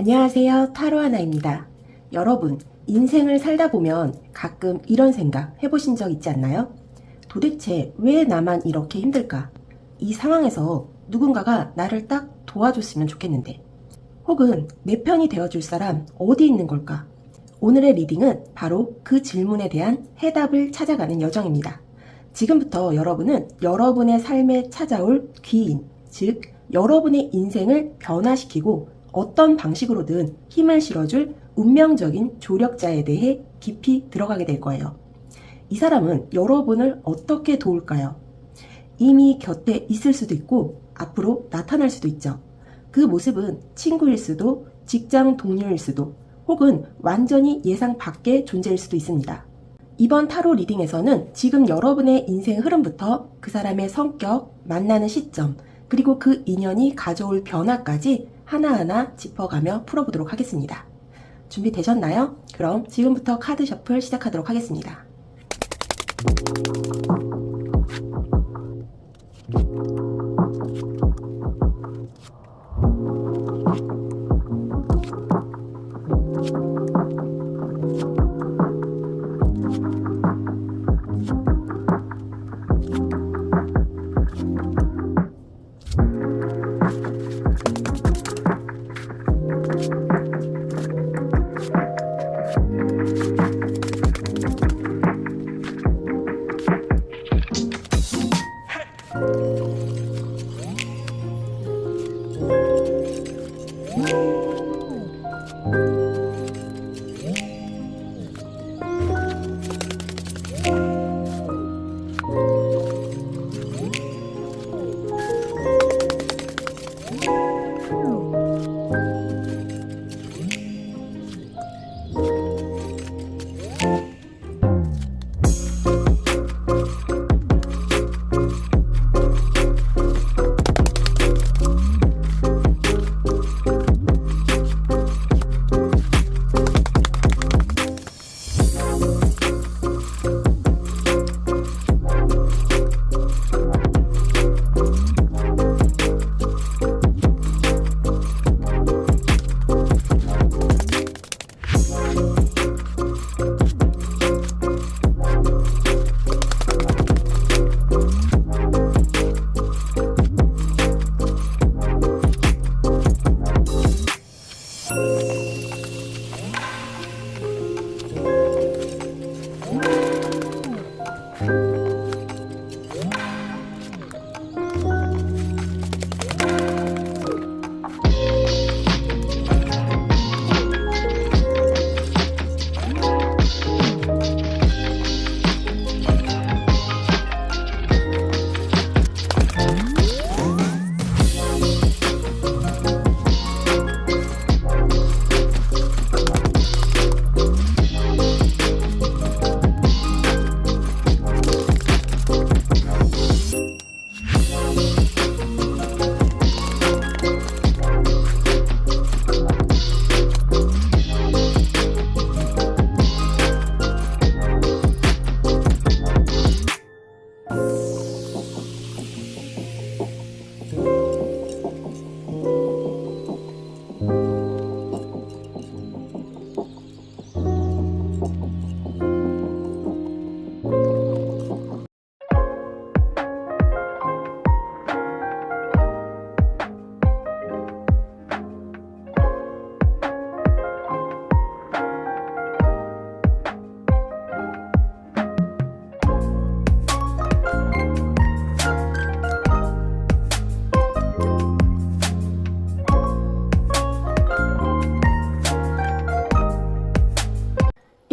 안녕하세요. 타로 하나입니다. 여러분, 인생을 살다 보면 가끔 이런 생각 해보신 적 있지 않나요? 도대체 왜 나만 이렇게 힘들까? 이 상황에서 누군가가 나를 딱 도와줬으면 좋겠는데. 혹은 내 편이 되어줄 사람 어디 있는 걸까? 오늘의 리딩은 바로 그 질문에 대한 해답을 찾아가는 여정입니다. 지금부터 여러분은 여러분의 삶에 찾아올 귀인, 즉 여러분의 인생을 변화시키고 어떤 방식으로든 힘을 실어줄 운명적인 조력자에 대해 깊이 들어가게 될 거예요. 이 사람은 여러분을 어떻게 도울까요? 이미 곁에 있을 수도 있고 앞으로 나타날 수도 있죠. 그 모습은 친구일 수도, 직장 동료일 수도, 혹은 완전히 예상 밖의 존재일 수도 있습니다. 이번 타로 리딩에서는 지금 여러분의 인생 흐름부터 그 사람의 성격, 만나는 시점, 그리고 그 인연이 가져올 변화까지 하나하나 짚어가며 풀어보도록 하겠습니다. 준비되셨나요? 그럼 지금부터 카드 셔플 시작하도록 하겠습니다.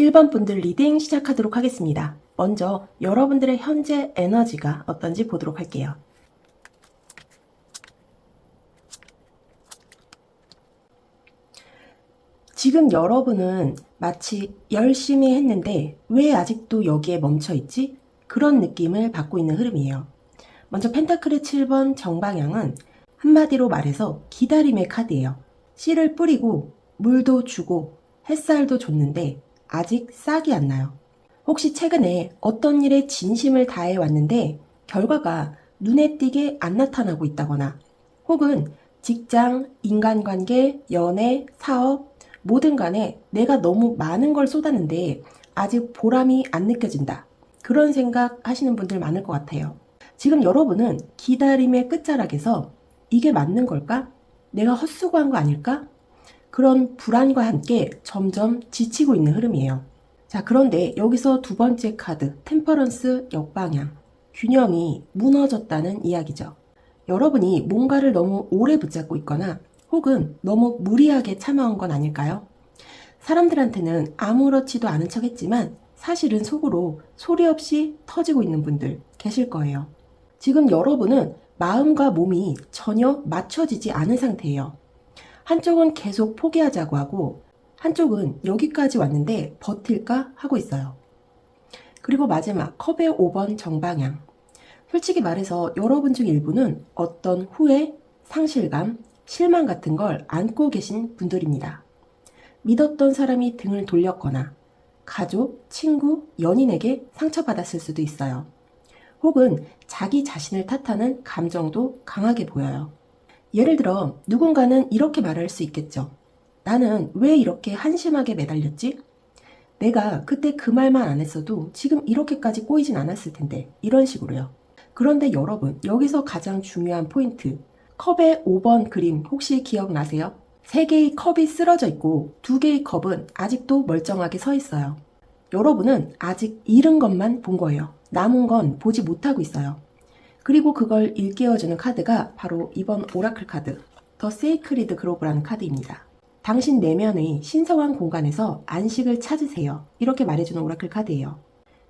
일 번 분들 리딩 시작하도록 하겠습니다. 먼저 여러분들의 현재 에너지가 어떤지 보도록 할게요. 지금 여러분은 마치 열심히 했는데 왜 아직도 여기에 멈춰있지? 그런 느낌을 받고 있는 흐름이에요. 먼저 펜타클의 7번 정방향은 한마디로 말해서 기다림의 카드예요. 씨를 뿌리고 물도 주고 햇살도 줬는데 아직 싹이 안 나요. 혹시 최근에 어떤 일에 진심을 다해 왔는데 결과가 눈에 띄게 안 나타나고 있다거나, 혹은 직장, 인간관계, 연애, 사업, 뭐든 간에 내가 너무 많은 걸 쏟았는데 아직 보람이 안 느껴진다. 그런 생각 하시는 분들 많을 것 같아요. 지금 여러분은 기다림의 끝자락에서 이게 맞는 걸까? 내가 헛수고한 거 아닐까? 그런 불안과 함께 점점 지치고 있는 흐름이에요. 자, 그런데 여기서 두 번째 카드, 템퍼런스 역방향, 균형이 무너졌다는 이야기죠. 여러분이 뭔가를 너무 오래 붙잡고 있거나 혹은 너무 무리하게 참아온 건 아닐까요? 사람들한테는 아무렇지도 않은 척 했지만 사실은 속으로 소리 없이 터지고 있는 분들 계실 거예요. 지금 여러분은 마음과 몸이 전혀 맞춰지지 않은 상태예요. 한쪽은 계속 포기하자고 하고 한쪽은 여기까지 왔는데 버틸까 하고 있어요. 그리고 마지막 컵의 5번 정방향. 솔직히 말해서 여러분 중 일부는 어떤 후회, 상실감, 실망 같은 걸 안고 계신 분들입니다. 믿었던 사람이 등을 돌렸거나 가족, 친구, 연인에게 상처받았을 수도 있어요. 혹은 자기 자신을 탓하는 감정도 강하게 보여요. 예를 들어 누군가는 이렇게 말할 수 있겠죠. 나는 왜 이렇게 한심하게 매달렸지? 내가 그때 그 말만 안 했어도 지금 이렇게까지 꼬이진 않았을 텐데. 이런 식으로요. 그런데 여러분, 여기서 가장 중요한 포인트. 컵의 5번 그림 혹시 기억나세요? 3개의 컵이 쓰러져 있고 2개의 컵은 아직도 멀쩡하게 서 있어요. 여러분은 아직 잃은 것만 본 거예요. 남은 건 보지 못하고 있어요. 그리고 그걸 일깨워주는 카드가 바로 이번 오라클 카드, 더 세이크리드 그로브라는 카드입니다. 당신 내면의 신성한 공간에서 안식을 찾으세요. 이렇게 말해주는 오라클 카드예요.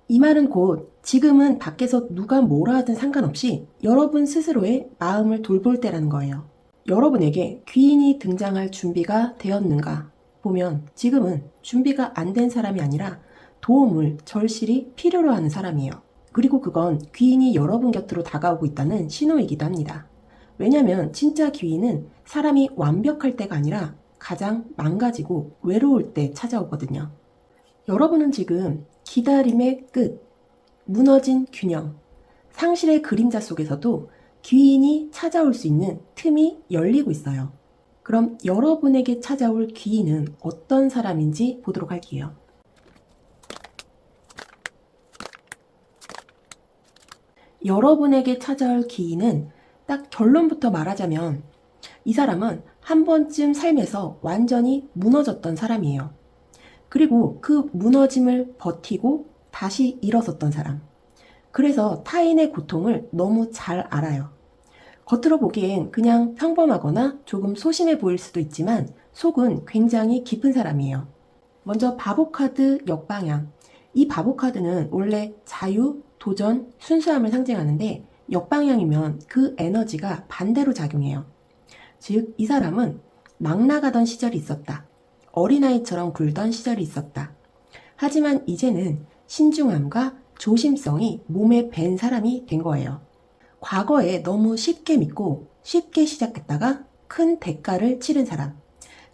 이 말은 곧 지금은 밖에서 누가 뭐라 하든 상관없이 여러분 스스로의 마음을 돌볼 때라는 거예요. 여러분에게 귀인이 등장할 준비가 되었는가 보면 지금은 준비가 안 된 사람이 아니라 도움을 절실히 필요로 하는 사람이에요. 그리고 그건 귀인이 여러분 곁으로 다가오고 있다는 신호이기도 합니다. 왜냐면 진짜 귀인은 사람이 완벽할 때가 아니라 가장 망가지고 외로울 때 찾아오거든요. 여러분은 지금 기다림의 끝, 무너진 균형, 상실의 그림자 속에서도 귀인이 찾아올 수 있는 틈이 열리고 있어요. 그럼 여러분에게 찾아올 귀인은 어떤 사람인지 보도록 할게요. 여러분에게 찾아올 귀인은 딱 결론부터 말하자면 이 사람은 한 번쯤 삶에서 완전히 무너졌던 사람이에요. 그리고 그 무너짐을 버티고 다시 일어섰던 사람. 그래서 타인의 고통을 너무 잘 알아요. 겉으로 보기엔 그냥 평범하거나 조금 소심해 보일 수도 있지만 속은 굉장히 깊은 사람이에요. 먼저 바보 카드 역방향. 이 바보 카드는 원래 자유, 도전, 순수함을 상징하는데 역방향이면 그 에너지가 반대로 작용해요. 즉, 이 사람은 막 나가던 시절이 있었다. 어린아이처럼 굴던 시절이 있었다. 하지만 이제는 신중함과 조심성이 몸에 밴 사람이 된 거예요. 과거에 너무 쉽게 믿고 쉽게 시작했다가 큰 대가를 치른 사람.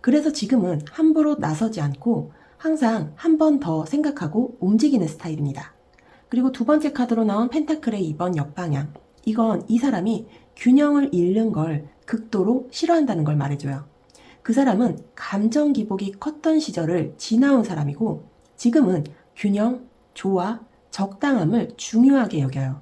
그래서 지금은 함부로 나서지 않고 항상 한 번 더 생각하고 움직이는 스타일입니다. 그리고 두 번째 카드로 나온 펜타클의 2번 역방향. 이건 이 사람이 균형을 잃는 걸 극도로 싫어한다는 걸 말해줘요. 그 사람은 감정 기복이 컸던 시절을 지나온 사람이고 지금은 균형, 조화, 적당함을 중요하게 여겨요.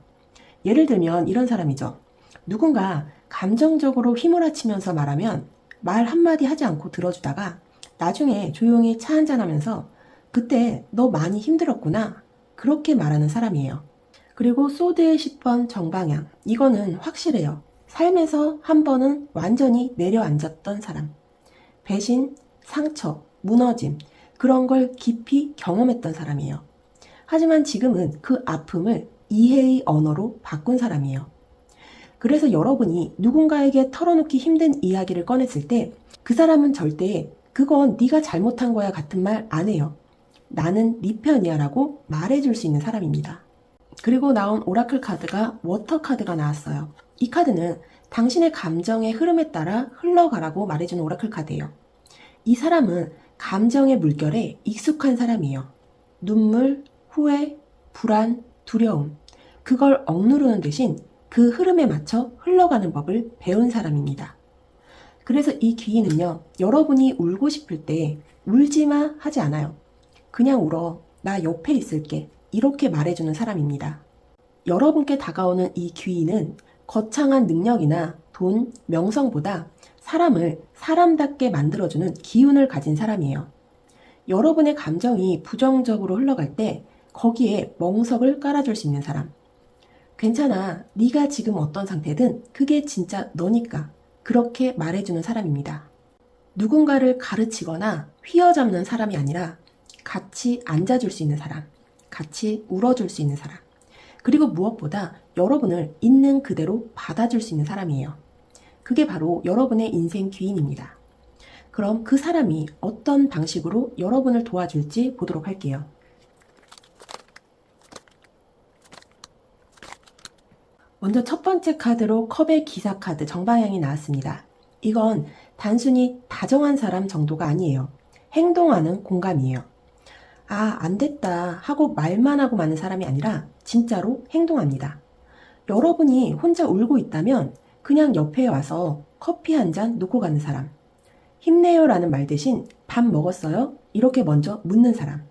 예를 들면 이런 사람이죠. 누군가 감정적으로 휘몰아치면서 말하면 말 한마디 하지 않고 들어주다가 나중에 조용히 차 한잔하면서 그때 너 많이 힘들었구나 그렇게 말하는 사람이에요. 그리고 소드의 10번 정방향. 이거는 확실해요. 삶에서 한 번은 완전히 내려앉았던 사람. 배신, 상처, 무너짐 그런 걸 깊이 경험했던 사람이에요. 하지만 지금은 그 아픔을 이해의 언어로 바꾼 사람이에요. 그래서 여러분이 누군가에게 털어놓기 힘든 이야기를 꺼냈을 때 그 사람은 절대 그건 네가 잘못한 거야 같은 말 안 해요. 나는 네 편이야 라고 말해줄 수 있는 사람입니다. 그리고 나온 오라클 카드가 워터 카드가 나왔어요. 이 카드는 당신의 감정의 흐름에 따라 흘러가라고 말해주는 오라클 카드예요. 이 사람은 감정의 물결에 익숙한 사람이에요. 눈물, 후회, 불안, 두려움 그걸 억누르는 대신 그 흐름에 맞춰 흘러가는 법을 배운 사람입니다. 그래서 이 귀인은요, 여러분이 울고 싶을 때 울지마 하지 않아요. 그냥 울어. 나 옆에 있을게. 이렇게 말해주는 사람입니다. 여러분께 다가오는 이 귀인은 거창한 능력이나 돈, 명성보다 사람을 사람답게 만들어주는 기운을 가진 사람이에요. 여러분의 감정이 부정적으로 흘러갈 때 거기에 멍석을 깔아줄 수 있는 사람. 괜찮아. 네가 지금 어떤 상태든 그게 진짜 너니까. 그렇게 말해주는 사람입니다. 누군가를 가르치거나 휘어잡는 사람이 아니라 같이 앉아줄 수 있는 사람, 같이 울어줄 수 있는 사람, 그리고 무엇보다 여러분을 있는 그대로 받아줄 수 있는 사람이에요. 그게 바로 여러분의 인생 귀인입니다. 그럼 그 사람이 어떤 방식으로 여러분을 도와줄지 보도록 할게요. 먼저 첫 번째 카드로 컵의 기사 카드 정방향이 나왔습니다. 이건 단순히 다정한 사람 정도가 아니에요. 행동하는 공감이에요. 아, 안 됐다 하고 말만 하고 마는 사람이 아니라 진짜로 행동합니다. 여러분이 혼자 울고 있다면 그냥 옆에 와서 커피 한 잔 놓고 가는 사람. 힘내요 라는 말 대신 밥 먹었어요? 이렇게 먼저 묻는 사람.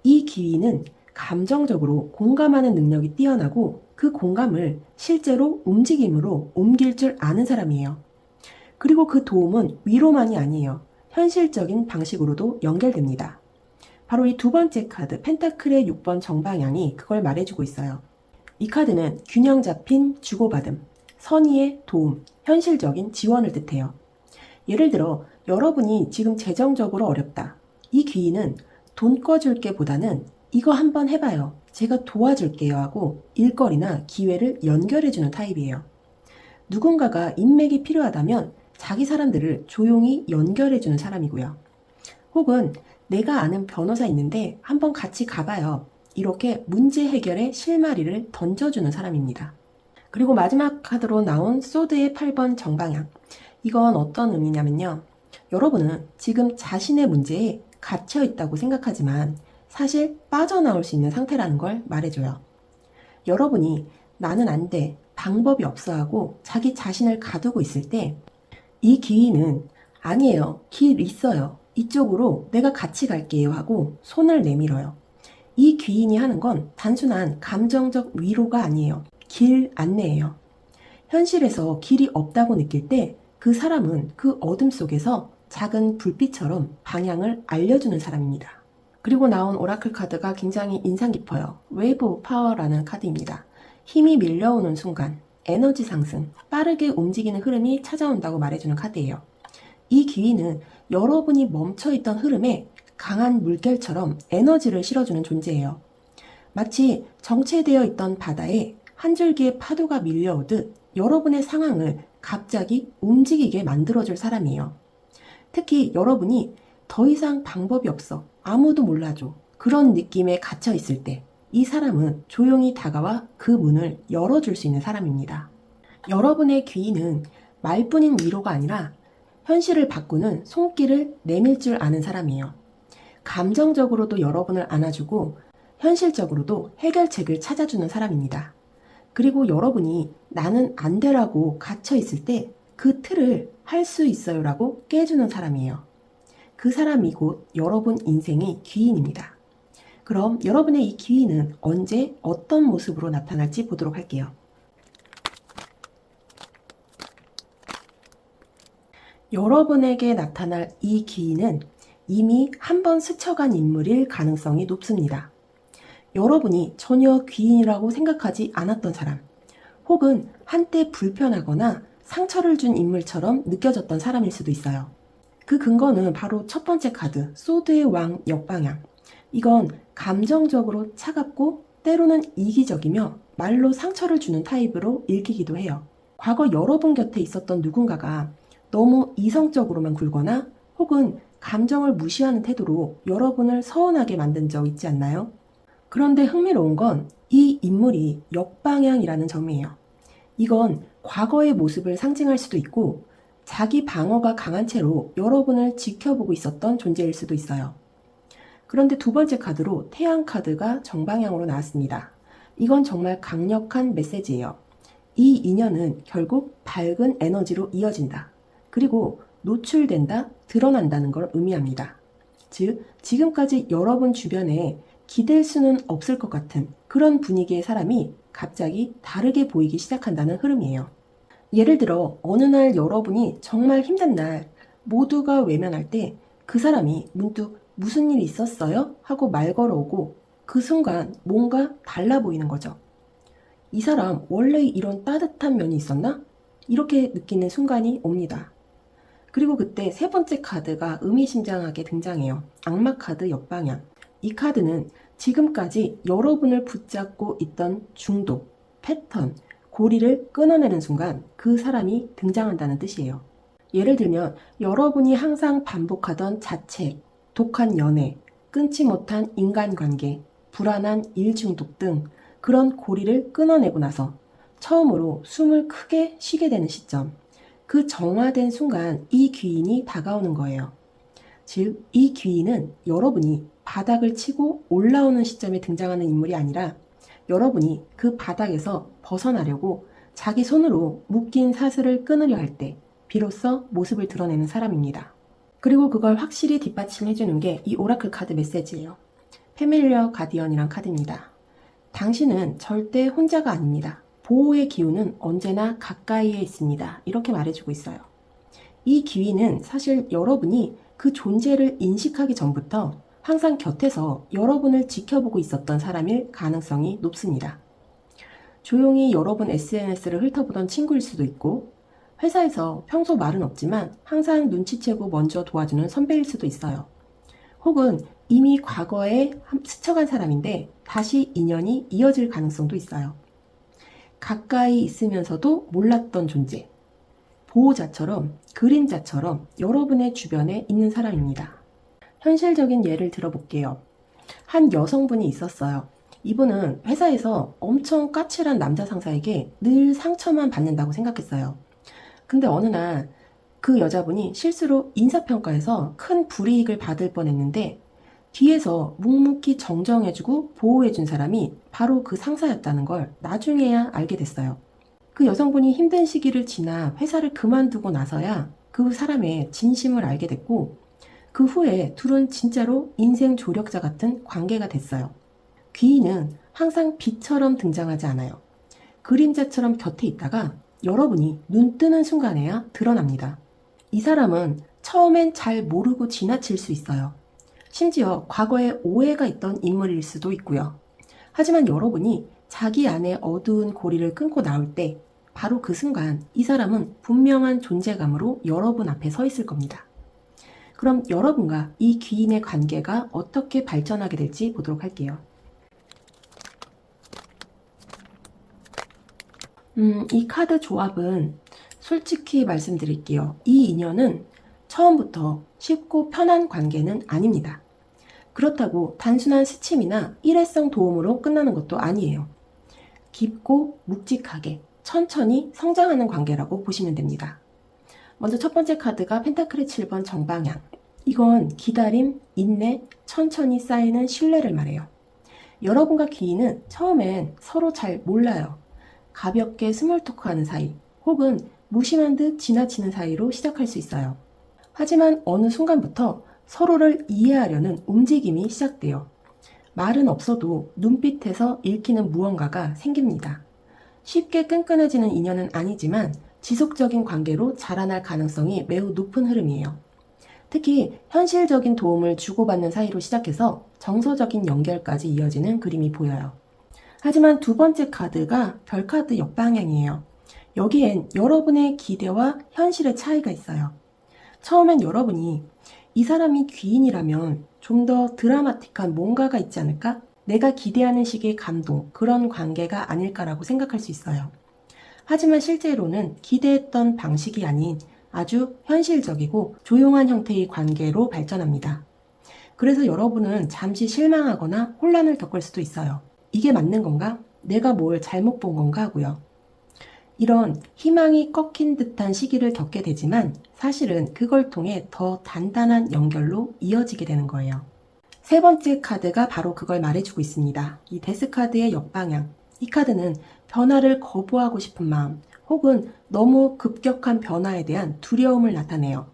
이 귀인은 감정적으로 공감하는 능력이 뛰어나고 그 공감을 실제로 움직임으로 옮길 줄 아는 사람이에요. 그리고 그 도움은 위로만이 아니에요. 현실적인 방식으로도 연결됩니다. 바로 이 두 번째 카드 펜타클의 6번 정방향이 그걸 말해주고 있어요. 이 카드는 균형 잡힌 주고받음, 선의의 도움, 현실적인 지원을 뜻해요. 예를 들어 여러분이 지금 재정적으로 어렵다. 이 귀인은 돈 꺼줄게 보다는 이거 한번 해봐요. 제가 도와줄게요 하고 일거리나 기회를 연결해주는 타입이에요. 누군가가 인맥이 필요하다면 자기 사람들을 조용히 연결해주는 사람이고요. 혹은 내가 아는 변호사 있는데 한번 같이 가봐요. 이렇게 문제 해결의 실마리를 던져주는 사람입니다. 그리고 마지막 카드로 나온 소드의 8번 정방향. 이건 어떤 의미냐면요. 여러분은 지금 자신의 문제에 갇혀 있다고 생각하지만 사실 빠져나올 수 있는 상태라는 걸 말해줘요. 여러분이 나는 안 돼, 방법이 없어 하고 자기 자신을 가두고 있을 때 이 귀인은 아니에요, 길 있어요. 이쪽으로 내가 같이 갈게요 하고 손을 내밀어요. 이 귀인이 하는 건 단순한 감정적 위로가 아니에요. 길 안내예요. 현실에서 길이 없다고 느낄 때 그 사람은 그 어둠 속에서 작은 불빛처럼 방향을 알려주는 사람입니다. 그리고 나온 오라클 카드가 굉장히 인상 깊어요. 웨이브 오브 파워라는 카드입니다. 힘이 밀려오는 순간, 에너지 상승, 빠르게 움직이는 흐름이 찾아온다고 말해주는 카드예요. 이 귀인은 여러분이 멈춰있던 흐름에 강한 물결처럼 에너지를 실어주는 존재예요. 마치 정체되어 있던 바다에 한 줄기의 파도가 밀려오듯 여러분의 상황을 갑자기 움직이게 만들어줄 사람이에요. 특히 여러분이 더 이상 방법이 없어, 아무도 몰라줘, 그런 느낌에 갇혀 있을 때 이 사람은 조용히 다가와 그 문을 열어줄 수 있는 사람입니다. 여러분의 귀인은 말뿐인 위로가 아니라 현실을 바꾸는 손길을 내밀 줄 아는 사람이에요. 감정적으로도 여러분을 안아주고 현실적으로도 해결책을 찾아주는 사람입니다. 그리고 여러분이 나는 안 되라고 갇혀 있을 때 그 틀을 할 수 있어요 라고 깨주는 사람이에요. 그 사람이 곧 여러분 인생의 귀인입니다. 그럼 여러분의 이 귀인은 언제 어떤 모습으로 나타날지 보도록 할게요. 여러분에게 나타날 이 귀인은 이미 한번 스쳐간 인물일 가능성이 높습니다. 여러분이 전혀 귀인이라고 생각하지 않았던 사람, 혹은 한때 불편하거나 상처를 준 인물처럼 느껴졌던 사람일 수도 있어요. 그 근거는 바로 첫 번째 카드, 소드의 왕 역방향. 이건 감정적으로 차갑고 때로는 이기적이며 말로 상처를 주는 타입으로 읽히기도 해요. 과거 여러분 곁에 있었던 누군가가 너무 이성적으로만 굴거나 혹은 감정을 무시하는 태도로 여러분을 서운하게 만든 적 있지 않나요? 그런데 흥미로운 건 이 인물이 역방향이라는 점이에요. 이건 과거의 모습을 상징할 수도 있고 자기 방어가 강한 채로 여러분을 지켜보고 있었던 존재일 수도 있어요. 그런데 두 번째 카드로 태양 카드가 정방향으로 나왔습니다. 이건 정말 강력한 메시지예요. 이 인연은 결국 밝은 에너지로 이어진다. 그리고 노출된다, 드러난다는 걸 의미합니다. 즉, 지금까지 여러분 주변에 기댈 수는 없을 것 같은 그런 분위기의 사람이 갑자기 다르게 보이기 시작한다는 흐름이에요. 예를 들어 어느 날 여러분이 정말 힘든 날 모두가 외면할 때 그 사람이 문득 무슨 일 있었어요? 하고 말 걸어오고 그 순간 뭔가 달라 보이는 거죠. 이 사람 원래 이런 따뜻한 면이 있었나? 이렇게 느끼는 순간이 옵니다. 그리고 그때 세 번째 카드가 의미심장하게 등장해요. 악마 카드 역방향. 이 카드는 지금까지 여러분을 붙잡고 있던 중독, 패턴, 고리를 끊어내는 순간 그 사람이 등장한다는 뜻이에요. 예를 들면 여러분이 항상 반복하던 자책, 독한 연애, 끊지 못한 인간관계, 불안한 일중독 등 그런 고리를 끊어내고 나서 처음으로 숨을 크게 쉬게 되는 시점, 그 정화된 순간 이 귀인이 다가오는 거예요. 즉, 이 귀인은 여러분이 바닥을 치고 올라오는 시점에 등장하는 인물이 아니라 여러분이 그 바닥에서 벗어나려고 자기 손으로 묶인 사슬을 끊으려 할 때 비로소 모습을 드러내는 사람입니다. 그리고 그걸 확실히 뒷받침해주는 게 이 오라클 카드 메시지예요. 패밀리어 가디언이란 카드입니다. 당신은 절대 혼자가 아닙니다. 보호의 기운은 언제나 가까이에 있습니다. 이렇게 말해주고 있어요. 이 귀인은 사실 여러분이 그 존재를 인식하기 전부터 항상 곁에서 여러분을 지켜보고 있었던 사람일 가능성이 높습니다. 조용히 여러분 SNS를 훑어보던 친구일 수도 있고 회사에서 평소 말은 없지만 항상 눈치채고 먼저 도와주는 선배일 수도 있어요. 혹은 이미 과거에 스쳐간 사람인데 다시 인연이 이어질 가능성도 있어요. 가까이 있으면서도 몰랐던 존재, 보호자처럼 그림자처럼 여러분의 주변에 있는 사람입니다. 현실적인 예를 들어볼게요. 한 여성분이 있었어요. 이분은 회사에서 엄청 까칠한 남자 상사에게 늘 상처만 받는다고 생각했어요. 근데 어느 날 그 여자분이 실수로 인사평가에서 큰 불이익을 받을 뻔했는데 뒤에서 묵묵히 정정해주고 보호해준 사람이 바로 그 상사였다는 걸 나중에야 알게 됐어요. 그 여성분이 힘든 시기를 지나 회사를 그만두고 나서야 그 사람의 진심을 알게 됐고 그 후에 둘은 진짜로 인생 조력자 같은 관계가 됐어요. 귀인은 항상 빛처럼 등장하지 않아요. 그림자처럼 곁에 있다가 여러분이 눈 뜨는 순간에야 드러납니다. 이 사람은 처음엔 잘 모르고 지나칠 수 있어요. 심지어 과거에 오해가 있던 인물일 수도 있고요. 하지만 여러분이 자기 안에 어두운 고리를 끊고 나올 때 바로 그 순간 이 사람은 분명한 존재감으로 여러분 앞에 서 있을 겁니다. 그럼 여러분과 이 귀인의 관계가 어떻게 발전하게 될지 보도록 할게요. 이 카드 조합은 솔직히 말씀드릴게요. 이 인연은 처음부터 쉽고 편한 관계는 아닙니다. 그렇다고 단순한 스침이나 일회성 도움으로 끝나는 것도 아니에요. 깊고 묵직하게 천천히 성장하는 관계라고 보시면 됩니다. 먼저 첫 번째 카드가 펜타클의 7번 정방향. 이건 기다림, 인내, 천천히 쌓이는 신뢰를 말해요. 여러분과 귀인은 처음엔 서로 잘 몰라요. 가볍게 스몰 토크하는 사이 혹은 무심한 듯 지나치는 사이로 시작할 수 있어요. 하지만 어느 순간부터 서로를 이해하려는 움직임이 시작돼요. 말은 없어도 눈빛에서 읽히는 무언가가 생깁니다. 쉽게 끈끈해지는 인연은 아니지만 지속적인 관계로 자라날 가능성이 매우 높은 흐름이에요. 특히 현실적인 도움을 주고받는 사이로 시작해서 정서적인 연결까지 이어지는 그림이 보여요. 하지만 두 번째 카드가 별카드 역방향이에요. 여기엔 여러분의 기대와 현실의 차이가 있어요. 처음엔 여러분이 이 사람이 귀인이라면 좀 더 드라마틱한 뭔가가 있지 않을까? 내가 기대하는 식의 감동, 그런 관계가 아닐까라고 생각할 수 있어요. 하지만 실제로는 기대했던 방식이 아닌 아주 현실적이고 조용한 형태의 관계로 발전합니다. 그래서 여러분은 잠시 실망하거나 혼란을 겪을 수도 있어요. 이게 맞는 건가? 내가 뭘 잘못 본 건가 하고요. 이런 희망이 꺾인 듯한 시기를 겪게 되지만 사실은 그걸 통해 더 단단한 연결로 이어지게 되는 거예요. 세 번째 카드가 바로 그걸 말해주고 있습니다. 이 데스 카드의 역방향. 이 카드는 변화를 거부하고 싶은 마음 혹은 너무 급격한 변화에 대한 두려움을 나타내요.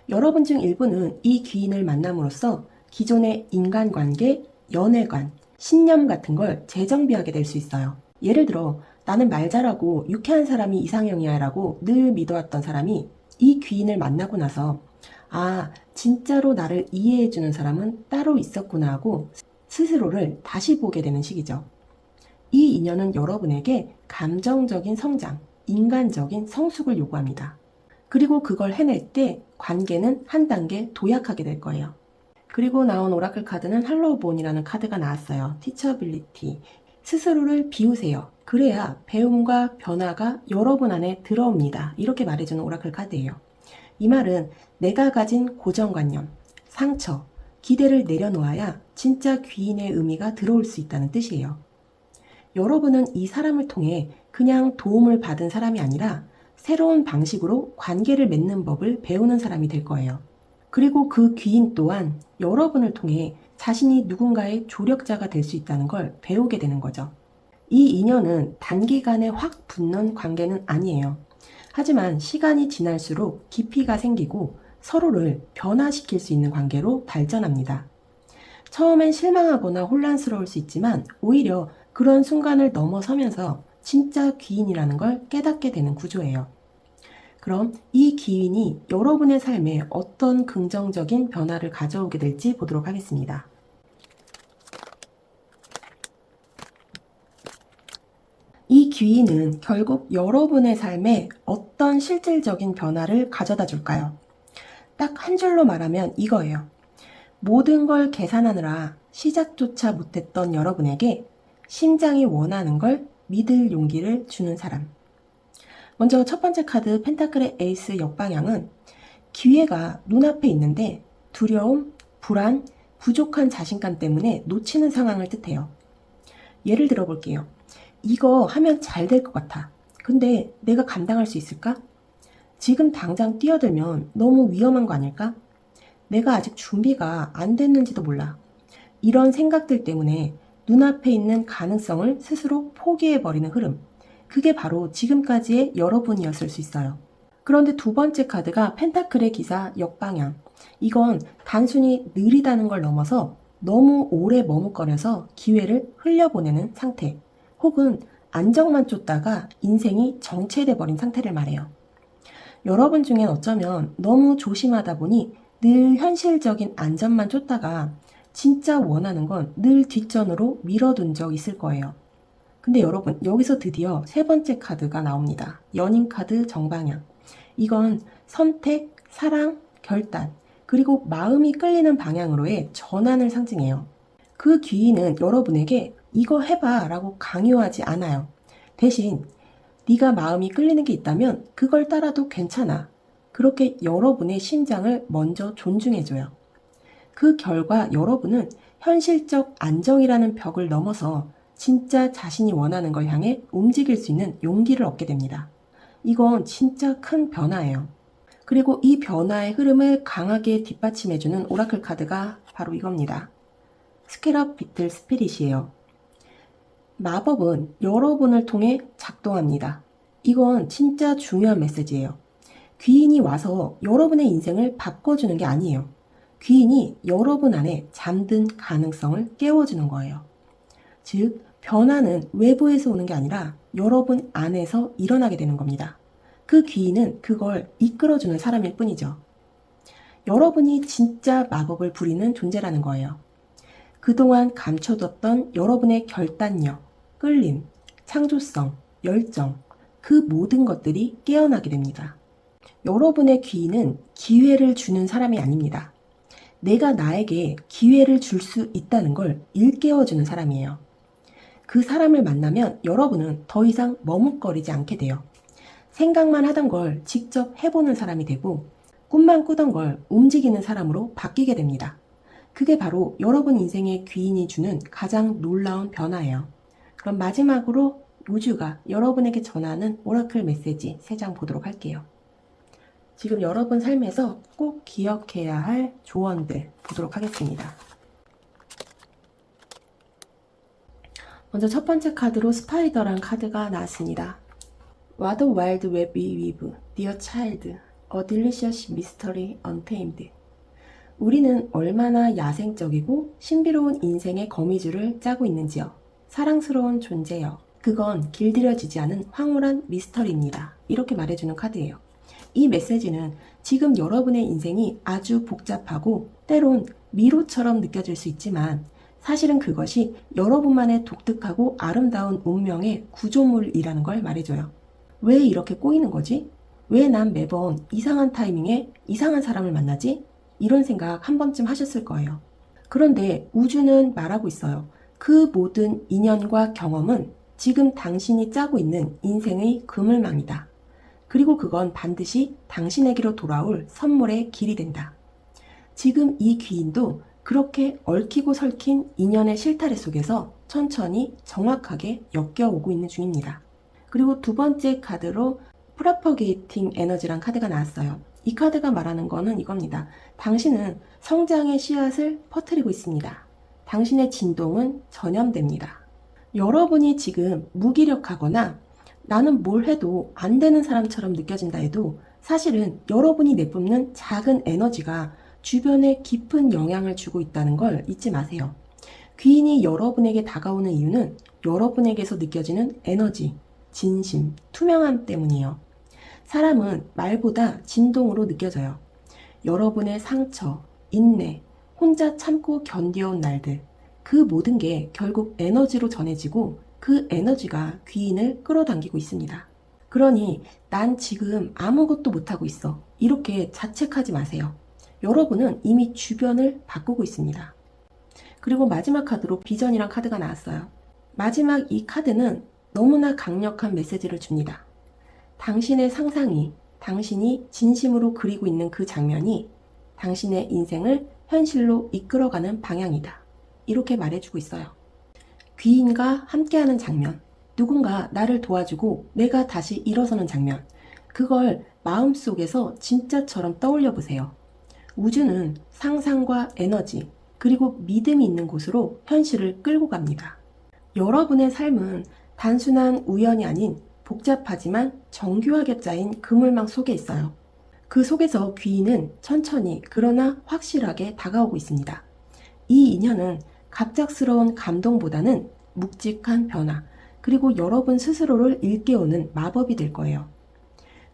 여러분 중 일부는 이 귀인을 만남으로써 기존의 인간관계, 연애관, 신념 같은 걸 재정비하게 될 수 있어요. 예를 들어 나는 말 잘하고 유쾌한 사람이 이상형이야 라고 늘 믿어왔던 사람이 이 귀인을 만나고 나서 아, 진짜로 나를 이해해주는 사람은 따로 있었구나 하고 스스로를 다시 보게 되는 시기죠. 이 인연은 여러분에게 감정적인 성장, 인간적인 성숙을 요구합니다. 그리고 그걸 해낼 때 관계는 한 단계 도약하게 될 거예요. 그리고 나온 오라클 카드는 할로우본이라는 카드가 나왔어요. 티처빌리티. 스스로를 비우세요. 그래야 배움과 변화가 여러분 안에 들어옵니다. 이렇게 말해주는 오라클 카드예요. 이 말은 내가 가진 고정관념, 상처, 기대를 내려놓아야 진짜 귀인의 의미가 들어올 수 있다는 뜻이에요. 여러분은 이 사람을 통해 그냥 도움을 받은 사람이 아니라 새로운 방식으로 관계를 맺는 법을 배우는 사람이 될 거예요. 그리고 그 귀인 또한 여러분을 통해 자신이 누군가의 조력자가 될 수 있다는 걸 배우게 되는 거죠. 이 인연은 단기간에 확 붙는 관계는 아니에요. 하지만 시간이 지날수록 깊이가 생기고 서로를 변화시킬 수 있는 관계로 발전합니다. 처음엔 실망하거나 혼란스러울 수 있지만 오히려 그런 순간을 넘어서면서 진짜 귀인이라는 걸 깨닫게 되는 구조예요. 그럼 이 귀인이 여러분의 삶에 어떤 긍정적인 변화를 가져오게 될지 보도록 하겠습니다. 이 귀인은 결국 여러분의 삶에 어떤 실질적인 변화를 가져다 줄까요? 딱 한 줄로 말하면 이거예요. 모든 걸 계산하느라 시작조차 못했던 여러분에게 심장이 원하는 걸 믿을 용기를 주는 사람. 먼저 첫 번째 카드 펜타클의 에이스 역방향은 기회가 눈앞에 있는데 두려움, 불안, 부족한 자신감 때문에 놓치는 상황을 뜻해요. 예를 들어 볼게요. 이거 하면 잘 될 것 같아. 근데 내가 감당할 수 있을까? 지금 당장 뛰어들면 너무 위험한 거 아닐까? 내가 아직 준비가 안 됐는지도 몰라. 이런 생각들 때문에 눈앞에 있는 가능성을 스스로 포기해버리는 흐름. 그게 바로 지금까지의 여러분이었을 수 있어요. 그런데 두 번째 카드가 펜타클의 기사 역방향. 이건 단순히 느리다는 걸 넘어서 너무 오래 머뭇거려서 기회를 흘려보내는 상태. 혹은 안정만 쫓다가 인생이 정체돼 버린 상태를 말해요. 여러분 중엔 어쩌면 너무 조심하다 보니 늘 현실적인 안전만 쫓다가 진짜 원하는 건 늘 뒷전으로 밀어둔 적 있을 거예요. 근데 여러분, 여기서 드디어 세 번째 카드가 나옵니다. 연인 카드 정방향. 이건 선택, 사랑, 결단, 그리고 마음이 끌리는 방향으로의 전환을 상징해요. 그 귀인은 여러분에게 이거 해봐 라고 강요하지 않아요. 대신 네가 마음이 끌리는 게 있다면 그걸 따라도 괜찮아. 그렇게 여러분의 심장을 먼저 존중해줘요. 그 결과 여러분은 현실적 안정이라는 벽을 넘어서 진짜 자신이 원하는 걸 향해 움직일 수 있는 용기를 얻게 됩니다. 이건 진짜 큰 변화예요. 그리고 이 변화의 흐름을 강하게 뒷받침해주는 오라클 카드가 바로 이겁니다. 스케럽 비틀 스피릿이에요. 마법은 여러분을 통해 작동합니다. 이건 진짜 중요한 메시지예요. 귀인이 와서 여러분의 인생을 바꿔주는 게 아니에요. 귀인이 여러분 안에 잠든 가능성을 깨워주는 거예요. 즉, 변화는 외부에서 오는 게 아니라 여러분 안에서 일어나게 되는 겁니다. 그 귀인은 그걸 이끌어주는 사람일 뿐이죠. 여러분이 진짜 마법을 부리는 존재라는 거예요. 그동안 감춰뒀던 여러분의 결단력, 끌림, 창조성, 열정, 그 모든 것들이 깨어나게 됩니다. 여러분의 귀인은 기회를 주는 사람이 아닙니다. 내가 나에게 기회를 줄 수 있다는 걸 일깨워주는 사람이에요. 그 사람을 만나면 여러분은 더 이상 머뭇거리지 않게 돼요. 생각만 하던 걸 직접 해보는 사람이 되고 꿈만 꾸던 걸 움직이는 사람으로 바뀌게 됩니다. 그게 바로 여러분 인생의 귀인이 주는 가장 놀라운 변화예요. 그럼 마지막으로 우주가 여러분에게 전하는 오라클 메시지 3장 보도록 할게요. 지금 여러분 삶에서 꼭 기억해야 할 조언들 보도록 하겠습니다. 먼저 첫 번째 카드로 스파이더란 카드가 나왔습니다. What a wild web we weave, dear child. A Delicious Mystery Untamed. 우리는 얼마나 야생적이고 신비로운 인생의 거미줄을 짜고 있는지요. 사랑스러운 존재여. 그건 길들여지지 않은 황홀한 미스터리입니다. 이렇게 말해주는 카드예요. 이 메시지는 지금 여러분의 인생이 아주 복잡하고 때론 미로처럼 느껴질 수 있지만 사실은 그것이 여러분만의 독특하고 아름다운 운명의 구조물이라는 걸 말해줘요. 왜 이렇게 꼬이는 거지? 왜 난 매번 이상한 타이밍에 이상한 사람을 만나지? 이런 생각 한 번쯤 하셨을 거예요. 그런데 우주는 말하고 있어요. 그 모든 인연과 경험은 지금 당신이 짜고 있는 인생의 그물망이다. 그리고 그건 반드시 당신에게로 돌아올 선물의 길이 된다. 지금 이 귀인도 그렇게 얽히고 설킨 인연의 실타래 속에서 천천히 정확하게 엮여오고 있는 중입니다. 그리고 두 번째 카드로 프로퍼게이팅 에너지란 카드가 나왔어요. 이 카드가 말하는 거는 이겁니다. 당신은 성장의 씨앗을 퍼뜨리고 있습니다. 당신의 진동은 전염됩니다. 여러분이 지금 무기력하거나 나는 뭘 해도 안 되는 사람처럼 느껴진다 해도 사실은 여러분이 내뿜는 작은 에너지가 주변에 깊은 영향을 주고 있다는 걸 잊지 마세요. 귀인이 여러분에게 다가오는 이유는 여러분에게서 느껴지는 에너지, 진심, 투명함 때문이에요. 사람은 말보다 진동으로 느껴져요. 여러분의 상처, 인내, 혼자 참고 견뎌온 날들, 그 모든 게 결국 에너지로 전해지고 그 에너지가 귀인을 끌어당기고 있습니다. 그러니 난 지금 아무것도 못하고 있어. 이렇게 자책하지 마세요. 여러분은 이미 주변을 바꾸고 있습니다. 그리고 마지막 카드로 비전이란 카드가 나왔어요. 마지막 이 카드는 너무나 강력한 메시지를 줍니다. 당신의 상상이, 당신이 진심으로 그리고 있는 그 장면이 당신의 인생을 현실로 이끌어가는 방향이다. 이렇게 말해주고 있어요. 귀인과 함께하는 장면, 누군가 나를 도와주고 내가 다시 일어서는 장면, 그걸 마음속에서 진짜처럼 떠올려 보세요. 우주는 상상과 에너지, 그리고 믿음이 있는 곳으로 현실을 끌고 갑니다. 여러분의 삶은 단순한 우연이 아닌 복잡하지만 정교하게 짜인 그물망 속에 있어요. 그 속에서 귀인은 천천히 그러나 확실하게 다가오고 있습니다. 이 인연은 갑작스러운 감동보다는 묵직한 변화, 그리고 여러분 스스로를 일깨우는 마법이 될 거예요.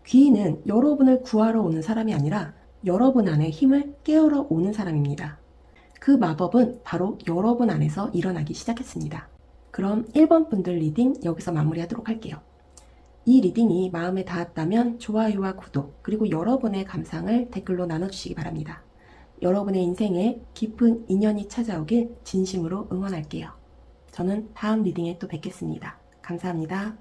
귀인은 여러분을 구하러 오는 사람이 아니라 여러분 안에 힘을 깨우러 오는 사람입니다. 그 마법은 바로 여러분 안에서 일어나기 시작했습니다. 그럼 1번 분들 리딩 여기서 마무리하도록 할게요. 이 리딩이 마음에 닿았다면 좋아요와 구독, 그리고 여러분의 감상을 댓글로 나눠주시기 바랍니다. 여러분의 인생에 깊은 인연이 찾아오길 진심으로 응원할게요. 저는 다음 리딩에 또 뵙겠습니다. 감사합니다.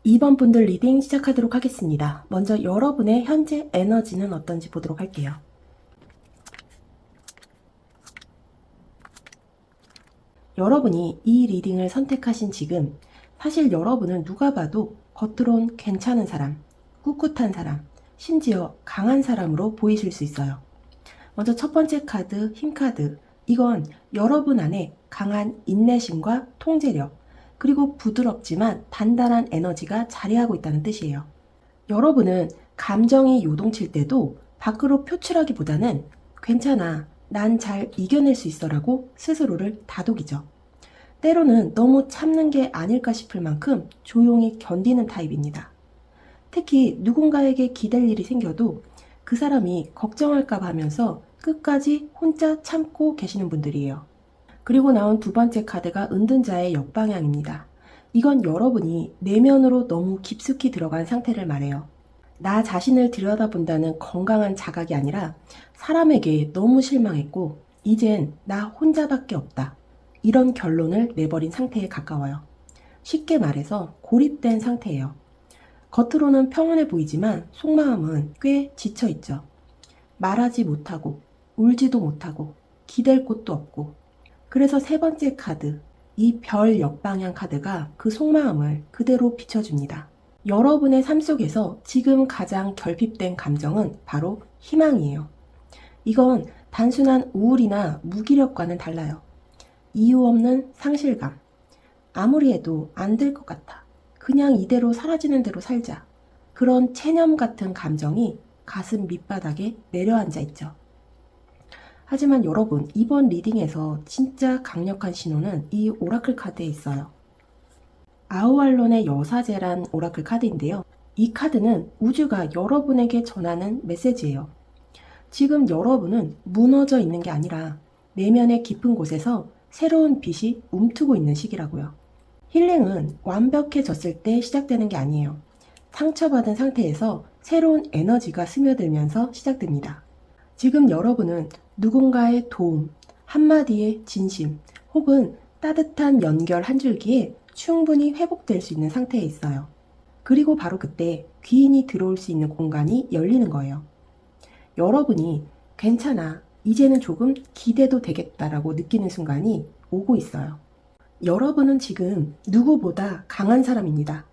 2번 분들 리딩 시작하도록 하겠습니다. 먼저 여러분의 현재 에너지는 어떤지 보도록 할게요. 여러분이 이 리딩을 선택하신 지금 사실 여러분은 누가 봐도 겉으론 괜찮은 사람, 꿋꿋한 사람, 심지어 강한 사람으로 보이실 수 있어요. 먼저 첫 번째 카드, 힘카드. 이건 여러분 안에 강한 인내심과 통제력, 그리고 부드럽지만 단단한 에너지가 자리하고 있다는 뜻이에요. 여러분은 감정이 요동칠 때도 밖으로 표출하기보다는 괜찮아, 난 잘 이겨낼 수 있어 라고 스스로를 다독이죠. 때로는 너무 참는 게 아닐까 싶을 만큼 조용히 견디는 타입입니다. 특히 누군가에게 기댈 일이 생겨도 그 사람이 걱정할까 봐 하면서 끝까지 혼자 참고 계시는 분들이에요. 그리고 나온 두 번째 카드가 은둔자의 역방향입니다. 이건 여러분이 내면으로 너무 깊숙이 들어간 상태를 말해요. 나 자신을 들여다본다는 건강한 자각이 아니라 사람에게 너무 실망했고 이젠 나 혼자밖에 없다. 이런 결론을 내버린 상태에 가까워요. 쉽게 말해서 고립된 상태예요. 겉으로는 평온해 보이지만 속마음은 꽤 지쳐있죠. 말하지 못하고 울지도 못하고 기댈 곳도 없고. 그래서 세 번째 카드, 이 별 역방향 카드가 그 속마음을 그대로 비춰줍니다. 여러분의 삶 속에서 지금 가장 결핍된 감정은 바로 희망이에요. 이건 단순한 우울이나 무기력과는 달라요. 이유 없는 상실감. 아무리 해도 안 될 것 같아. 그냥 이대로 사라지는 대로 살자. 그런 체념 같은 감정이 가슴 밑바닥에 내려앉아 있죠. 하지만 여러분, 이번 리딩에서 진짜 강력한 신호는 이 오라클 카드에 있어요. 아우알론의 여사제란 오라클 카드인데요. 이 카드는 우주가 여러분에게 전하는 메시지예요. 지금 여러분은 무너져 있는 게 아니라 내면의 깊은 곳에서 새로운 빛이 움트고 있는 시기라고요. 힐링은 완벽해졌을 때 시작되는 게 아니에요. 상처받은 상태에서 새로운 에너지가 스며들면서 시작됩니다. 지금 여러분은 누군가의 도움, 한마디의 진심, 혹은 따뜻한 연결 한 줄기에 충분히 회복될 수 있는 상태에 있어요. 그리고 바로 그때 귀인이 들어올 수 있는 공간이 열리는 거예요. 여러분이 괜찮아, 이제는 조금 기대도 되겠다라고 느끼는 순간이 오고 있어요. 여러분은 지금 누구보다 강한 사람입니다.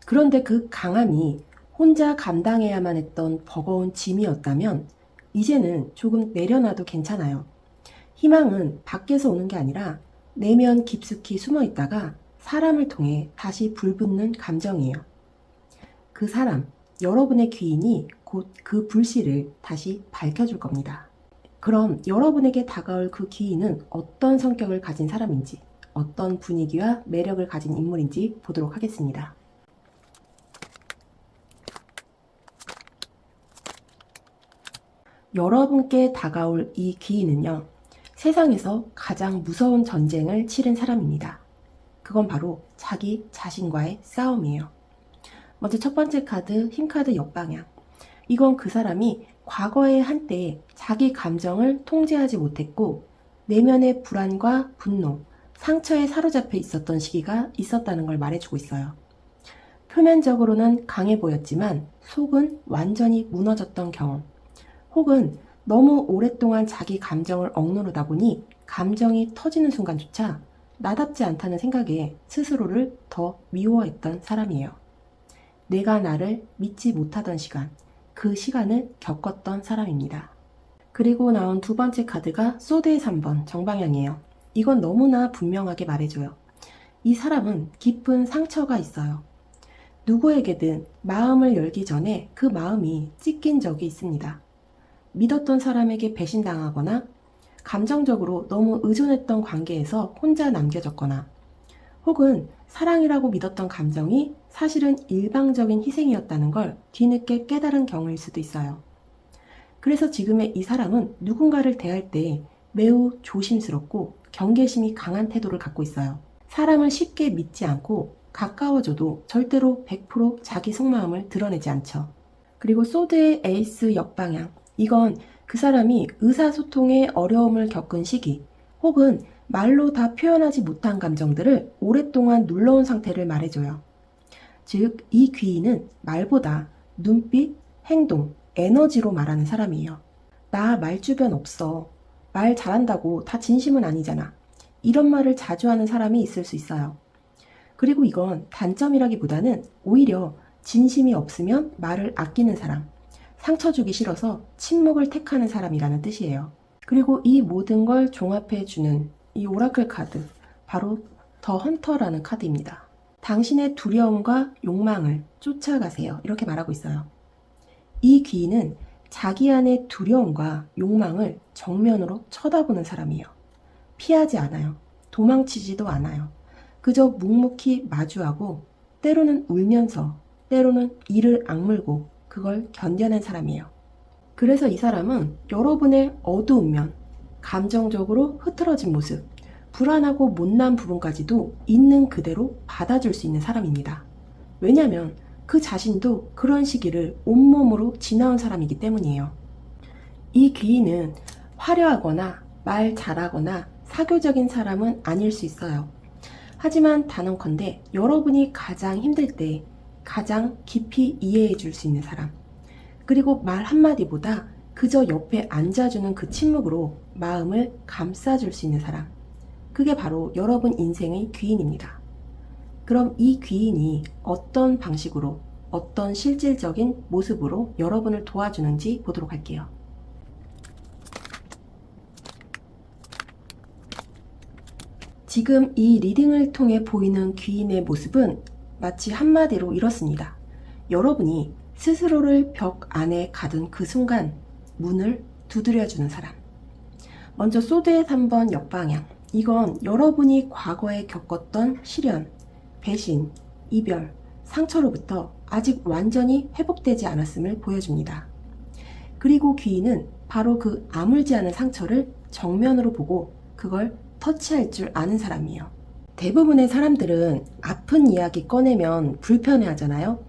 그런데 그 강함이 혼자 감당해야만 했던 버거운 짐이었다면 이제는 조금 내려놔도 괜찮아요. 희망은 밖에서 오는 게 아니라 내면 깊숙이 숨어 있다가 사람을 통해 다시 불붙는 감정이에요. 그 사람, 여러분의 귀인이 곧 그 불씨를 다시 밝혀줄 겁니다. 그럼 여러분에게 다가올 그 귀인은 어떤 성격을 가진 사람인지, 어떤 분위기와 매력을 가진 인물인지 보도록 하겠습니다. 여러분께 다가올 이 귀인은요, 세상에서 가장 무서운 전쟁을 치른 사람입니다. 그건 바로 자기 자신과의 싸움이에요. 먼저 첫 번째 카드, 흰카드 역방향. 이건 그 사람이 과거에 한때 자기 감정을 통제하지 못했고 내면의 불안과 분노, 상처에 사로잡혀 있었던 시기가 있었다는 걸 말해주고 있어요. 표면적으로는 강해 보였지만 속은 완전히 무너졌던 경험, 혹은 너무 오랫동안 자기 감정을 억누르다 보니 감정이 터지는 순간조차 나답지 않다는 생각에 스스로를 더 미워했던 사람이에요. 내가 나를 믿지 못하던 시간, 그 시간을 겪었던 사람입니다. 그리고 나온 두 번째 카드가 소드의 3번 정방향이에요. 이건 너무나 분명하게 말해줘요. 이 사람은 깊은 상처가 있어요. 누구에게든 마음을 열기 전에 그 마음이 찢긴 적이 있습니다. 믿었던 사람에게 배신당하거나 감정적으로 너무 의존했던 관계에서 혼자 남겨졌거나 혹은 사랑이라고 믿었던 감정이 사실은 일방적인 희생이었다는 걸 뒤늦게 깨달은 경우일 수도 있어요. 그래서 지금의 이 사람은 누군가를 대할 때 매우 조심스럽고 경계심이 강한 태도를 갖고 있어요. 사람을 쉽게 믿지 않고 가까워져도 절대로 100% 자기 속마음을 드러내지 않죠. 그리고 소드의 에이스 역방향. 이건 그 사람이 의사소통에 어려움을 겪은 시기 혹은 말로 다 표현하지 못한 감정들을 오랫동안 눌러온 상태를 말해줘요. 즉, 이 귀인은 말보다 눈빛, 행동, 에너지로 말하는 사람이에요. 나 말주변 없어. 말 잘한다고 다 진심은 아니잖아. 이런 말을 자주 하는 사람이 있을 수 있어요. 그리고 이건 단점이라기보다는 오히려 진심이 없으면 말을 아끼는 사람, 상처 주기 싫어서 침묵을 택하는 사람이라는 뜻이에요. 그리고 이 모든 걸 종합해주는 이 오라클 카드, 바로 더 헌터라는 카드입니다. 당신의 두려움과 욕망을 쫓아가세요. 이렇게 말하고 있어요. 이 귀인은 자기 안의 두려움과 욕망을 정면으로 쳐다보는 사람이에요. 피하지 않아요. 도망치지도 않아요. 그저 묵묵히 마주하고 때로는 울면서 때로는 이를 악물고 그걸 견뎌낸 사람이에요. 그래서 이 사람은 여러분의 어두운 면, 감정적으로 흐트러진 모습, 불안하고 못난 부분까지도 있는 그대로 받아줄 수 있는 사람입니다. 왜냐하면 그 자신도 그런 시기를 온몸으로 지나온 사람이기 때문이에요. 이 귀인은 화려하거나 말 잘하거나 사교적인 사람은 아닐 수 있어요. 하지만 단언컨대 여러분이 가장 힘들 때 가장 깊이 이해해 줄 수 있는 사람, 그리고 말 한마디보다 그저 옆에 앉아주는 그 침묵으로 마음을 감싸줄 수 있는 사람, 그게 바로 여러분 인생의 귀인입니다. 그럼 이 귀인이 어떤 방식으로, 어떤 실질적인 모습으로 여러분을 도와주는지 보도록 할게요. 지금 이 리딩을 통해 보이는 귀인의 모습은 마치 한마디로 이렇습니다. 여러분이 스스로를 벽 안에 가둔 그 순간 문을 두드려주는 사람. 먼저 소드의 3번 역방향. 이건 여러분이 과거에 겪었던 시련, 배신, 이별, 상처로부터 아직 완전히 회복되지 않았음을 보여줍니다. 그리고 귀인은 바로 그 아물지 않은 상처를 정면으로 보고 그걸 터치할 줄 아는 사람이에요. 대부분의 사람들은 아픈 이야기 꺼내면 불편해 하잖아요.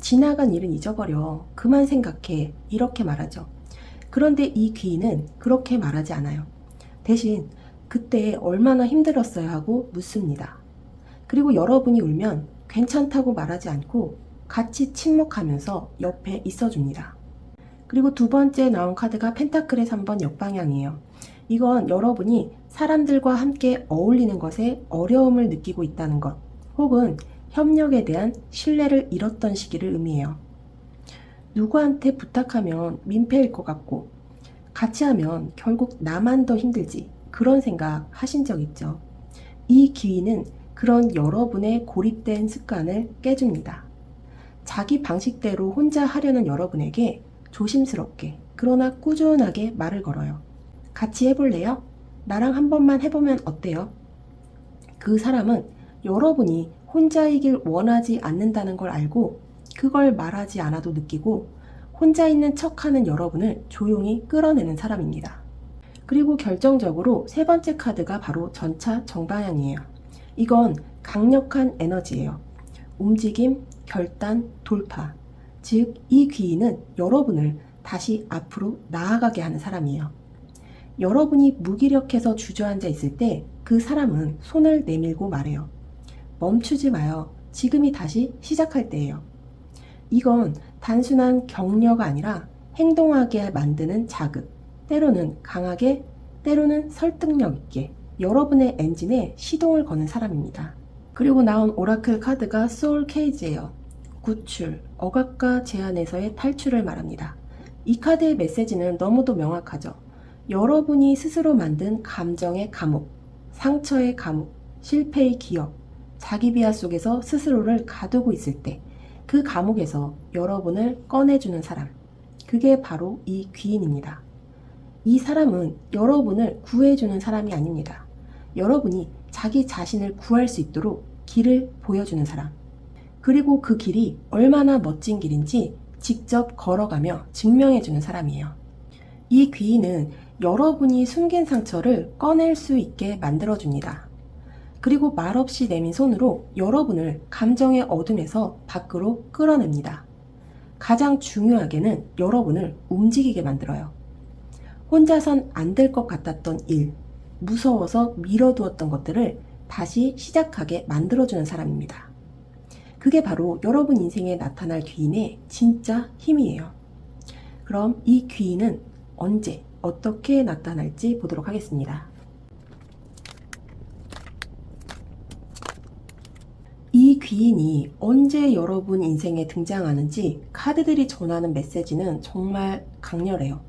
지나간 일은 잊어버려. 그만 생각해. 이렇게 말하죠. 그런데 이 귀인은 그렇게 말하지 않아요. 대신 그때 얼마나 힘들었어야 하고 묻습니다. 그리고 여러분이 울면 괜찮다고 말하지 않고 같이 침묵하면서 옆에 있어줍니다. 그리고 두 번째 나온 카드가 펜타클의 3번 역방향이에요. 이건 여러분이 사람들과 함께 어울리는 것에 어려움을 느끼고 있다는 것, 혹은 협력에 대한 신뢰를 잃었던 시기를 의미해요. 누구한테 부탁하면 민폐일 것 같고 같이 하면 결국 나만 더 힘들지, 그런 생각 하신 적 있죠? 이 귀인은 그런 여러분의 고립된 습관을 깨줍니다. 자기 방식대로 혼자 하려는 여러분에게 조심스럽게 그러나 꾸준하게 말을 걸어요. 같이 해볼래요? 나랑 한 번만 해보면 어때요? 그 사람은 여러분이 혼자이길 원하지 않는다는 걸 알고 그걸 말하지 않아도 느끼고 혼자 있는 척하는 여러분을 조용히 끌어내는 사람입니다. 그리고 결정적으로 세 번째 카드가 바로 전차 정방향이에요. 이건 강력한 에너지예요. 움직임, 결단, 돌파. 즉, 이 귀인은 여러분을 다시 앞으로 나아가게 하는 사람이에요. 여러분이 무기력해서 주저앉아 있을 때 그 사람은 손을 내밀고 말해요. 멈추지 마요. 지금이 다시 시작할 때예요. 이건 단순한 격려가 아니라 행동하게 만드는 자극, 때로는 강하게, 때로는 설득력 있게 여러분의 엔진에 시동을 거는 사람입니다. 그리고 나온 오라클 카드가 소울 케이지예요. 구출, 억압과 제한에서의 탈출을 말합니다. 이 카드의 메시지는 너무도 명확하죠. 여러분이 스스로 만든 감정의 감옥, 상처의 감옥, 실패의 기억, 자기 비하 속에서 스스로를 가두고 있을 때 그 감옥에서 여러분을 꺼내주는 사람, 그게 바로 이 귀인입니다. 이 사람은 여러분을 구해주는 사람이 아닙니다. 여러분이 자기 자신을 구할 수 있도록 길을 보여주는 사람, 그리고 그 길이 얼마나 멋진 길인지 직접 걸어가며 증명해주는 사람이에요. 이 귀인은 여러분이 숨긴 상처를 꺼낼 수 있게 만들어줍니다. 그리고 말없이 내민 손으로 여러분을 감정의 어둠에서 밖으로 끌어냅니다. 가장 중요하게는 여러분을 움직이게 만들어요. 혼자선 안 될 것 같았던 일, 무서워서 미뤄두었던 것들을 다시 시작하게 만들어주는 사람입니다. 그게 바로 여러분 인생에 나타날 귀인의 진짜 힘이에요. 그럼 이 귀인은 언제, 어떻게 나타날지 보도록 하겠습니다. 이 귀인이 언제 여러분 인생에 등장하는지 카드들이 전하는 메시지는 정말 강렬해요.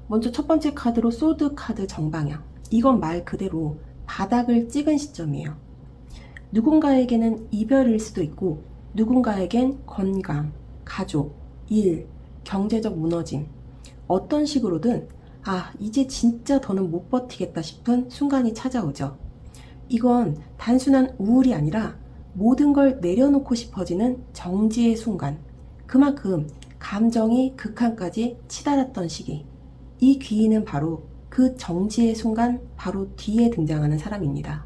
먼저 첫 번째 카드로 소드 카드 정방향. 이건 말 그대로 바닥을 찍은 시점이에요. 누군가에게는 이별일 수도 있고 누군가에겐 건강, 가족, 일, 경제적 무너짐, 어떤 식으로든 이제 진짜 더는 못 버티겠다 싶은 순간이 찾아오죠. 이건 단순한 우울이 아니라 모든 걸 내려놓고 싶어지는 정지의 순간, 그만큼 감정이 극한까지 치달았던 시기. 이 귀인은 바로 그 정지의 순간 바로 뒤에 등장하는 사람입니다.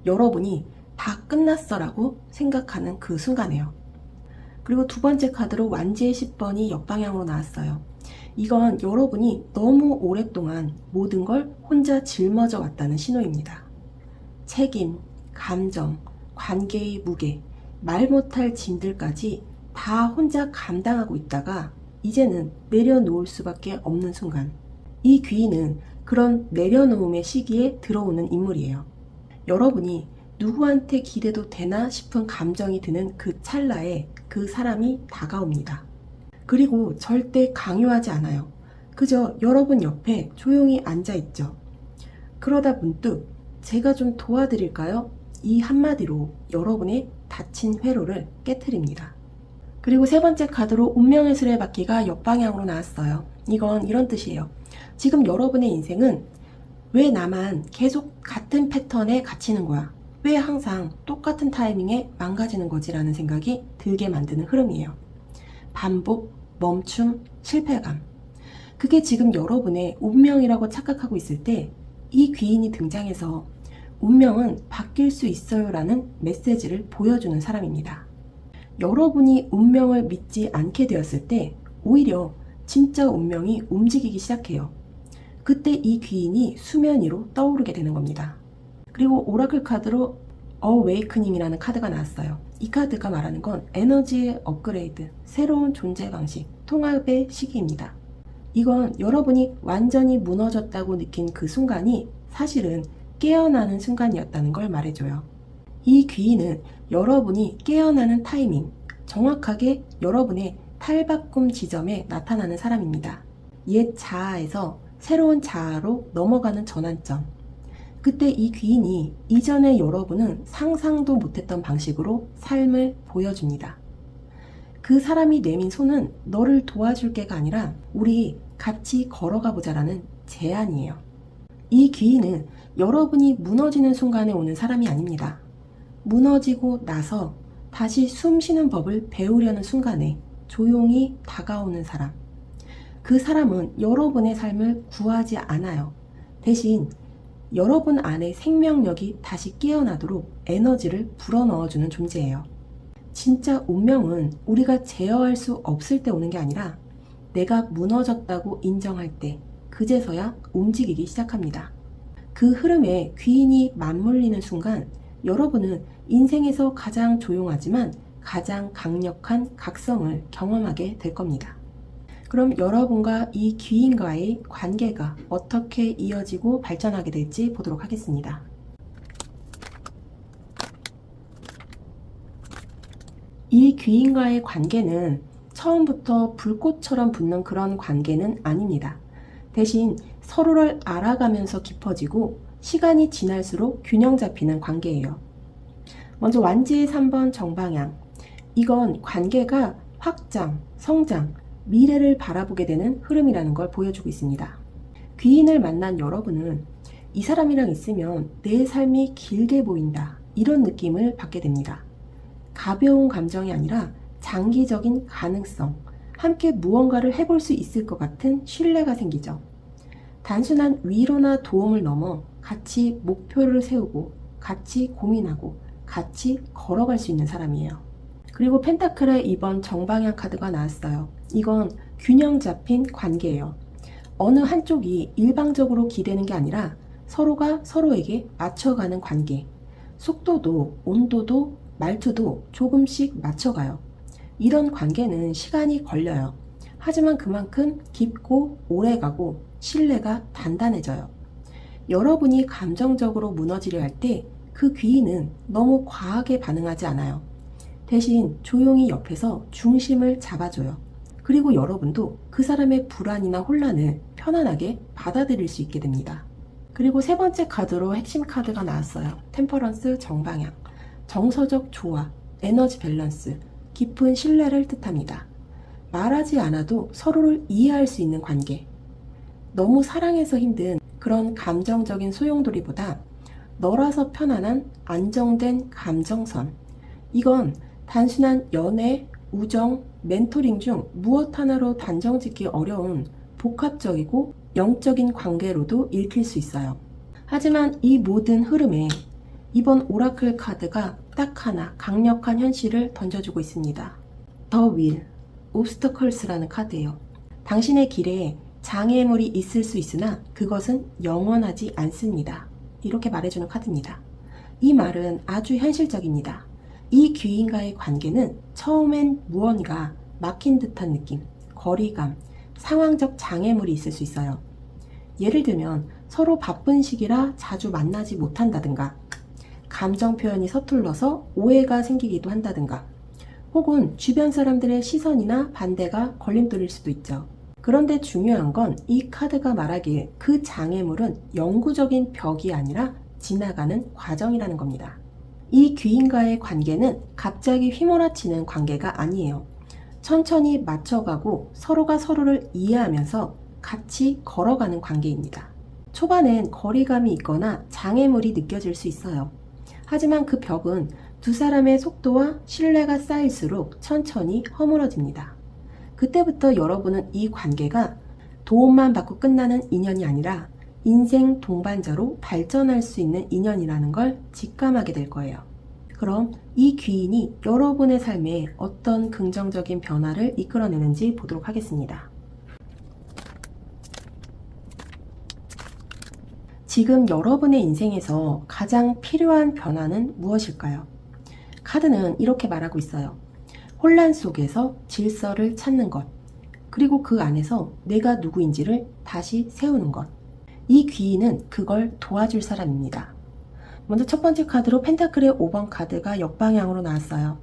여러분이 다 끝났어 라고 생각하는 그 순간이에요. 그리고 두 번째 카드로 완지의 10번이 역방향으로 나왔어요. 이건 여러분이 너무 오랫동안 모든 걸 혼자 짊어져 왔다는 신호입니다. 책임, 감정, 관계의 무게, 말 못할 짐들까지 다 혼자 감당하고 있다가 이제는 내려놓을 수밖에 없는 순간, 이 귀인은 그런 내려놓음의 시기에 들어오는 인물이에요. 여러분이 누구한테 기대도 되나 싶은 감정이 드는 그 찰나에 그 사람이 다가옵니다. 그리고 절대 강요하지 않아요. 그저 여러분 옆에 조용히 앉아있죠. 그러다 문득 제가 좀 도와드릴까요? 이 한마디로 여러분의 닫힌 회로를 깨트립니다. 그리고 세 번째 카드로 운명의 수레바퀴가 역방향으로 나왔어요. 이건 이런 뜻이에요. 지금 여러분의 인생은 왜 나만 계속 같은 패턴에 갇히는 거야? 왜 항상 똑같은 타이밍에 망가지는 거지? 라는 생각이 들게 만드는 흐름이에요. 반복, 멈춤, 실패감. 그게 지금 여러분의 운명이라고 착각하고 있을 때 이 귀인이 등장해서 운명은 바뀔 수 있어요 라는 메시지를 보여주는 사람입니다. 여러분이 운명을 믿지 않게 되었을 때 오히려 진짜 운명이 움직이기 시작해요. 그때 이 귀인이 수면 위로 떠오르게 되는 겁니다. 그리고 오라클 카드로 어웨이크닝이라는 카드가 나왔어요. 이 카드가 말하는 건 에너지의 업그레이드, 새로운 존재 방식, 통합의 시기입니다. 이건 여러분이 완전히 무너졌다고 느낀 그 순간이 사실은 깨어나는 순간이었다는 걸 말해줘요. 이 귀인은 여러분이 깨어나는 타이밍, 정확하게 여러분의 탈바꿈 지점에 나타나는 사람입니다. 옛 자아에서 새로운 자아로 넘어가는 전환점. 그때 이 귀인이 이전에 여러분은 상상도 못했던 방식으로 삶을 보여줍니다. 그 사람이 내민 손은 너를 도와줄게가 아니라 우리 같이 걸어가 보자라는 제안이에요. 이 귀인은 여러분이 무너지는 순간에 오는 사람이 아닙니다. 무너지고 나서 다시 숨 쉬는 법을 배우려는 순간에 조용히 다가오는 사람. 그 사람은 여러분의 삶을 구하지 않아요. 대신 여러분 안에 생명력이 다시 깨어나도록 에너지를 불어넣어주는 존재예요. 진짜 운명은 우리가 제어할 수 없을 때 오는 게 아니라 내가 무너졌다고 인정할 때 그제서야 움직이기 시작합니다. 그 흐름에 귀인이 맞물리는 순간 여러분은 인생에서 가장 조용하지만 가장 강력한 각성을 경험하게 될 겁니다. 그럼 여러분과 이 귀인과의 관계가 어떻게 이어지고 발전하게 될지 보도록 하겠습니다. 이 귀인과의 관계는 처음부터 불꽃처럼 붙는 그런 관계는 아닙니다. 대신 서로를 알아가면서 깊어지고 시간이 지날수록 균형 잡히는 관계예요. 먼저 완지의 3번 정방향. 이건 관계가 확장, 성장, 미래를 바라보게 되는 흐름이라는 걸 보여주고 있습니다. 귀인을 만난 여러분은 이 사람이랑 있으면 내 삶이 길게 보인다. 이런 느낌을 받게 됩니다. 가벼운 감정이 아니라 장기적인 가능성, 함께 무언가를 해볼 수 있을 것 같은 신뢰가 생기죠. 단순한 위로나 도움을 넘어 같이 목표를 세우고 같이 고민하고 같이 걸어갈 수 있는 사람이에요. 그리고 펜타클의 이번 정방향 카드가 나왔어요. 이건 균형 잡힌 관계예요. 어느 한쪽이 일방적으로 기대는 게 아니라 서로가 서로에게 맞춰가는 관계. 속도도 온도도 말투도 조금씩 맞춰가요. 이런 관계는 시간이 걸려요. 하지만 그만큼 깊고 오래가고 신뢰가 단단해져요. 여러분이 감정적으로 무너지려 할 때 그 귀인은 너무 과하게 반응하지 않아요. 대신 조용히 옆에서 중심을 잡아줘요. 그리고 여러분도 그 사람의 불안이나 혼란을 편안하게 받아들일 수 있게 됩니다. 그리고 세 번째 카드로 핵심 카드가 나왔어요. 템퍼런스 정방향. 정서적 조화, 에너지 밸런스, 깊은 신뢰를 뜻합니다. 말하지 않아도 서로를 이해할 수 있는 관계. 너무 사랑해서 힘든 그런 감정적인 소용돌이보다 너라서 편안한 안정된 감정선. 이건 단순한 연애, 우정, 멘토링 중 무엇 하나로 단정 짓기 어려운 복합적이고 영적인 관계로도 읽힐 수 있어요. 하지만 이 모든 흐름에 이번 오라클 카드가 딱 하나 강력한 현실을 던져주고 있습니다. The Will, Obstacles라는 카드예요. 당신의 길에 장애물이 있을 수 있으나 그것은 영원하지 않습니다. 이렇게 말해주는 카드입니다. 이 말은 아주 현실적입니다. 이 귀인과의 관계는 처음엔 무언가 막힌 듯한 느낌, 거리감, 상황적 장애물이 있을 수 있어요. 예를 들면 서로 바쁜 시기라 자주 만나지 못한다든가, 감정 표현이 서툴러서 오해가 생기기도 한다든가, 혹은 주변 사람들의 시선이나 반대가 걸림돌일 수도 있죠. 그런데 중요한 건 이 카드가 말하길 그 장애물은 영구적인 벽이 아니라 지나가는 과정이라는 겁니다. 이 귀인과의 관계는 갑자기 휘몰아치는 관계가 아니에요. 천천히 맞춰가고 서로가 서로를 이해하면서 같이 걸어가는 관계입니다. 초반엔 거리감이 있거나 장애물이 느껴질 수 있어요. 하지만 그 벽은 두 사람의 속도와 신뢰가 쌓일수록 천천히 허물어집니다. 그때부터 여러분은 이 관계가 도움만 받고 끝나는 인연이 아니라 인생 동반자로 발전할 수 있는 인연이라는 걸 직감하게 될 거예요. 그럼 이 귀인이 여러분의 삶에 어떤 긍정적인 변화를 이끌어내는지 보도록 하겠습니다. 지금 여러분의 인생에서 가장 필요한 변화는 무엇일까요? 카드는 이렇게 말하고 있어요. 혼란 속에서 질서를 찾는 것, 그리고 그 안에서 내가 누구인지를 다시 세우는 것. 이 귀인은 그걸 도와줄 사람입니다. 먼저 첫 번째 카드로 펜타클의 5번 카드가 역방향으로 나왔어요.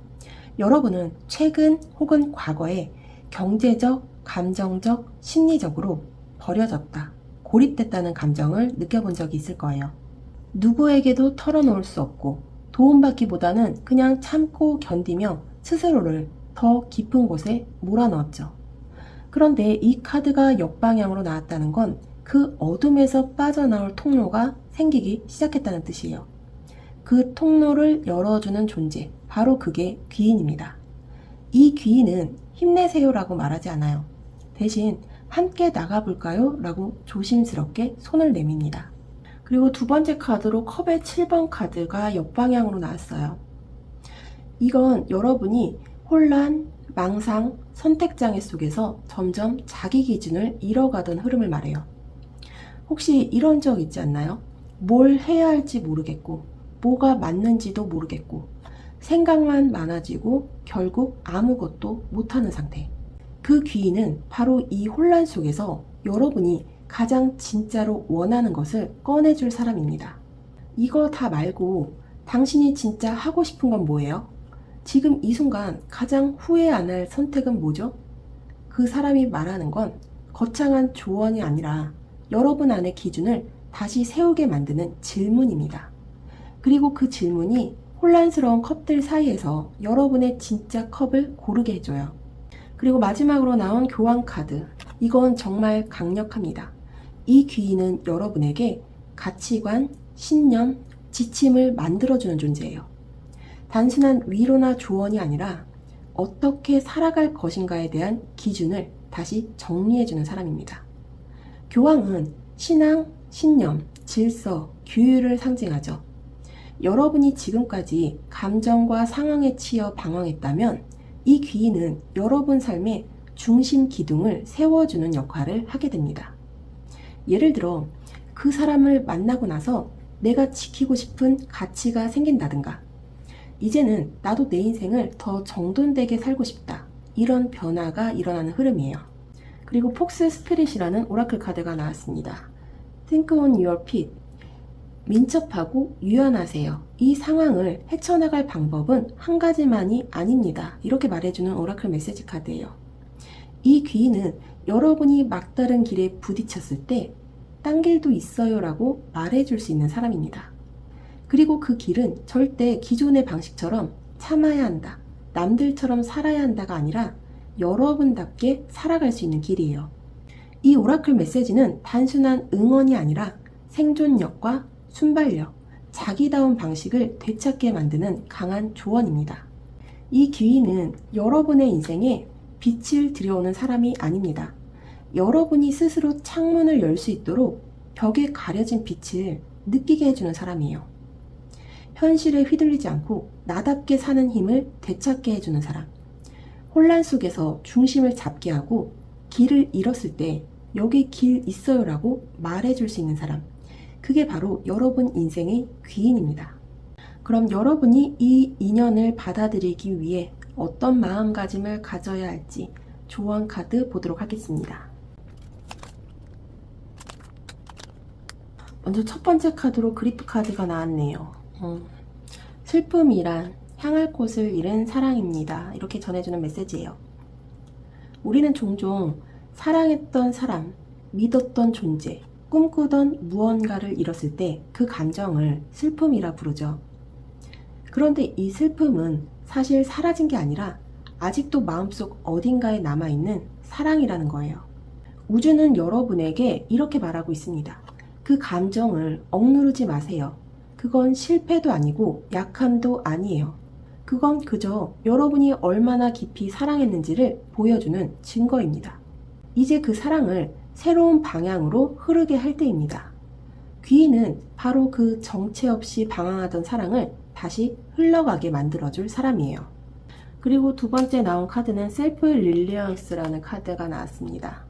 여러분은 최근 혹은 과거에 경제적, 감정적, 심리적으로 버려졌다, 고립됐다는 감정을 느껴본 적이 있을 거예요. 누구에게도 털어놓을 수 없고 도움받기보다는 그냥 참고 견디며 스스로를 더 깊은 곳에 몰아넣었죠. 그런데 이 카드가 역방향으로 나왔다는 건 그 어둠에서 빠져나올 통로가 생기기 시작했다는 뜻이에요. 그 통로를 열어주는 존재, 바로 그게 귀인입니다. 이 귀인은 힘내세요라고 말하지 않아요. 대신 함께 나가볼까요? 라고 조심스럽게 손을 내밉니다. 그리고 두 번째 카드로 컵의 7번 카드가 역방향으로 나왔어요. 이건 여러분이 혼란, 망상, 선택장애 속에서 점점 자기 기준을 잃어가던 흐름을 말해요. 혹시 이런 적 있지 않나요? 뭘 해야 할지 모르겠고, 뭐가 맞는지도 모르겠고, 생각만 많아지고 결국 아무것도 못하는 상태. 그 귀인은 바로 이 혼란 속에서 여러분이 가장 진짜로 원하는 것을 꺼내줄 사람입니다. 이거 다 말고 당신이 진짜 하고 싶은 건 뭐예요? 지금 이 순간 가장 후회 안 할 선택은 뭐죠? 그 사람이 말하는 건 거창한 조언이 아니라 여러분 안의 기준을 다시 세우게 만드는 질문입니다. 그리고 그 질문이 혼란스러운 컵들 사이에서 여러분의 진짜 컵을 고르게 해줘요. 그리고 마지막으로 나온 교환 카드. 이건 정말 강력합니다. 이 귀인은 여러분에게 가치관, 신념, 지침을 만들어주는 존재예요. 단순한 위로나 조언이 아니라 어떻게 살아갈 것인가에 대한 기준을 다시 정리해주는 사람입니다. 교황은 신앙, 신념, 질서, 규율을 상징하죠. 여러분이 지금까지 감정과 상황에 치여 방황했다면 이 귀인은 여러분 삶의 중심 기둥을 세워주는 역할을 하게 됩니다. 예를 들어 그 사람을 만나고 나서 내가 지키고 싶은 가치가 생긴다든가, 이제는 나도 내 인생을 더 정돈되게 살고 싶다, 이런 변화가 일어나는 흐름이에요. 그리고 폭스 스피릿이라는 오라클 카드가 나왔습니다. Think on your feet. 민첩하고 유연하세요. 이 상황을 헤쳐나갈 방법은 한 가지만이 아닙니다. 이렇게 말해주는 오라클 메시지 카드예요. 이 귀인은 여러분이 막다른 길에 부딪혔을 때 딴 길도 있어요 라고 말해줄 수 있는 사람입니다. 그리고 그 길은 절대 기존의 방식처럼 참아야 한다, 남들처럼 살아야 한다가 아니라 여러분답게 살아갈 수 있는 길이에요. 이 오라클 메시지는 단순한 응원이 아니라 생존력과 순발력, 자기다운 방식을 되찾게 만드는 강한 조언입니다. 이 귀인은 여러분의 인생에 빛을 들여오는 사람이 아닙니다. 여러분이 스스로 창문을 열 수 있도록 벽에 가려진 빛을 느끼게 해주는 사람이에요. 현실에 휘둘리지 않고 나답게 사는 힘을 되찾게 해주는 사람. 혼란 속에서 중심을 잡게 하고 길을 잃었을 때 여기 길 있어요 라고 말해줄 수 있는 사람. 그게 바로 여러분 인생의 귀인입니다. 그럼 여러분이 이 인연을 받아들이기 위해 어떤 마음가짐을 가져야 할지 조언 카드 보도록 하겠습니다. 먼저 첫 번째 카드로 그리프 카드가 나왔네요. 슬픔이란 향할 곳을 잃은 사랑입니다. 이렇게 전해주는 메시지예요. 우리는 종종 사랑했던 사람, 믿었던 존재, 꿈꾸던 무언가를 잃었을 때 그 감정을 슬픔이라 부르죠. 그런데 이 슬픔은 사실 사라진 게 아니라 아직도 마음속 어딘가에 남아있는 사랑이라는 거예요. 우주는 여러분에게 이렇게 말하고 있습니다. 그 감정을 억누르지 마세요. 그건 실패도 아니고 약함도 아니에요. 그건 그저 여러분이 얼마나 깊이 사랑했는지를 보여주는 증거입니다. 이제 그 사랑을 새로운 방향으로 흐르게 할 때입니다. 귀인은 바로 그 정체 없이 방황하던 사랑을 다시 흘러가게 만들어줄 사람이에요. 그리고 두 번째 나온 카드는 셀프 릴리언스라는 카드가 나왔습니다.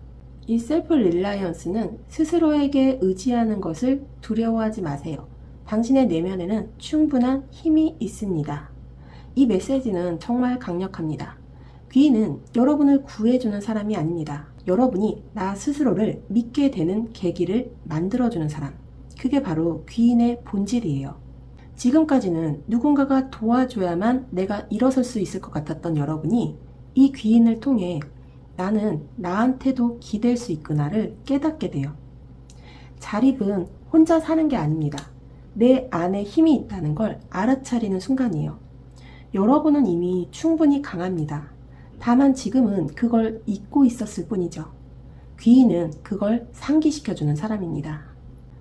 이 셀프 릴라이언스는 스스로에게 의지하는 것을 두려워하지 마세요. 당신의 내면에는 충분한 힘이 있습니다. 이 메시지는 정말 강력합니다. 귀인은 여러분을 구해주는 사람이 아닙니다. 여러분이 나 스스로를 믿게 되는 계기를 만들어주는 사람. 그게 바로 귀인의 본질이에요. 지금까지는 누군가가 도와줘야만 내가 일어설 수 있을 것 같았던 여러분이 이 귀인을 통해 나는 나한테도 기댈 수 있구나를 깨닫게 돼요. 자립은 혼자 사는 게 아닙니다. 내 안에 힘이 있다는 걸 알아차리는 순간이에요. 여러분은 이미 충분히 강합니다. 다만 지금은 그걸 잊고 있었을 뿐이죠. 귀인은 그걸 상기시켜주는 사람입니다.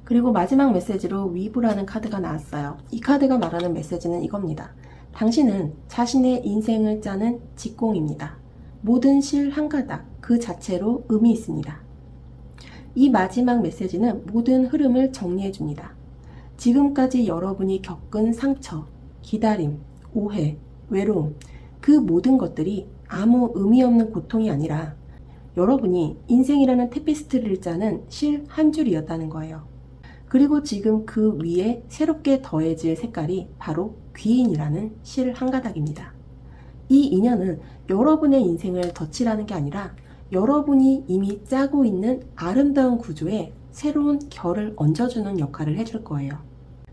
그리고 마지막 메시지로 위브라는 카드가 나왔어요. 이 카드가 말하는 메시지는 이겁니다. 당신은 자신의 인생을 짜는 직공입니다. 모든 실 한 가닥 그 자체로 의미 있습니다. 이 마지막 메시지는 모든 흐름을 정리해 줍니다. 지금까지 여러분이 겪은 상처, 기다림, 오해, 외로움, 그 모든 것들이 아무 의미 없는 고통이 아니라 여러분이 인생이라는 테피스트리를 짜는 실 한 줄이었다는 거예요. 그리고 지금 그 위에 새롭게 더해질 색깔이 바로 귀인이라는 실 한 가닥입니다. 이 인연은 여러분의 인생을 덧칠하는 게 아니라 여러분이 이미 짜고 있는 아름다운 구조에 새로운 결을 얹어주는 역할을 해줄 거예요.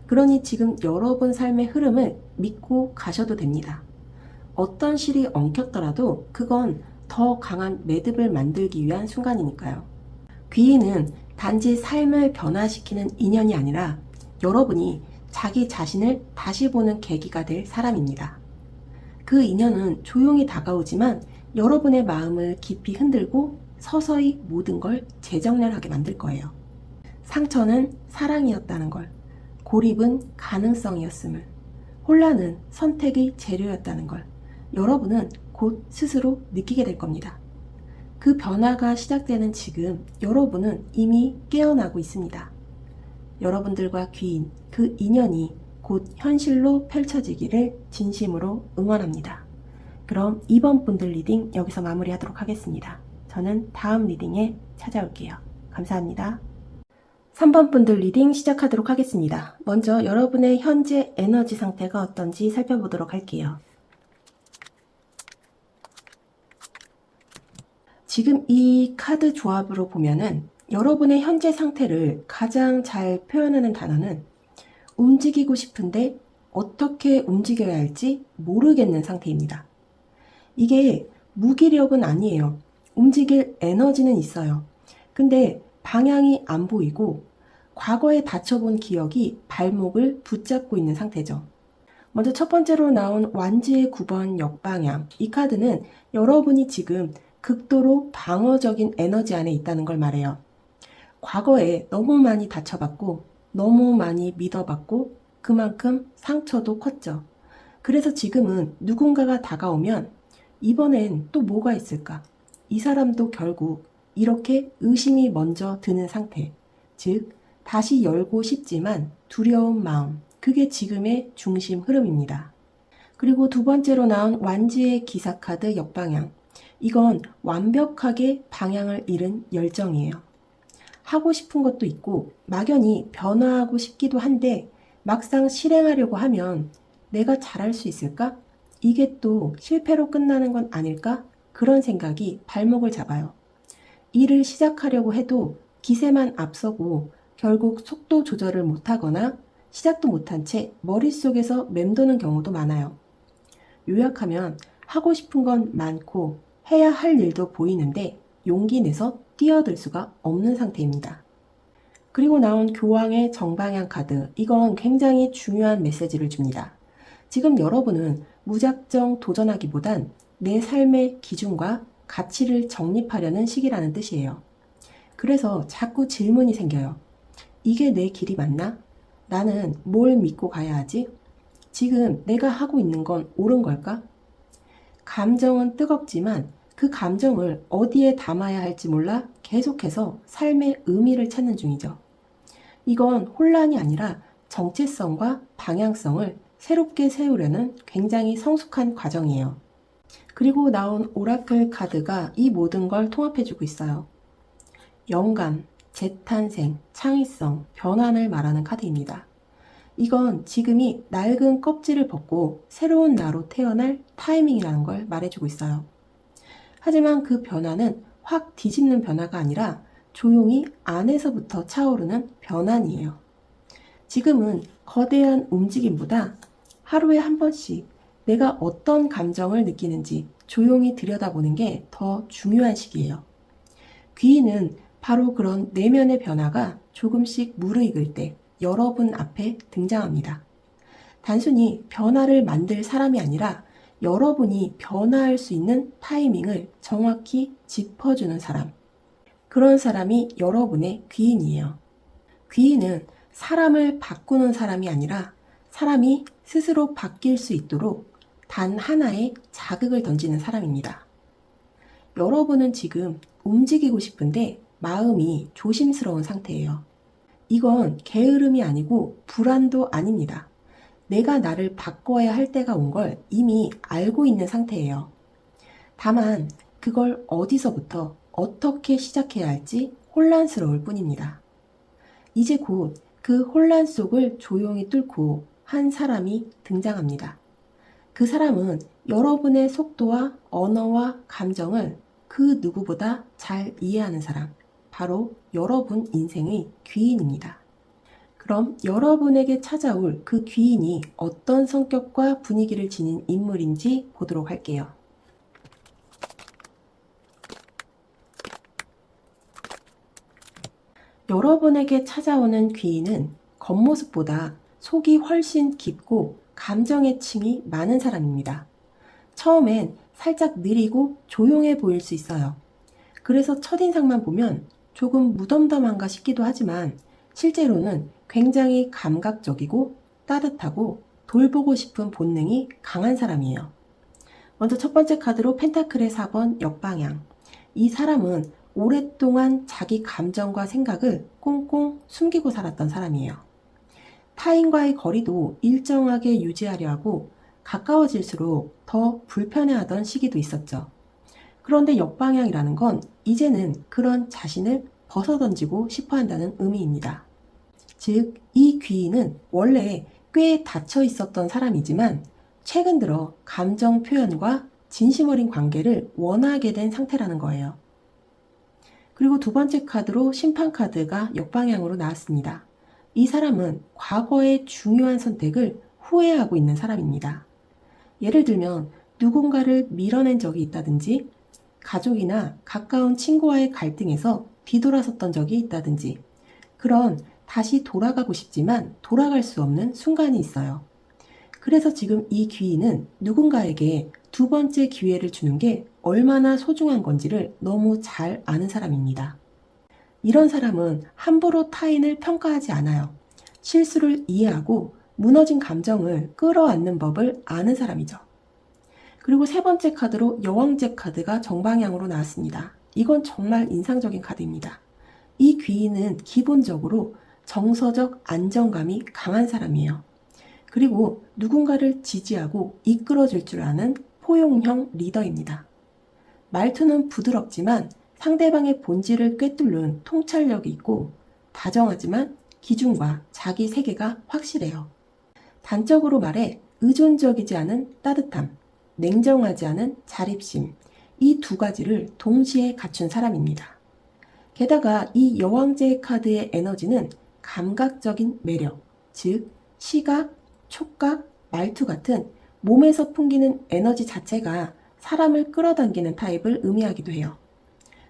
그러니 지금 여러분 삶의 흐름을 믿고 가셔도 됩니다. 어떤 실이 엉켰더라도 그건 더 강한 매듭을 만들기 위한 순간이니까요. 귀인은 단지 삶을 변화시키는 인연이 아니라 여러분이 자기 자신을 다시 보는 계기가 될 사람입니다. 그 인연은 조용히 다가오지만 여러분의 마음을 깊이 흔들고 서서히 모든 걸 재정렬하게 만들 거예요. 상처는 사랑이었다는 걸, 고립은 가능성이었음을, 혼란은 선택의 재료였다는 걸 여러분은 곧 스스로 느끼게 될 겁니다. 그 변화가 시작되는 지금 여러분은 이미 깨어나고 있습니다. 여러분들과 귀인, 그 인연이 곧 현실로 펼쳐지기를 진심으로 응원합니다. 그럼 이번 분들 리딩 여기서 마무리하도록 하겠습니다. 저는 다음 리딩에 찾아올게요. 감사합니다. 3번 분들 리딩 시작하도록 하겠습니다. 먼저 여러분의 현재 에너지 상태가 어떤지 살펴보도록 할게요. 지금 이 카드 조합으로 보면은 여러분의 현재 상태를 가장 잘 표현하는 단어는 움직이고 싶은데 어떻게 움직여야 할지 모르겠는 상태입니다. 이게 무기력은 아니에요. 움직일 에너지는 있어요. 근데 방향이 안 보이고 과거에 다쳐본 기억이 발목을 붙잡고 있는 상태죠. 먼저 첫 번째로 나온 완지의 9번 역방향. 이 카드는 여러분이 지금 극도로 방어적인 에너지 안에 있다는 걸 말해요. 과거에 너무 많이 다쳐봤고 너무 많이 믿어봤고 그만큼 상처도 컸죠. 그래서 지금은 누군가가 다가오면 이번엔 또 뭐가 있을까? 이 사람도 결국 이렇게 의심이 먼저 드는 상태. 즉 다시 열고 싶지만 두려운 마음. 그게 지금의 중심 흐름입니다. 그리고 두 번째로 나온 완지의 기사카드 역방향. 이건 완벽하게 방향을 잃은 열정이에요. 하고 싶은 것도 있고 막연히 변화하고 싶기도 한데 막상 실행하려고 하면 내가 잘할 수 있을까? 이게 또 실패로 끝나는 건 아닐까? 그런 생각이 발목을 잡아요. 일을 시작하려고 해도 기세만 앞서고 결국 속도 조절을 못하거나 시작도 못한 채 머릿속에서 맴도는 경우도 많아요. 요약하면 하고 싶은 건 많고 해야 할 일도 보이는데 용기 내서 뛰어들 수가 없는 상태입니다. 그리고 나온 교황의 정방향 카드. 이건 굉장히 중요한 메시지를 줍니다. 지금 여러분은 무작정 도전하기보단 내 삶의 기준과 가치를 정립하려는 시기라는 뜻이에요. 그래서 자꾸 질문이 생겨요. 이게 내 길이 맞나? 나는 뭘 믿고 가야 하지? 지금 내가 하고 있는 건 옳은 걸까? 감정은 뜨겁지만 그 감정을 어디에 담아야 할지 몰라 계속해서 삶의 의미를 찾는 중이죠. 이건 혼란이 아니라 정체성과 방향성을 새롭게 세우려는 굉장히 성숙한 과정이에요. 그리고 나온 오라클 카드가 이 모든 걸 통합해주고 있어요. 영감, 재탄생, 창의성, 변환을 말하는 카드입니다. 이건 지금이 낡은 껍질을 벗고 새로운 나로 태어날 타이밍이라는 걸 말해주고 있어요. 하지만 그 변화는 확 뒤집는 변화가 아니라 조용히 안에서부터 차오르는 변환이에요. 지금은 거대한 움직임보다 하루에 한 번씩 내가 어떤 감정을 느끼는지 조용히 들여다보는 게 더 중요한 시기예요. 귀인은 바로 그런 내면의 변화가 조금씩 무르익을 때 여러분 앞에 등장합니다. 단순히 변화를 만들 사람이 아니라 여러분이 변화할 수 있는 타이밍을 정확히 짚어주는 사람. 그런 사람이 여러분의 귀인이에요. 귀인은 사람을 바꾸는 사람이 아니라 사람이 스스로 바뀔 수 있도록 단 하나의 자극을 던지는 사람입니다. 여러분은 지금 움직이고 싶은데 마음이 조심스러운 상태예요. 이건 게으름이 아니고 불안도 아닙니다. 내가 나를 바꿔야 할 때가 온 걸 이미 알고 있는 상태예요. 다만 그걸 어디서부터 어떻게 시작해야 할지 혼란스러울 뿐입니다. 이제 곧 그 혼란 속을 조용히 뚫고 한 사람이 등장합니다. 그 사람은 여러분의 속도와 언어와 감정을 그 누구보다 잘 이해하는 사람, 바로 여러분 인생의 귀인입니다. 그럼 여러분에게 찾아올 그 귀인이 어떤 성격과 분위기를 지닌 인물인지 보도록 할게요. 여러분에게 찾아오는 귀인은 겉모습보다 속이 훨씬 깊고 감정의 층이 많은 사람입니다. 처음엔 살짝 느리고 조용해 보일 수 있어요. 그래서 첫인상만 보면 조금 무덤덤한가 싶기도 하지만 실제로는 굉장히 감각적이고 따뜻하고 돌보고 싶은 본능이 강한 사람이에요. 먼저 첫 번째 카드로 펜타클의 4번 역방향. 이 사람은 오랫동안 자기 감정과 생각을 꽁꽁 숨기고 살았던 사람이에요. 타인과의 거리도 일정하게 유지하려 하고 가까워질수록 더 불편해하던 시기도 있었죠. 그런데 역방향이라는 건 이제는 그런 자신을 벗어던지고 싶어 한다는 의미입니다. 즉, 이 귀인은 원래 꽤 닫혀 있었던 사람이지만 최근 들어 감정 표현과 진심 어린 관계를 원하게 된 상태라는 거예요. 그리고 두 번째 카드로 심판 카드가 역방향으로 나왔습니다. 이 사람은 과거의 중요한 선택을 후회하고 있는 사람입니다. 예를 들면 누군가를 밀어낸 적이 있다든지 가족이나 가까운 친구와의 갈등에서 뒤돌아섰던 적이 있다든지 그런 다시 돌아가고 싶지만 돌아갈 수 없는 순간이 있어요. 그래서 지금 이 귀인은 누군가에게 두 번째 기회를 주는 게 얼마나 소중한 건지를 너무 잘 아는 사람입니다. 이런 사람은 함부로 타인을 평가하지 않아요. 실수를 이해하고 무너진 감정을 끌어안는 법을 아는 사람이죠. 그리고 세 번째 카드로 여왕제 카드가 정방향으로 나왔습니다. 이건 정말 인상적인 카드입니다. 이 귀인은 기본적으로 정서적 안정감이 강한 사람이에요. 그리고 누군가를 지지하고 이끌어줄 줄 아는 포용형 리더입니다. 말투는 부드럽지만 상대방의 본질을 꿰뚫는 통찰력이 있고 다정하지만 기준과 자기 세계가 확실해요. 단적으로 말해 의존적이지 않은 따뜻함, 냉정하지 않은 자립심, 이 두 가지를 동시에 갖춘 사람입니다. 게다가 이 여왕제 카드의 에너지는 감각적인 매력, 즉 시각, 촉각, 말투 같은 몸에서 풍기는 에너지 자체가 사람을 끌어당기는 타입을 의미하기도 해요.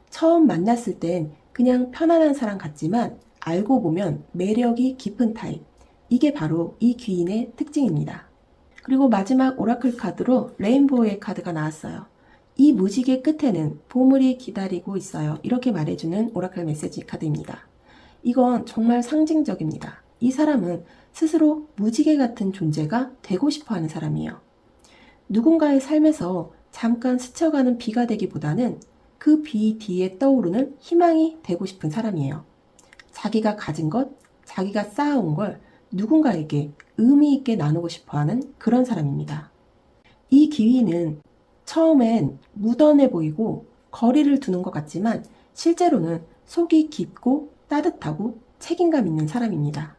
처음 만났을 땐 그냥 편안한 사람 같지만 알고 보면 매력이 깊은 타입. 이게 바로 이 귀인의 특징입니다. 그리고 마지막 오라클 카드로 레인보우의 카드가 나왔어요. 이 무지개 끝에는 보물이 기다리고 있어요. 이렇게 말해주는 오라클 메시지 카드입니다. 이건 정말 상징적입니다. 이 사람은 스스로 무지개 같은 존재가 되고 싶어 하는 사람이에요. 누군가의 삶에서 잠깐 스쳐가는 비가 되기보다는 그 비 뒤에 떠오르는 희망이 되고 싶은 사람이에요. 자기가 가진 것, 자기가 쌓아온 걸 누군가에게 의미 있게 나누고 싶어 하는 그런 사람입니다. 이 귀인은 처음엔 무던해 보이고 거리를 두는 것 같지만 실제로는 속이 깊고 따뜻하고 책임감 있는 사람입니다.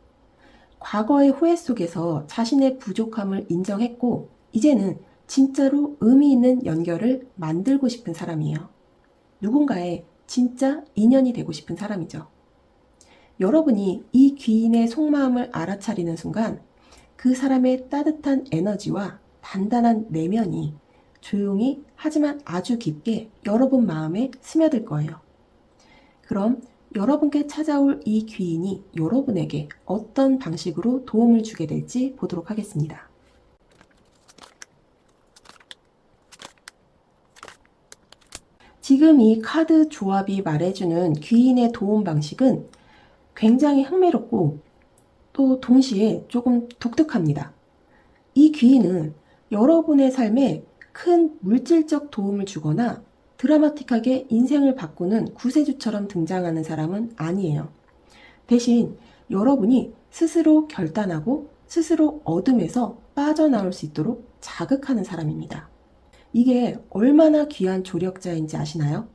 과거의 후회 속에서 자신의 부족함을 인정했고 이제는 진짜로 의미 있는 연결을 만들고 싶은 사람이에요. 누군가의 진짜 인연이 되고 싶은 사람이죠. 여러분이 이 귀인의 속마음을 알아차리는 순간 그 사람의 따뜻한 에너지와 단단한 내면이 조용히 하지만 아주 깊게 여러분 마음에 스며들 거예요. 그럼 여러분께 찾아올 이 귀인이 여러분에게 어떤 방식으로 도움을 주게 될지 보도록 하겠습니다. 지금 이 카드 조합이 말해주는 귀인의 도움 방식은 굉장히 흥미롭고 또 동시에 조금 독특합니다. 이 귀인은 여러분의 삶에 큰 물질적 도움을 주거나 드라마틱하게 인생을 바꾸는 구세주처럼 등장하는 사람은 아니에요. 대신 여러분이 스스로 결단하고 스스로 어둠에서 빠져나올 수 있도록 자극하는 사람입니다. 이게 얼마나 귀한 조력자인지 아시나요?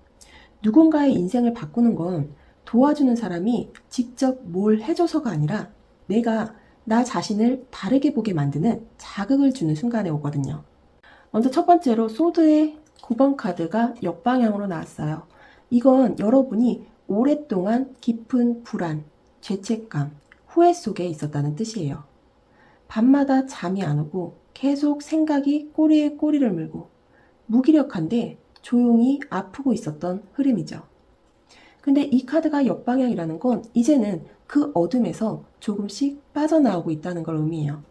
누군가의 인생을 바꾸는 건 도와주는 사람이 직접 뭘 해줘서가 아니라 내가 나 자신을 다르게 보게 만드는 자극을 주는 순간에 오거든요. 먼저 첫 번째로 소드의 9번 카드가 역방향으로 나왔어요. 이건 여러분이 오랫동안 깊은 불안, 죄책감, 후회 속에 있었다는 뜻이에요. 밤마다 잠이 안 오고 계속 생각이 꼬리에 꼬리를 물고 무기력한데 조용히 아프고 있었던 흐름이죠. 근데 이 카드가 역방향이라는 건 이제는 그 어둠에서 조금씩 빠져나오고 있다는 걸 의미해요.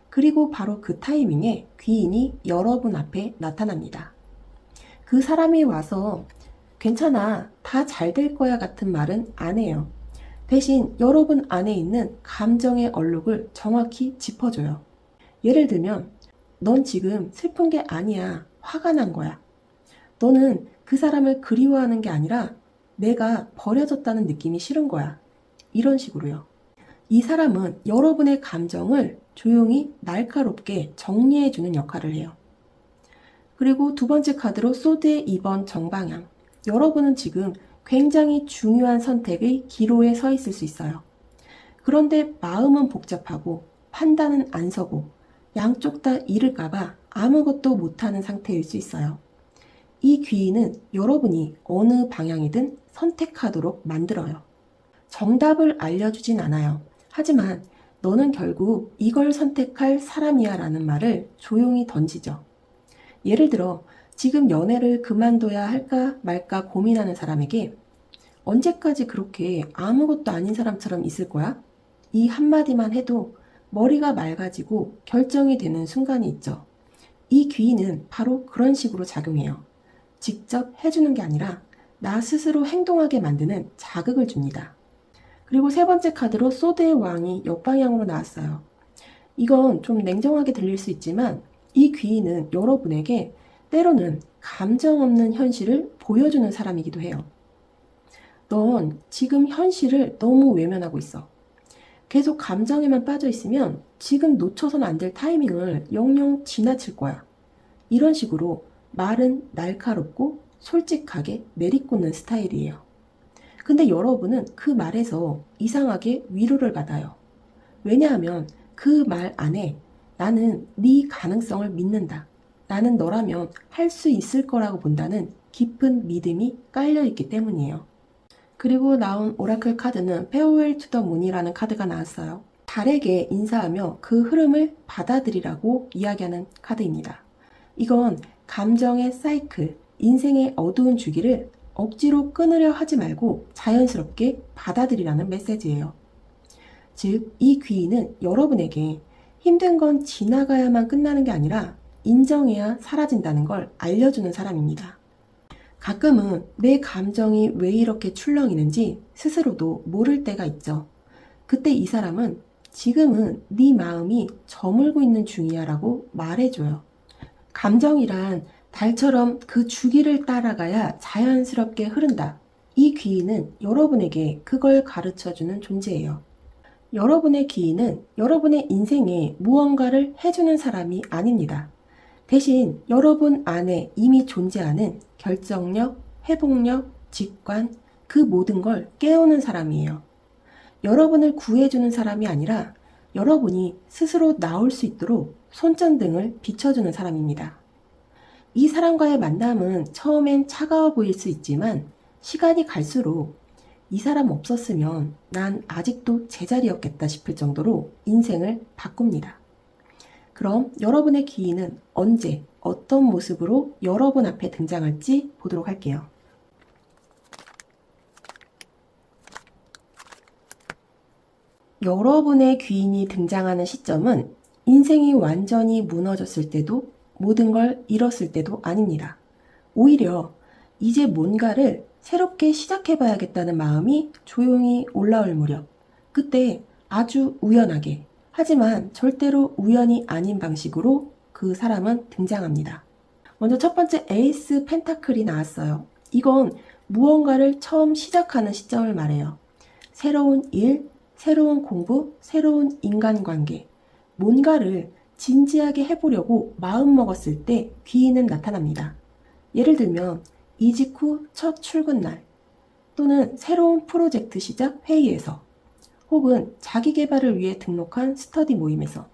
그리고 바로 그 타이밍에 귀인이 여러분 앞에 나타납니다. 그 사람이 와서 괜찮아, 다 잘 될 거야 같은 말은 안 해요. 대신 여러분 안에 있는 감정의 얼룩을 정확히 짚어줘요. 예를 들면 넌 지금 슬픈 게 아니야. 화가 난 거야. 너는 그 사람을 그리워하는 게 아니라 내가 버려졌다는 느낌이 싫은 거야. 이런 식으로요. 이 사람은 여러분의 감정을 조용히 날카롭게 정리해주는 역할을 해요. 그리고 두 번째 카드로 소드의 2번 정방향. 여러분은 지금 굉장히 중요한 선택의 기로에 서 있을 수 있어요. 그런데 마음은 복잡하고 판단은 안 서고 양쪽 다 잃을까봐 아무것도 못하는 상태일 수 있어요. 이 귀인은 여러분이 어느 방향이든 선택하도록 만들어요. 정답을 알려주진 않아요. 하지만 너는 결국 이걸 선택할 사람이야 라는 말을 조용히 던지죠. 예를 들어 지금 연애를 그만둬야 할까 말까 고민하는 사람에게 언제까지 그렇게 아무것도 아닌 사람처럼 있을 거야? 이 한마디만 해도 머리가 맑아지고 결정이 되는 순간이 있죠. 이 귀인은 바로 그런 식으로 작용해요. 직접 해주는 게 아니라 나 스스로 행동하게 만드는 자극을 줍니다. 그리고 세 번째 카드로 소드의 왕이 역방향으로 나왔어요. 이건 좀 냉정하게 들릴 수 있지만 이 귀인은 여러분에게 때로는 감정 없는 현실을 보여주는 사람이기도 해요. 넌 지금 현실을 너무 외면하고 있어. 계속 감정에만 빠져 있으면 지금 놓쳐선 안 될 타이밍을 영영 지나칠 거야. 이런 식으로 말은 날카롭고 솔직하게 내리꽂는 스타일이에요. 근데 여러분은 그 말에서 이상하게 위로를 받아요. 왜냐하면 그 말 안에 나는 네 가능성을 믿는다. 나는 너라면 할 수 있을 거라고 본다는 깊은 믿음이 깔려있기 때문이에요. 그리고 나온 오라클 카드는 Farewell to the Moon이라는 카드가 나왔어요. 달에게 인사하며 그 흐름을 받아들이라고 이야기하는 카드입니다. 이건 감정의 사이클, 인생의 어두운 주기를 억지로 끊으려 하지 말고 자연스럽게 받아들이라는 메시지예요. 즉, 이 귀인은 여러분에게 힘든 건 지나가야만 끝나는 게 아니라 인정해야 사라진다는 걸 알려주는 사람입니다. 가끔은 내 감정이 왜 이렇게 출렁이는지 스스로도 모를 때가 있죠. 그때 이 사람은 지금은 네 마음이 저물고 있는 중이야 라고 말해줘요. 감정이란 달처럼 그 주기를 따라가야 자연스럽게 흐른다. 이 귀인은 여러분에게 그걸 가르쳐주는 존재예요. 여러분의 귀인은 여러분의 인생에 무언가를 해주는 사람이 아닙니다. 대신 여러분 안에 이미 존재하는 결정력, 회복력, 직관, 그 모든 걸 깨우는 사람이에요. 여러분을 구해주는 사람이 아니라 여러분이 스스로 나올 수 있도록 손전등을 비춰주는 사람입니다. 이 사람과의 만남은 처음엔 차가워 보일 수 있지만 시간이 갈수록 이 사람 없었으면 난 아직도 제자리였겠다 싶을 정도로 인생을 바꿉니다. 그럼 여러분의 귀인은 언제, 어떤 모습으로 여러분 앞에 등장할지 보도록 할게요. 여러분의 귀인이 등장하는 시점은 인생이 완전히 무너졌을 때도 모든 걸 잃었을 때도 아닙니다. 오히려 이제 뭔가를 새롭게 시작해봐야겠다는 마음이 조용히 올라올 무렵, 그때 아주 우연하게, 하지만 절대로 우연이 아닌 방식으로 그 사람은 등장합니다. 먼저 첫 번째 에이스 펜타클이 나왔어요. 이건 무언가를 처음 시작하는 시점을 말해요. 새로운 일, 새로운 공부, 새로운 인간관계, 뭔가를 진지하게 해보려고 마음먹었을 때 귀인은 나타납니다. 예를 들면 이직 후 첫 출근날, 또는 새로운 프로젝트 시작 회의에서, 혹은 자기 개발을 위해 등록한 스터디 모임에서,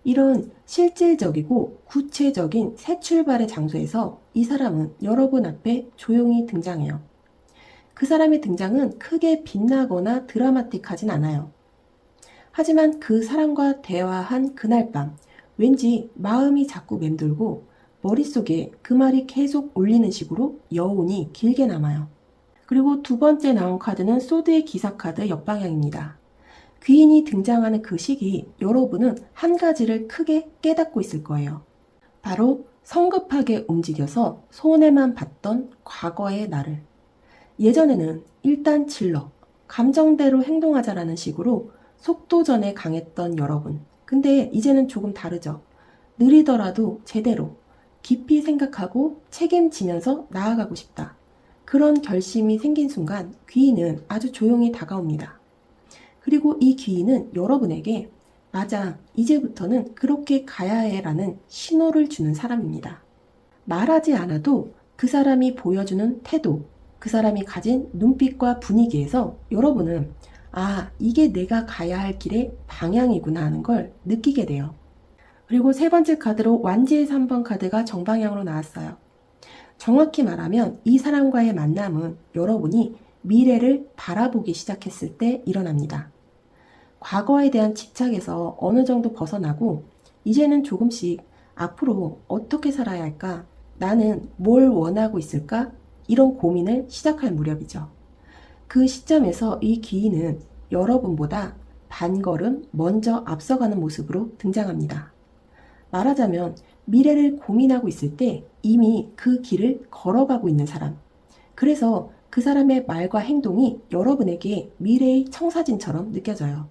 이런 실질적이고 구체적인 새 출발의 장소에서 이 사람은 여러분 앞에 조용히 등장해요. 그 사람의 등장은 크게 빛나거나 드라마틱하진 않아요. 하지만 그 사람과 대화한 그날 밤, 왠지 마음이 자꾸 맴돌고 머릿속에 그 말이 계속 울리는 식으로 여운이 길게 남아요. 그리고 두 번째 나온 카드는 소드의 기사 카드 역방향입니다. 귀인이 등장하는 그 시기, 여러분은 한 가지를 크게 깨닫고 있을 거예요. 바로 성급하게 움직여서 손해만 봤던 과거의 나를. 예전에는 일단 질러, 감정대로 행동하자라는 식으로 속도전에 강했던 여러분. 근데 이제는 조금 다르죠. 느리더라도 제대로, 깊이 생각하고 책임지면서 나아가고 싶다. 그런 결심이 생긴 순간 귀인은 아주 조용히 다가옵니다. 그리고 이 귀인은 여러분에게 맞아, 이제부터는 그렇게 가야 해 라는 신호를 주는 사람입니다. 말하지 않아도 그 사람이 보여주는 태도, 그 사람이 가진 눈빛과 분위기에서 여러분은 아, 이게 내가 가야 할 길의 방향이구나 하는 걸 느끼게 돼요. 그리고 세 번째 카드로 완지의 3번 카드가 정방향으로 나왔어요. 정확히 말하면 이 사람과의 만남은 여러분이 미래를 바라보기 시작했을 때 일어납니다. 과거에 대한 집착에서 어느 정도 벗어나고 이제는 조금씩 앞으로 어떻게 살아야 할까? 나는 뭘 원하고 있을까? 이런 고민을 시작할 무렵이죠. 그 시점에서 이 귀인은 여러분보다 반걸음 먼저 앞서가는 모습으로 등장합니다. 말하자면 미래를 고민하고 있을 때 이미 그 길을 걸어가고 있는 사람. 그래서 그 사람의 말과 행동이 여러분에게 미래의 청사진처럼 느껴져요.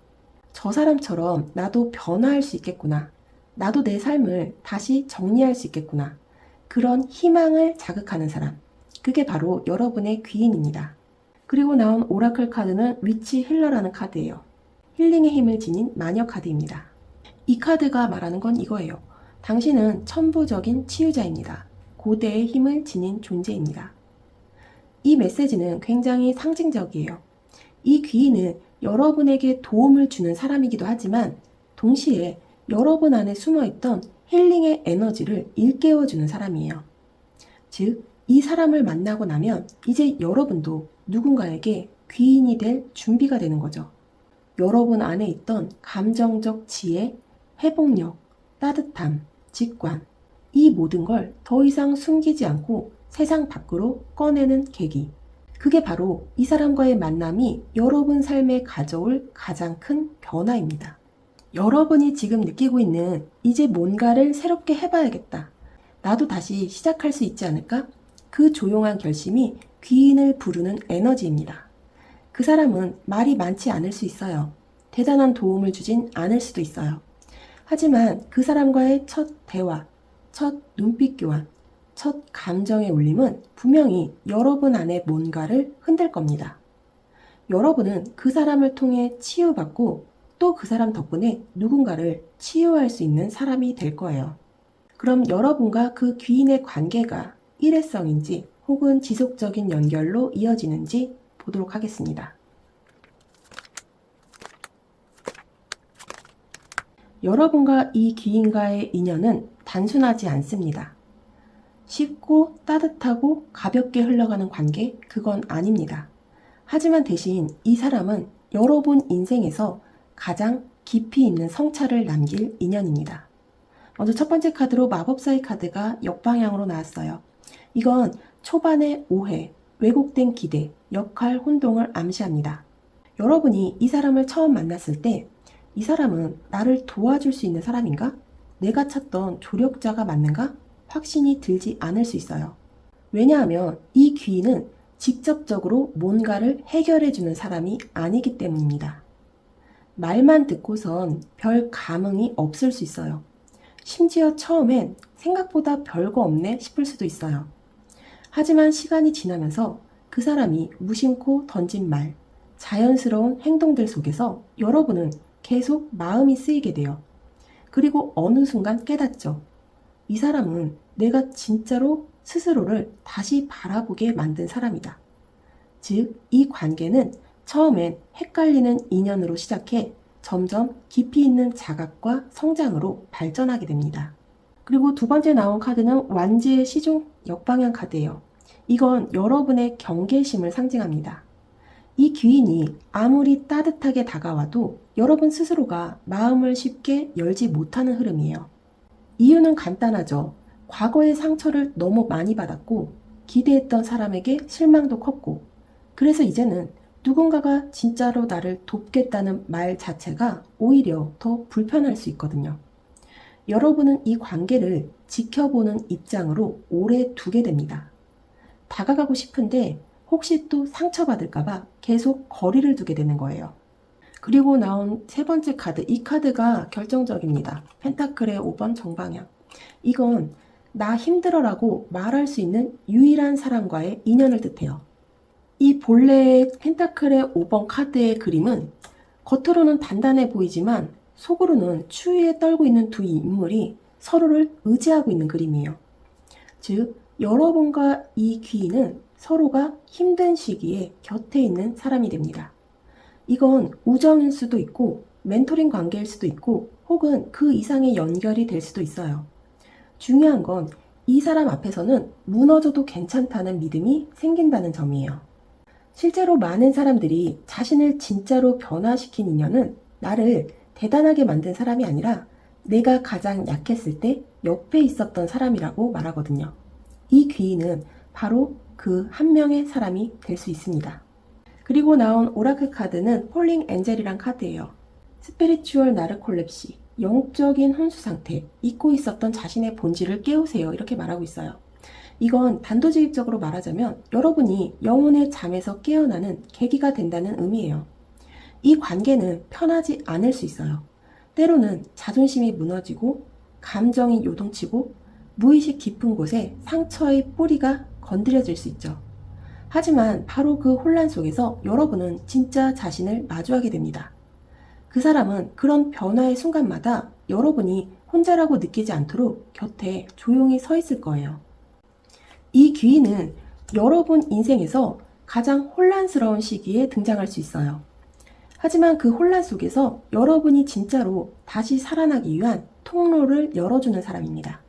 저 사람처럼 나도 변화할 수 있겠구나. 나도 내 삶을 다시 정리할 수 있겠구나. 그런 희망을 자극하는 사람. 그게 바로 여러분의 귀인입니다. 그리고 나온 오라클 카드는 위치 힐러라는 카드예요. 힐링의 힘을 지닌 마녀 카드입니다. 이 카드가 말하는 건 이거예요. 당신은 천부적인 치유자입니다. 고대의 힘을 지닌 존재입니다. 이 메시지는 굉장히 상징적이에요. 이 귀인은 여러분에게 도움을 주는 사람이기도 하지만 동시에 여러분 안에 숨어있던 힐링의 에너지를 일깨워주는 사람이에요. 즉, 이 사람을 만나고 나면 이제 여러분도 누군가에게 귀인이 될 준비가 되는 거죠. 여러분 안에 있던 감정적 지혜, 회복력, 따뜻함, 직관, 이 모든 걸 더 이상 숨기지 않고 세상 밖으로 꺼내는 계기. 그게 바로 이 사람과의 만남이 여러분 삶에 가져올 가장 큰 변화입니다. 여러분이 지금 느끼고 있는 이제 뭔가를 새롭게 해봐야겠다. 나도 다시 시작할 수 있지 않을까? 그 조용한 결심이 귀인을 부르는 에너지입니다. 그 사람은 말이 많지 않을 수 있어요. 대단한 도움을 주진 않을 수도 있어요. 하지만 그 사람과의 첫 대화, 첫 눈빛 교환, 첫 감정의 울림은 분명히 여러분 안에 뭔가를 흔들 겁니다. 여러분은 그 사람을 통해 치유받고 또 그 사람 덕분에 누군가를 치유할 수 있는 사람이 될 거예요. 그럼 여러분과 그 귀인의 관계가 일회성인지 혹은 지속적인 연결로 이어지는지 보도록 하겠습니다. 여러분과 이 귀인과의 인연은 단순하지 않습니다. 쉽고 따뜻하고 가볍게 흘러가는 관계, 그건 아닙니다. 하지만 대신 이 사람은 여러분 인생에서 가장 깊이 있는 성찰을 남길 인연입니다. 먼저 첫 번째 카드로 마법사의 카드가 역방향으로 나왔어요. 이건 초반의 오해, 왜곡된 기대, 역할 혼동을 암시합니다. 여러분이 이 사람을 처음 만났을 때 이 사람은 나를 도와줄 수 있는 사람인가? 내가 찾던 조력자가 맞는가? 확신이 들지 않을 수 있어요. 왜냐하면 이 귀인은 직접적으로 뭔가를 해결해주는 사람이 아니기 때문입니다. 말만 듣고선 별 감흥이 없을 수 있어요. 심지어 처음엔 생각보다 별거 없네 싶을 수도 있어요. 하지만 시간이 지나면서 그 사람이 무심코 던진 말, 자연스러운 행동들 속에서 여러분은 계속 마음이 쓰이게 돼요. 그리고 어느 순간 깨닫죠. 이 사람은 내가 진짜로 스스로를 다시 바라보게 만든 사람이다. 즉, 이 관계는 처음엔 헷갈리는 인연으로 시작해 점점 깊이 있는 자각과 성장으로 발전하게 됩니다. 그리고 두 번째 나온 카드는 완지의 시종 역방향 카드예요. 이건 여러분의 경계심을 상징합니다. 이 귀인이 아무리 따뜻하게 다가와도 여러분 스스로가 마음을 쉽게 열지 못하는 흐름이에요. 이유는 간단하죠. 과거의 상처를 너무 많이 받았고 기대했던 사람에게 실망도 컸고 그래서 이제는 누군가가 진짜로 나를 돕겠다는 말 자체가 오히려 더 불편할 수 있거든요. 여러분은 이 관계를 지켜보는 입장으로 오래 두게 됩니다. 다가가고 싶은데 혹시 또 상처받을까봐 계속 거리를 두게 되는 거예요. 그리고 나온 세 번째 카드, 이 카드가 결정적입니다. 펜타클의 5번 정방향. 이건 나 힘들어라고 말할 수 있는 유일한 사람과의 인연을 뜻해요. 이 본래의 펜타클의 5번 카드의 그림은 겉으로는 단단해 보이지만 속으로는 추위에 떨고 있는 두 인물이 서로를 의지하고 있는 그림이에요. 즉, 여러분과 이 귀인은 서로가 힘든 시기에 곁에 있는 사람이 됩니다. 이건 우정일 수도 있고 멘토링 관계일 수도 있고 혹은 그 이상의 연결이 될 수도 있어요. 중요한 건 이 사람 앞에서는 무너져도 괜찮다는 믿음이 생긴다는 점이에요. 실제로 많은 사람들이 자신을 진짜로 변화시킨 인연은 나를 대단하게 만든 사람이 아니라 내가 가장 약했을 때 옆에 있었던 사람이라고 말하거든요. 이 귀인은 바로 그 한 명의 사람이 될 수 있습니다. 그리고 나온 오라클 카드는 폴링 엔젤이란 카드예요. 스피리추얼 나르콜랩시, 영적인 혼수 상태, 잊고 있었던 자신의 본질을 깨우세요. 이렇게 말하고 있어요. 이건 단도직입적으로 말하자면 여러분이 영혼의 잠에서 깨어나는 계기가 된다는 의미예요. 이 관계는 편하지 않을 수 있어요. 때로는 자존심이 무너지고 감정이 요동치고 무의식 깊은 곳에 상처의 뿌리가 건드려질 수 있죠. 하지만 바로 그 혼란 속에서 여러분은 진짜 자신을 마주하게 됩니다. 그 사람은 그런 변화의 순간마다 여러분이 혼자라고 느끼지 않도록 곁에 조용히 서 있을 거예요. 이 귀인은 여러분 인생에서 가장 혼란스러운 시기에 등장할 수 있어요. 하지만 그 혼란 속에서 여러분이 진짜로 다시 살아나기 위한 통로를 열어주는 사람입니다.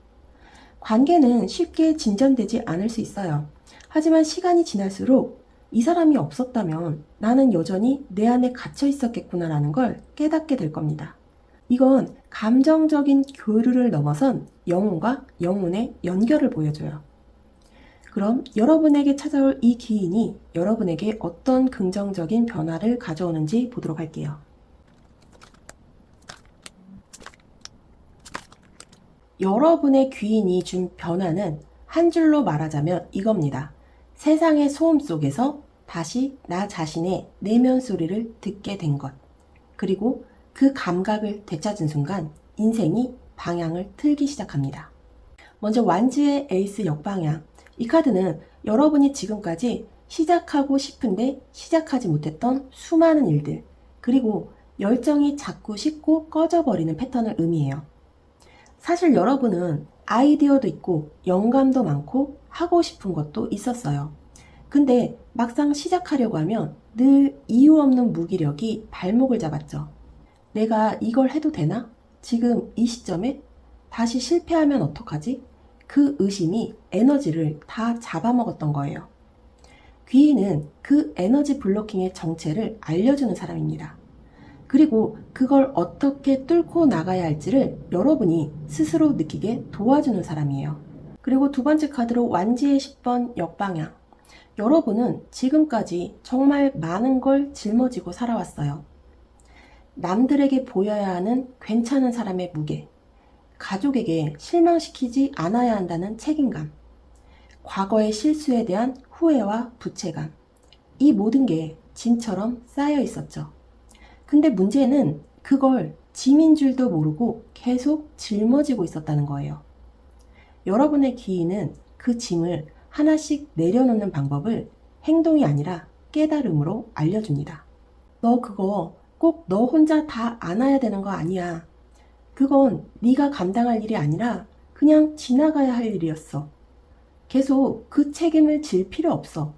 관계는 쉽게 진전되지 않을 수 있어요. 하지만 시간이 지날수록 이 사람이 없었다면 나는 여전히 내 안에 갇혀 있었겠구나라는 걸 깨닫게 될 겁니다. 이건 감정적인 교류를 넘어선 영혼과 영혼의 연결을 보여줘요. 그럼 여러분에게 찾아올 이 기인이 여러분에게 어떤 긍정적인 변화를 가져오는지 보도록 할게요. 여러분의 귀인이 준 변화는 한 줄로 말하자면 이겁니다. 세상의 소음 속에서 다시 나 자신의 내면 소리를 듣게 된 것. 그리고 그 감각을 되찾은 순간 인생이 방향을 틀기 시작합니다. 먼저 완지의 에이스 역방향. 이 카드는 여러분이 지금까지 시작하고 싶은데 시작하지 못했던 수많은 일들, 그리고 열정이 자꾸 식고 꺼져버리는 패턴을 의미해요. 사실 여러분은 아이디어도 있고 영감도 많고 하고 싶은 것도 있었어요. 근데 막상 시작하려고 하면 늘 이유 없는 무기력이 발목을 잡았죠. 내가 이걸 해도 되나? 지금 이 시점에? 다시 실패하면 어떡하지? 그 의심이 에너지를 다 잡아먹었던 거예요. 귀인은 그 에너지 블로킹의 정체를 알려주는 사람입니다. 그리고 그걸 어떻게 뚫고 나가야 할지를 여러분이 스스로 느끼게 도와주는 사람이에요. 그리고 두 번째 카드로 완지의 10번 역방향. 여러분은 지금까지 정말 많은 걸 짊어지고 살아왔어요. 남들에게 보여야 하는 괜찮은 사람의 무게, 가족에게 실망시키지 않아야 한다는 책임감, 과거의 실수에 대한 후회와 부채감, 이 모든 게 짐처럼 쌓여 있었죠. 근데 문제는 그걸 짐인 줄도 모르고 계속 짊어지고 있었다는 거예요. 여러분의 귀인은 그 짐을 하나씩 내려놓는 방법을 행동이 아니라 깨달음으로 알려줍니다. 너 그거 꼭 너 혼자 다 안아야 되는 거 아니야. 그건 네가 감당할 일이 아니라 그냥 지나가야 할 일이었어. 계속 그 책임을 질 필요 없어.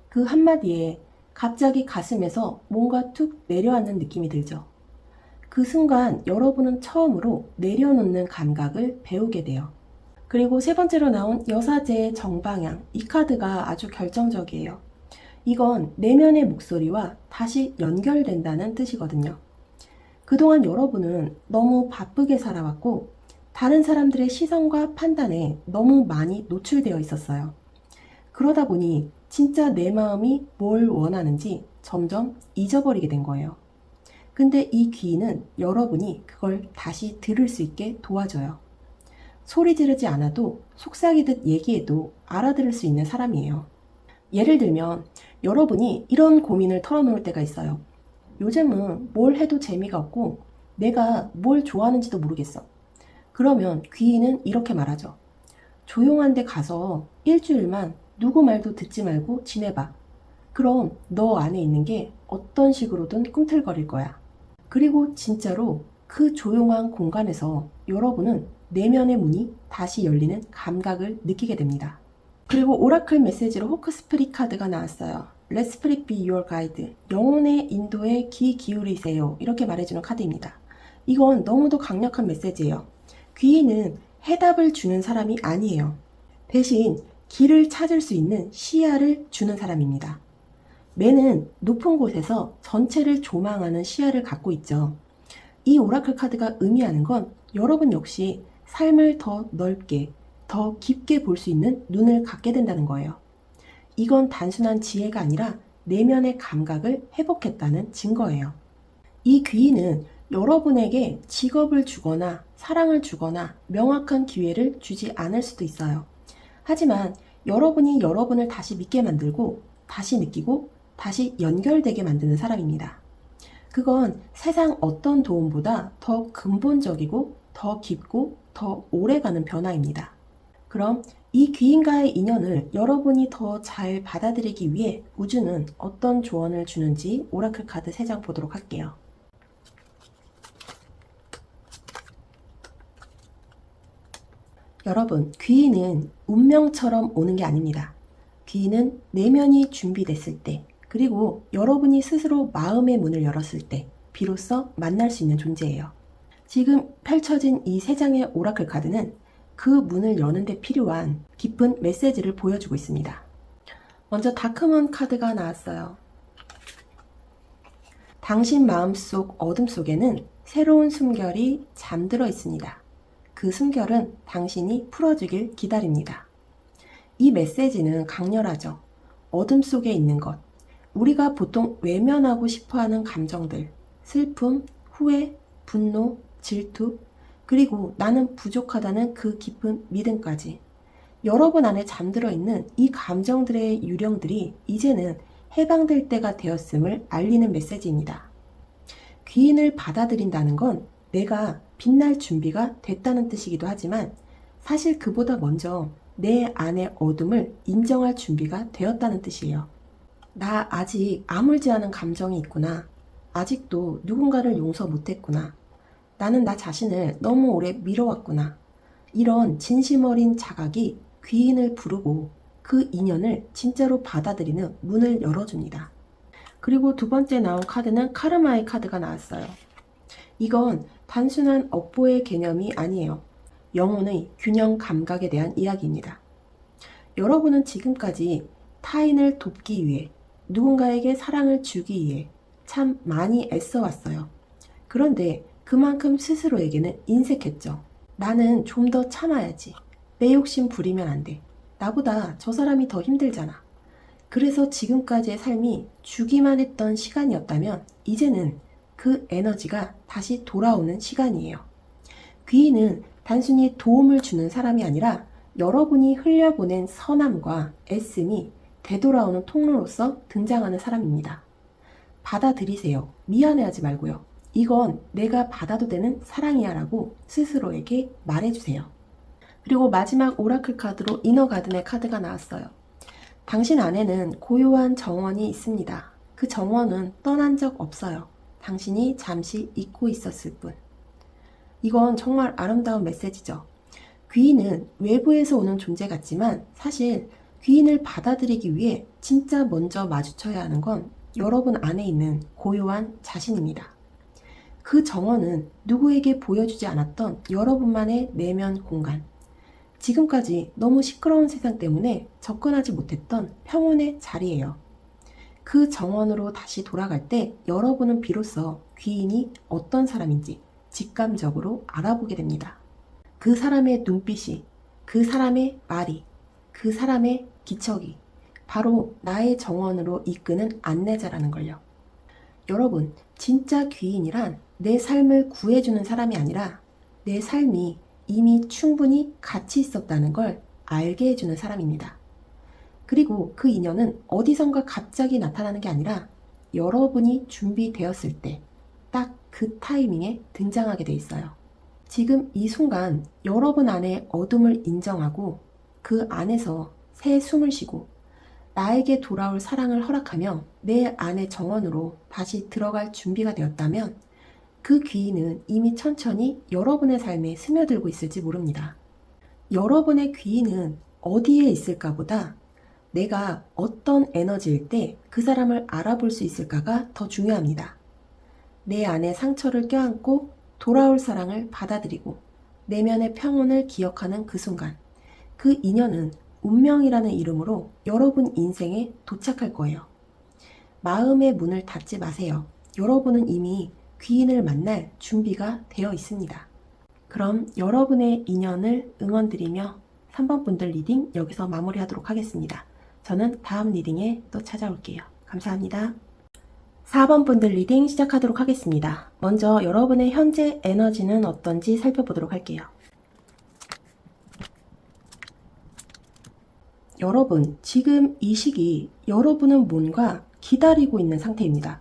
그 한마디에 갑자기 가슴에서 뭔가 툭 내려앉는 느낌이 들죠. 그 순간 여러분은 처음으로 내려놓는 감각을 배우게 돼요. 그리고 세 번째로 나온 여사제의 정방향. 이 카드가 아주 결정적이에요. 이건 내면의 목소리와 다시 연결된다는 뜻이거든요. 그동안 여러분은 너무 바쁘게 살아왔고 다른 사람들의 시선과 판단에 너무 많이 노출되어 있었어요. 그러다 보니 진짜 내 마음이 뭘 원하는지 점점 잊어버리게 된 거예요. 근데 이 귀는 여러분이 그걸 다시 들을 수 있게 도와줘요. 소리 지르지 않아도 속삭이듯 얘기해도 알아들을 수 있는 사람이에요. 예를 들면 여러분이 이런 고민을 털어놓을 때가 있어요. 요즘은 뭘 해도 재미가 없고 내가 뭘 좋아하는지도 모르겠어. 그러면 귀인은 이렇게 말하죠. 조용한 데 가서 일주일만 누구 말도 듣지 말고 지내봐. 그럼 너 안에 있는 게 어떤 식으로든 꿈틀거릴 거야. 그리고 진짜로 그 조용한 공간에서 여러분은 내면의 문이 다시 열리는 감각을 느끼게 됩니다. 그리고 오라클 메시지로 호크스프릿 카드가 나왔어요. Let Spirit be your guide. 영혼의 인도에 귀 기울이세요. 이렇게 말해주는 카드입니다. 이건 너무도 강력한 메시지예요. 귀인은 해답을 주는 사람이 아니에요. 대신 길을 찾을 수 있는 시야를 주는 사람입니다. 매는 높은 곳에서 전체를 조망하는 시야를 갖고 있죠. 이 오라클 카드가 의미하는 건 여러분 역시 삶을 더 넓게, 더 깊게 볼 수 있는 눈을 갖게 된다는 거예요. 이건 단순한 지혜가 아니라 내면의 감각을 회복했다는 증거예요. 이 귀인은 여러분에게 직업을 주거나 사랑을 주거나 명확한 기회를 주지 않을 수도 있어요. 하지만 여러분이 여러분을 다시 믿게 만들고 다시 느끼고 다시 연결되게 만드는 사람입니다. 그건 세상 어떤 도움보다 더 근본적이고 더 깊고 더 오래가는 변화입니다. 그럼 이 귀인과의 인연을 여러분이 더 잘 받아들이기 위해 우주는 어떤 조언을 주는지 오라클 카드 3장 보도록 할게요. 여러분, 귀인은 운명처럼 오는 게 아닙니다. 귀인은 내면이 준비됐을 때, 그리고 여러분이 스스로 마음의 문을 열었을 때 비로소 만날 수 있는 존재예요. 지금 펼쳐진 이 3장의 오라클 카드는 그 문을 여는 데 필요한 깊은 메시지를 보여주고 있습니다. 먼저 다크문 카드가 나왔어요. 당신 마음속 어둠 속에는 새로운 숨결이 잠들어 있습니다. 그 숨결은 당신이 풀어주길 기다립니다. 이 메시지는 강렬하죠. 어둠 속에 있는 것, 우리가 보통 외면하고 싶어하는 감정들, 슬픔, 후회, 분노, 질투, 그리고 나는 부족하다는 그 깊은 믿음까지. 여러분 안에 잠들어 있는 이 감정들의 유령들이 이제는 해방될 때가 되었음을 알리는 메시지입니다. 귀인을 받아들인다는 건 내가 빛날 준비가 됐다는 뜻이기도 하지만 사실 그보다 먼저 내 안의 어둠을 인정할 준비가 되었다는 뜻이에요. 나 아직 아물지 않은 감정이 있구나. 아직도 누군가를 용서 못했구나. 나는 나 자신을 너무 오래 미뤄왔구나. 이런 진심 어린 자각이 귀인을 부르고 그 인연을 진짜로 받아들이는 문을 열어줍니다. 그리고 두 번째 나온 카드는 카르마의 카드가 나왔어요. 이건 단순한 업보의 개념이 아니에요. 영혼의 균형 감각에 대한 이야기입니다. 여러분은 지금까지 타인을 돕기 위해, 누군가에게 사랑을 주기 위해 참 많이 애써왔어요. 그런데 그만큼 스스로에게는 인색했죠. 나는 좀 더 참아야지. 내 욕심 부리면 안 돼. 나보다 저 사람이 더 힘들잖아. 그래서 지금까지의 삶이 주기만 했던 시간이었다면 이제는 그 에너지가 다시 돌아오는 시간이에요. 귀인은 단순히 도움을 주는 사람이 아니라 여러분이 흘려보낸 선함과 애씀이 되돌아오는 통로로서 등장하는 사람입니다. 받아들이세요. 미안해하지 말고요. 이건 내가 받아도 되는 사랑이야 라고 스스로에게 말해주세요. 그리고 마지막 오라클 카드로 이너 가든의 카드가 나왔어요. 당신 안에는 고요한 정원이 있습니다. 그 정원은 떠난 적 없어요. 당신이 잠시 잊고 있었을 뿐. 이건 정말 아름다운 메시지죠. 귀인은 외부에서 오는 존재 같지만 사실 귀인을 받아들이기 위해 진짜 먼저 마주쳐야 하는 건 여러분 안에 있는 고요한 자신입니다. 그 정원은 누구에게 보여주지 않았던 여러분만의 내면 공간. 지금까지 너무 시끄러운 세상 때문에 접근하지 못했던 평온의 자리예요. 그 정원으로 다시 돌아갈 때 여러분은 비로소 귀인이 어떤 사람인지 직감적으로 알아보게 됩니다. 그 사람의 눈빛이, 그 사람의 말이, 그 사람의 기척이 바로 나의 정원으로 이끄는 안내자라는 걸요. 여러분, 진짜 귀인이란 내 삶을 구해주는 사람이 아니라 내 삶이 이미 충분히 가치 있었다는 걸 알게 해주는 사람입니다. 그리고 그 인연은 어디선가 갑자기 나타나는 게 아니라 여러분이 준비되었을 때 딱 그 타이밍에 등장하게 돼 있어요. 지금 이 순간 여러분 안에 어둠을 인정하고 그 안에서 새 숨을 쉬고 나에게 돌아올 사랑을 허락하며 내 안의 정원으로 다시 들어갈 준비가 되었다면 그 귀인은 이미 천천히 여러분의 삶에 스며들고 있을지 모릅니다. 여러분의 귀인은 어디에 있을까 보다 내가 어떤 에너지일 때 그 사람을 알아볼 수 있을까가 더 중요합니다. 내 안에 상처를 껴안고 돌아올 사랑을 받아들이고 내면의 평온을 기억하는 그 순간, 그 인연은 운명이라는 이름으로 여러분 인생에 도착할 거예요. 마음의 문을 닫지 마세요. 여러분은 이미 귀인을 만날 준비가 되어 있습니다. 그럼 여러분의 인연을 응원드리며 3번 분들 리딩 여기서 마무리하도록 하겠습니다. 저는 다음 리딩에 또 찾아올게요. 감사합니다. 4번 분들 리딩 시작하도록 하겠습니다. 먼저 여러분의 현재 에너지는 어떤지 살펴보도록 할게요. 여러분, 지금 이 시기 여러분은 뭔가 기다리고 있는 상태입니다.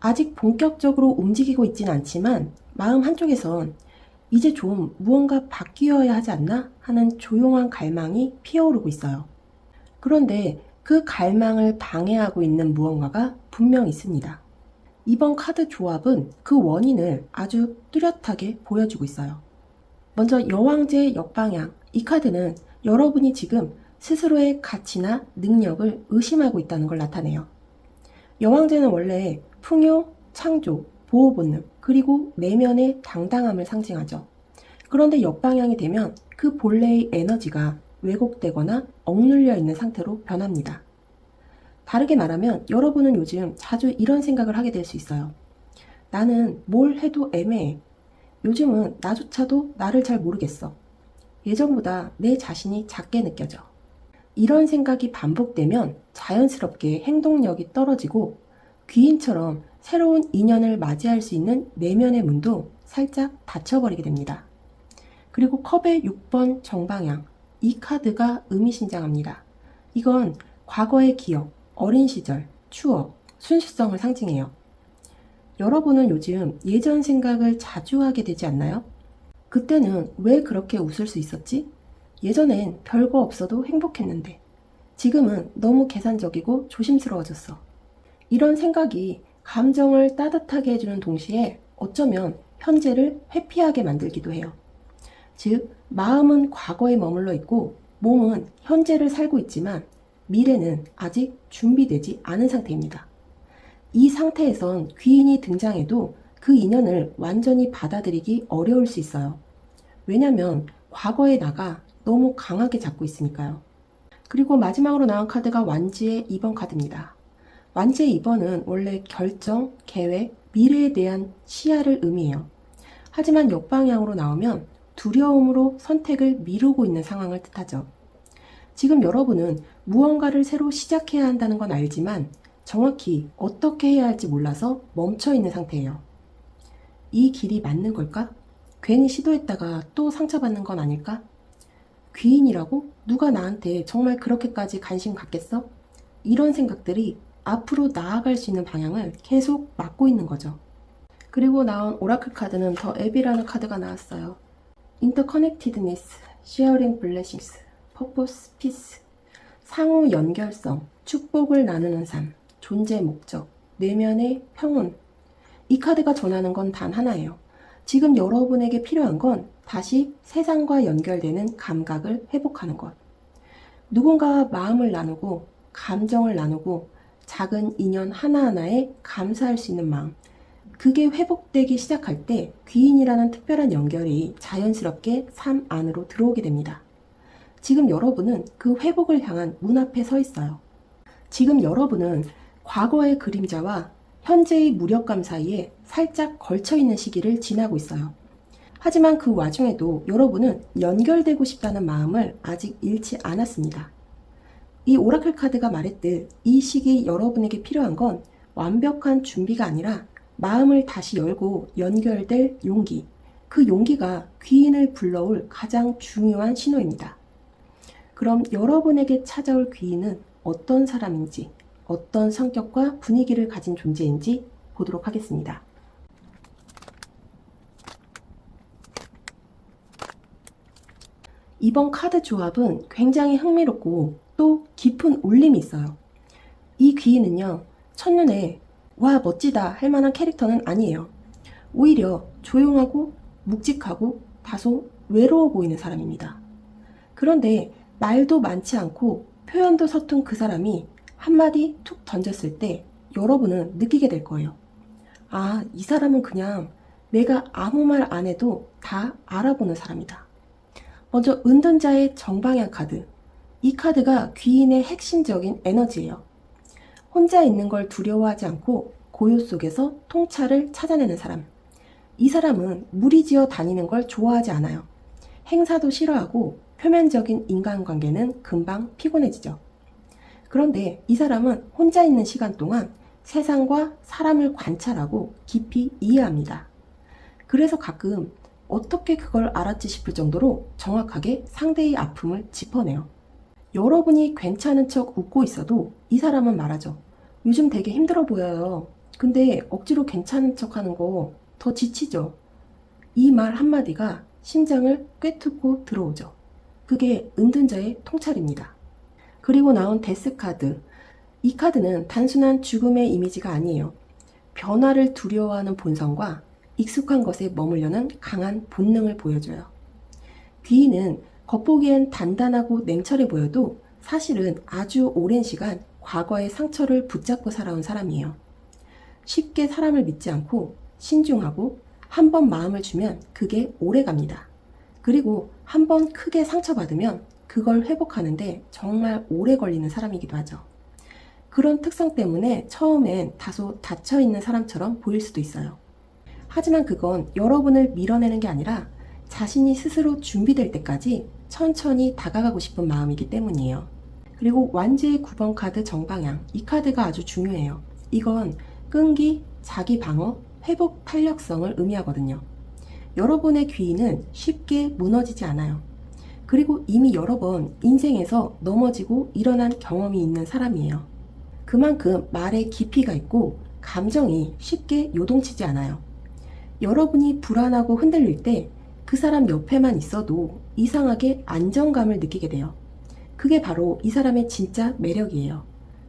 아직 본격적으로 움직이고 있진 않지만 마음 한쪽에선 이제 좀 무언가 바뀌어야 하지 않나 하는 조용한 갈망이 피어오르고 있어요. 그런데 그 갈망을 방해하고 있는 무언가가 분명 있습니다. 이번 카드 조합은 그 원인을 아주 뚜렷하게 보여주고 있어요. 먼저 여왕제의 역방향, 이 카드는 여러분이 지금 스스로의 가치나 능력을 의심하고 있다는 걸 나타내요. 여왕제는 원래 풍요, 창조, 보호 본능, 그리고 내면의 당당함을 상징하죠. 그런데 역방향이 되면 그 본래의 에너지가 왜곡되거나 억눌려 있는 상태로 변합니다. 다르게 말하면 여러분은 요즘 자주 이런 생각을 하게 될 수 있어요. 나는 뭘 해도 애매해. 요즘은 나조차도 나를 잘 모르겠어. 예전보다 내 자신이 작게 느껴져. 이런 생각이 반복되면 자연스럽게 행동력이 떨어지고 귀인처럼 새로운 인연을 맞이할 수 있는 내면의 문도 살짝 닫혀버리게 됩니다. 그리고 컵의 6번 정방향, 이 카드가 의미심장합니다. 이건 과거의 기억, 어린 시절, 추억, 순수성을 상징해요. 여러분은 요즘 예전 생각을 자주 하게 되지 않나요? 그때는 왜 그렇게 웃을 수 있었지? 예전엔 별거 없어도 행복했는데 지금은 너무 계산적이고 조심스러워졌어. 이런 생각이 감정을 따뜻하게 해주는 동시에 어쩌면 현재를 회피하게 만들기도 해요. 즉, 마음은 과거에 머물러 있고 몸은 현재를 살고 있지만 미래는 아직 준비되지 않은 상태입니다. 이 상태에선 귀인이 등장해도 그 인연을 완전히 받아들이기 어려울 수 있어요. 왜냐면 과거에 나가 너무 강하게 잡고 있으니까요. 그리고 마지막으로 나온 카드가 완지의 2번 카드입니다. 완지의 2번은 원래 결정, 계획, 미래에 대한 시야를 의미해요. 하지만 역방향으로 나오면 두려움으로 선택을 미루고 있는 상황을 뜻하죠. 지금 여러분은 무언가를 새로 시작해야 한다는 건 알지만 정확히 어떻게 해야 할지 몰라서 멈춰 있는 상태예요. 이 길이 맞는 걸까? 괜히 시도했다가 또 상처받는 건 아닐까? 귀인이라고? 누가 나한테 정말 그렇게까지 관심 갖겠어? 이런 생각들이 앞으로 나아갈 수 있는 방향을 계속 막고 있는 거죠. 그리고 나온 오라클 카드는 더 앱이라는 카드가 나왔어요. Interconnectedness, Sharing Blessings, Purpose, Peace, 상호 연결성, 축복을 나누는 삶, 존재 목적, 내면의 평온. 이 카드가 전하는 건 단 하나예요. 지금 여러분에게 필요한 건 다시 세상과 연결되는 감각을 회복하는 것. 누군가와 마음을 나누고 감정을 나누고 작은 인연 하나하나에 감사할 수 있는 마음. 그게 회복되기 시작할 때 귀인이라는 특별한 연결이 자연스럽게 삶 안으로 들어오게 됩니다. 지금 여러분은 그 회복을 향한 문 앞에 서 있어요. 지금 여러분은 과거의 그림자와 현재의 무력감 사이에 살짝 걸쳐있는 시기를 지나고 있어요. 하지만 그 와중에도 여러분은 연결되고 싶다는 마음을 아직 잃지 않았습니다. 이 오라클 카드가 말했듯 이 시기 여러분에게 필요한 건 완벽한 준비가 아니라 마음을 다시 열고 연결될 용기. 그 용기가 귀인을 불러올 가장 중요한 신호입니다. 그럼 여러분에게 찾아올 귀인은 어떤 사람인지, 어떤 성격과 분위기를 가진 존재인지 보도록 하겠습니다. 이번 카드 조합은 굉장히 흥미롭고 또 깊은 울림이 있어요. 이 귀인은요, 첫눈에 와 멋지다 할 만한 캐릭터는 아니에요. 오히려 조용하고 묵직하고 다소 외로워 보이는 사람입니다. 그런데 말도 많지 않고 표현도 서툰 그 사람이 한마디 툭 던졌을 때 여러분은 느끼게 될 거예요. 아, 이 사람은 그냥 내가 아무 말 안 해도 다 알아보는 사람이다. 먼저 은둔자의 정방향 카드. 이 카드가 귀인의 핵심적인 에너지예요. 혼자 있는 걸 두려워하지 않고 고요 속에서 통찰을 찾아내는 사람. 이 사람은 무리지어 다니는 걸 좋아하지 않아요. 행사도 싫어하고 표면적인 인간관계는 금방 피곤해지죠. 그런데 이 사람은 혼자 있는 시간 동안 세상과 사람을 관찰하고 깊이 이해합니다. 그래서 가끔 어떻게 그걸 알았지 싶을 정도로 정확하게 상대의 아픔을 짚어내요. 여러분이 괜찮은 척 웃고 있어도 이 사람은 말하죠. 요즘 되게 힘들어 보여요. 근데 억지로 괜찮은 척 하는 거 더 지치죠. 이 말 한마디가 심장을 꿰뚫고 들어오죠. 그게 은둔자의 통찰입니다. 그리고 나온 데스 카드. 이 카드는 단순한 죽음의 이미지가 아니에요. 변화를 두려워하는 본성과 익숙한 것에 머물려는 강한 본능을 보여줘요. 귀인은 겉보기엔 단단하고 냉철해 보여도 사실은 아주 오랜 시간 과거의 상처를 붙잡고 살아온 사람이에요. 쉽게 사람을 믿지 않고 신중하고 한 번 마음을 주면 그게 오래 갑니다. 그리고 한 번 크게 상처받으면 그걸 회복하는데 정말 오래 걸리는 사람이기도 하죠. 그런 특성 때문에 처음엔 다소 닫혀있는 사람처럼 보일 수도 있어요. 하지만 그건 여러분을 밀어내는 게 아니라 자신이 스스로 준비될 때까지 천천히 다가가고 싶은 마음이기 때문이에요. 그리고 완지의 9번 카드 정방향. 이 카드가 아주 중요해요. 이건 끈기, 자기 방어, 회복 탄력성을 의미하거든요. 여러분의 귀인은 쉽게 무너지지 않아요. 그리고 이미 여러 번 인생에서 넘어지고 일어난 경험이 있는 사람이에요. 그만큼 말에 깊이가 있고 감정이 쉽게 요동치지 않아요. 여러분이 불안하고 흔들릴 때 그 사람 옆에만 있어도 이상하게 안정감을 느끼게 돼요. 그게 바로 이 사람의 진짜 매력이에요.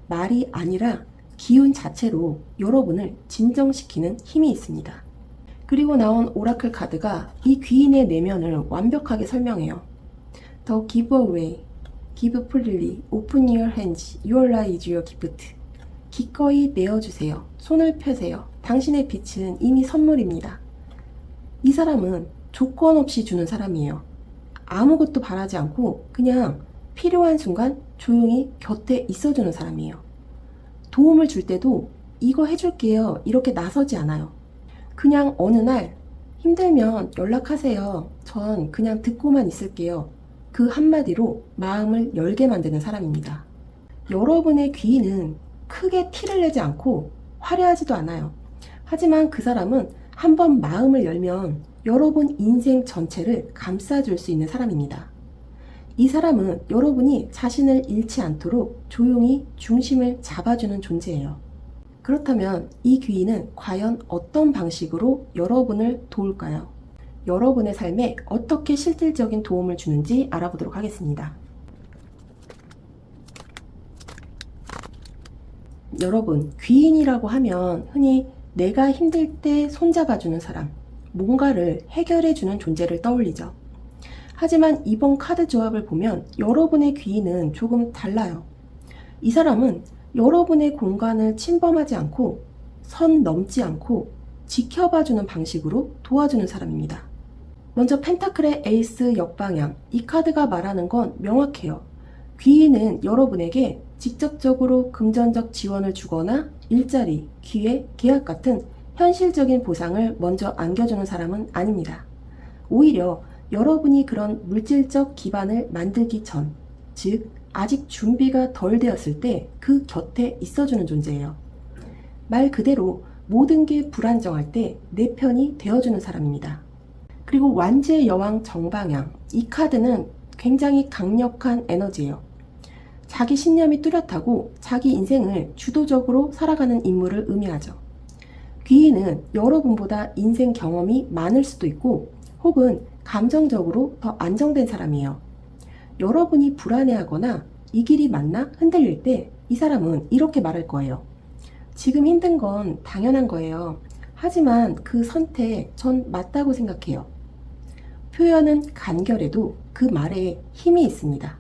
말이 아니라 기운 자체로 여러분을 진정시키는 힘이 있습니다. 그리고 나온 오라클 카드가 이 귀인의 내면을 완벽하게 설명해요. The giveaway, give freely, open your hands, your light is your gift. 기꺼이 내어주세요. 손을 펴세요. 당신의 빛은 이미 선물입니다. 이 사람은 조건 없이 주는 사람이에요. 아무것도 바라지 않고 그냥 필요한 순간 조용히 곁에 있어주는 사람이에요. 도움을 줄 때도 이거 해줄게요 이렇게 나서지 않아요. 그냥 어느 날 힘들면 연락하세요. 전 그냥 듣고만 있을게요. 그 한마디로 마음을 열게 만드는 사람입니다. 여러분의 귀인은 크게 티를 내지 않고 화려하지도 않아요. 하지만 그 사람은 한번 마음을 열면 여러분 인생 전체를 감싸줄 수 있는 사람입니다. 이 사람은 여러분이 자신을 잃지 않도록 조용히 중심을 잡아주는 존재예요. 그렇다면 이 귀인은 과연 어떤 방식으로 여러분을 도울까요? 여러분의 삶에 어떻게 실질적인 도움을 주는지 알아보도록 하겠습니다. 여러분, 귀인이라고 하면 흔히 내가 힘들 때 손잡아주는 사람, 뭔가를 해결해주는 존재를 떠올리죠. 하지만 이번 카드 조합을 보면 여러분의 귀인은 조금 달라요. 이 사람은 여러분의 공간을 침범하지 않고 선 넘지 않고 지켜봐주는 방식으로 도와주는 사람입니다. 먼저 펜타클의 에이스 역방향, 이 카드가 말하는 건 명확해요. 귀인은 여러분에게 직접적으로 금전적 지원을 주거나 일자리, 기회, 계약 같은 현실적인 보상을 먼저 안겨주는 사람은 아닙니다. 오히려 여러분이 그런 물질적 기반을 만들기 전, 즉 아직 준비가 덜 되었을 때 그 곁에 있어주는 존재예요. 말 그대로 모든 게 불안정할 때 내 편이 되어주는 사람입니다. 그리고 완지의 여왕 정방향, 이 카드는 굉장히 강력한 에너지예요. 자기 신념이 뚜렷하고 자기 인생을 주도적으로 살아가는 인물을 의미하죠. 귀인은 여러분보다 인생 경험이 많을 수도 있고 혹은 감정적으로 더 안정된 사람이에요. 여러분이 불안해하거나 이 길이 맞나 흔들릴 때 이 사람은 이렇게 말할 거예요. 지금 힘든 건 당연한 거예요. 하지만 그 선택 전 맞다고 생각해요. 표현은 간결해도 그 말에 힘이 있습니다.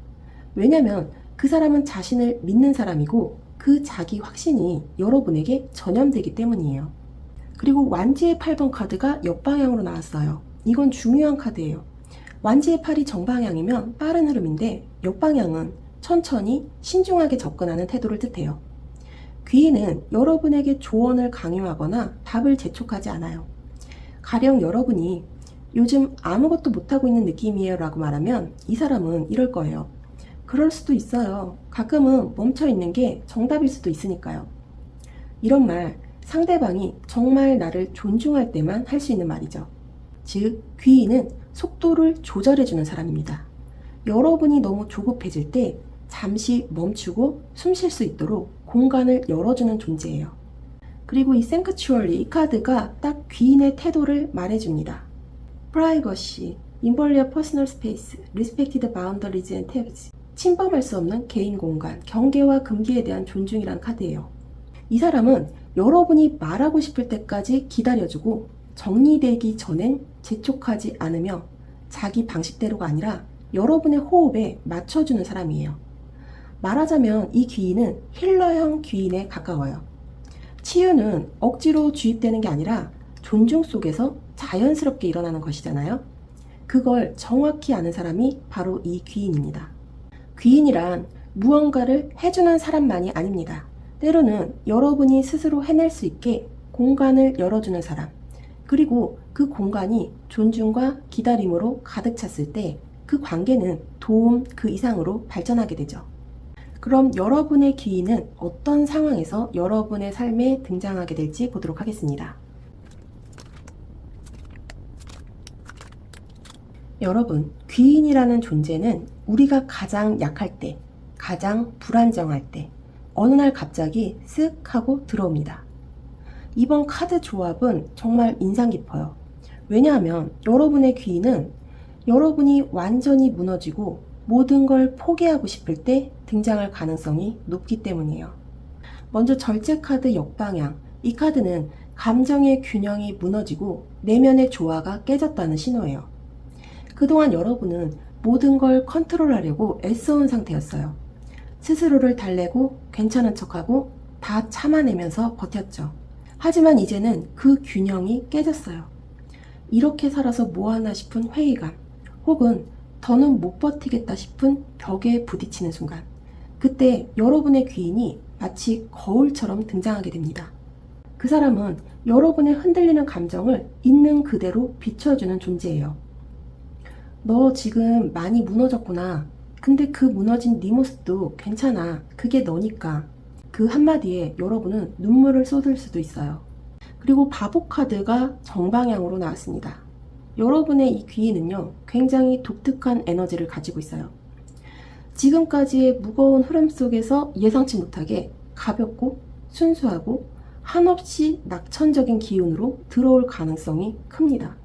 왜냐하면 그 사람은 자신을 믿는 사람이고 그 자기 확신이 여러분에게 전염되기 때문이에요. 그리고 완지의 8번 카드가 역방향으로 나왔어요. 이건 중요한 카드예요. 완지의 8이 정방향이면 빠른 흐름인데 역방향은 천천히 신중하게 접근하는 태도를 뜻해요. 귀인은 여러분에게 조언을 강요하거나 답을 재촉하지 않아요. 가령 여러분이 요즘 아무것도 못하고 있는 느낌이에요 라고 말하면 이 사람은 이럴 거예요. 그럴 수도 있어요. 가끔은 멈춰있는 게 정답일 수도 있으니까요. 이런 말, 상대방이 정말 나를 존중할 때만 할 수 있는 말이죠. 즉, 귀인은 속도를 조절해주는 사람입니다. 여러분이 너무 조급해질 때 잠시 멈추고 숨 쉴 수 있도록 공간을 열어주는 존재예요. 그리고 이 생크추얼리, 이 카드가 딱 귀인의 태도를 말해줍니다. Privacy, Inviolable Personal Space, Respected Boundaries and Tabs. 침범할 수 없는 개인 공간, 경계와 금기에 대한 존중이란 카드예요. 이 사람은 여러분이 말하고 싶을 때까지 기다려주고 정리되기 전엔 재촉하지 않으며 자기 방식대로가 아니라 여러분의 호흡에 맞춰주는 사람이에요. 말하자면 이 귀인은 힐러형 귀인에 가까워요. 치유는 억지로 주입되는 게 아니라 존중 속에서 자연스럽게 일어나는 것이잖아요. 그걸 정확히 아는 사람이 바로 이 귀인입니다. 귀인이란 무언가를 해주는 사람만이 아닙니다. 때로는 여러분이 스스로 해낼 수 있게 공간을 열어주는 사람, 그리고 그 공간이 존중과 기다림으로 가득 찼을 때 그 관계는 도움 그 이상으로 발전하게 되죠. 그럼 여러분의 귀인은 어떤 상황에서 여러분의 삶에 등장하게 될지 보도록 하겠습니다. 여러분, 귀인이라는 존재는 우리가 가장 약할 때, 가장 불안정할 때, 어느 날 갑자기 쓱 하고 들어옵니다. 이번 카드 조합은 정말 인상 깊어요. 왜냐하면 여러분의 귀인은 여러분이 완전히 무너지고 모든 걸 포기하고 싶을 때 등장할 가능성이 높기 때문이에요. 먼저 절제 카드 역방향. 이 카드는 감정의 균형이 무너지고 내면의 조화가 깨졌다는 신호예요. 그동안 여러분은 모든 걸 컨트롤하려고 애써온 상태였어요. 스스로를 달래고 괜찮은 척하고 다 참아내면서 버텼죠. 하지만 이제는 그 균형이 깨졌어요. 이렇게 살아서 뭐하나 싶은 회의감, 혹은 더는 못 버티겠다 싶은 벽에 부딪히는 순간, 그때 여러분의 귀인이 마치 거울처럼 등장하게 됩니다. 그 사람은 여러분의 흔들리는 감정을 있는 그대로 비춰주는 존재예요. 너 지금 많이 무너졌구나. 근데 그 무너진 네 모습도 괜찮아. 그게 너니까. 그 한마디에 여러분은 눈물을 쏟을 수도 있어요. 그리고 바보 카드가 정방향으로 나왔습니다. 여러분의 이 귀인은요, 굉장히 독특한 에너지를 가지고 있어요. 지금까지의 무거운 흐름 속에서 예상치 못하게 가볍고 순수하고 한없이 낙천적인 기운으로 들어올 가능성이 큽니다.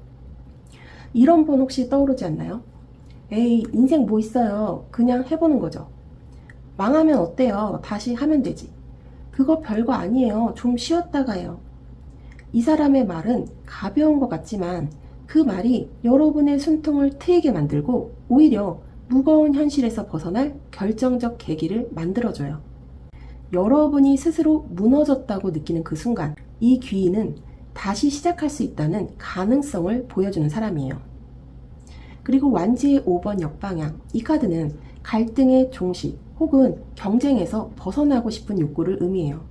이런 분 혹시 떠오르지 않나요? 에이, 인생 뭐 있어요. 그냥 해보는 거죠. 망하면 어때요? 다시 하면 되지. 그거 별거 아니에요. 좀 쉬었다가 해요. 이 사람의 말은 가벼운 것 같지만 그 말이 여러분의 숨통을 트이게 만들고 오히려 무거운 현실에서 벗어날 결정적 계기를 만들어줘요. 여러분이 스스로 무너졌다고 느끼는 그 순간, 이 귀인은 다시 시작할 수 있다는 가능성을 보여주는 사람이에요. 그리고 완지의 5번 역방향. 이 카드는 갈등의 종식 혹은 경쟁에서 벗어나고 싶은 욕구를 의미해요.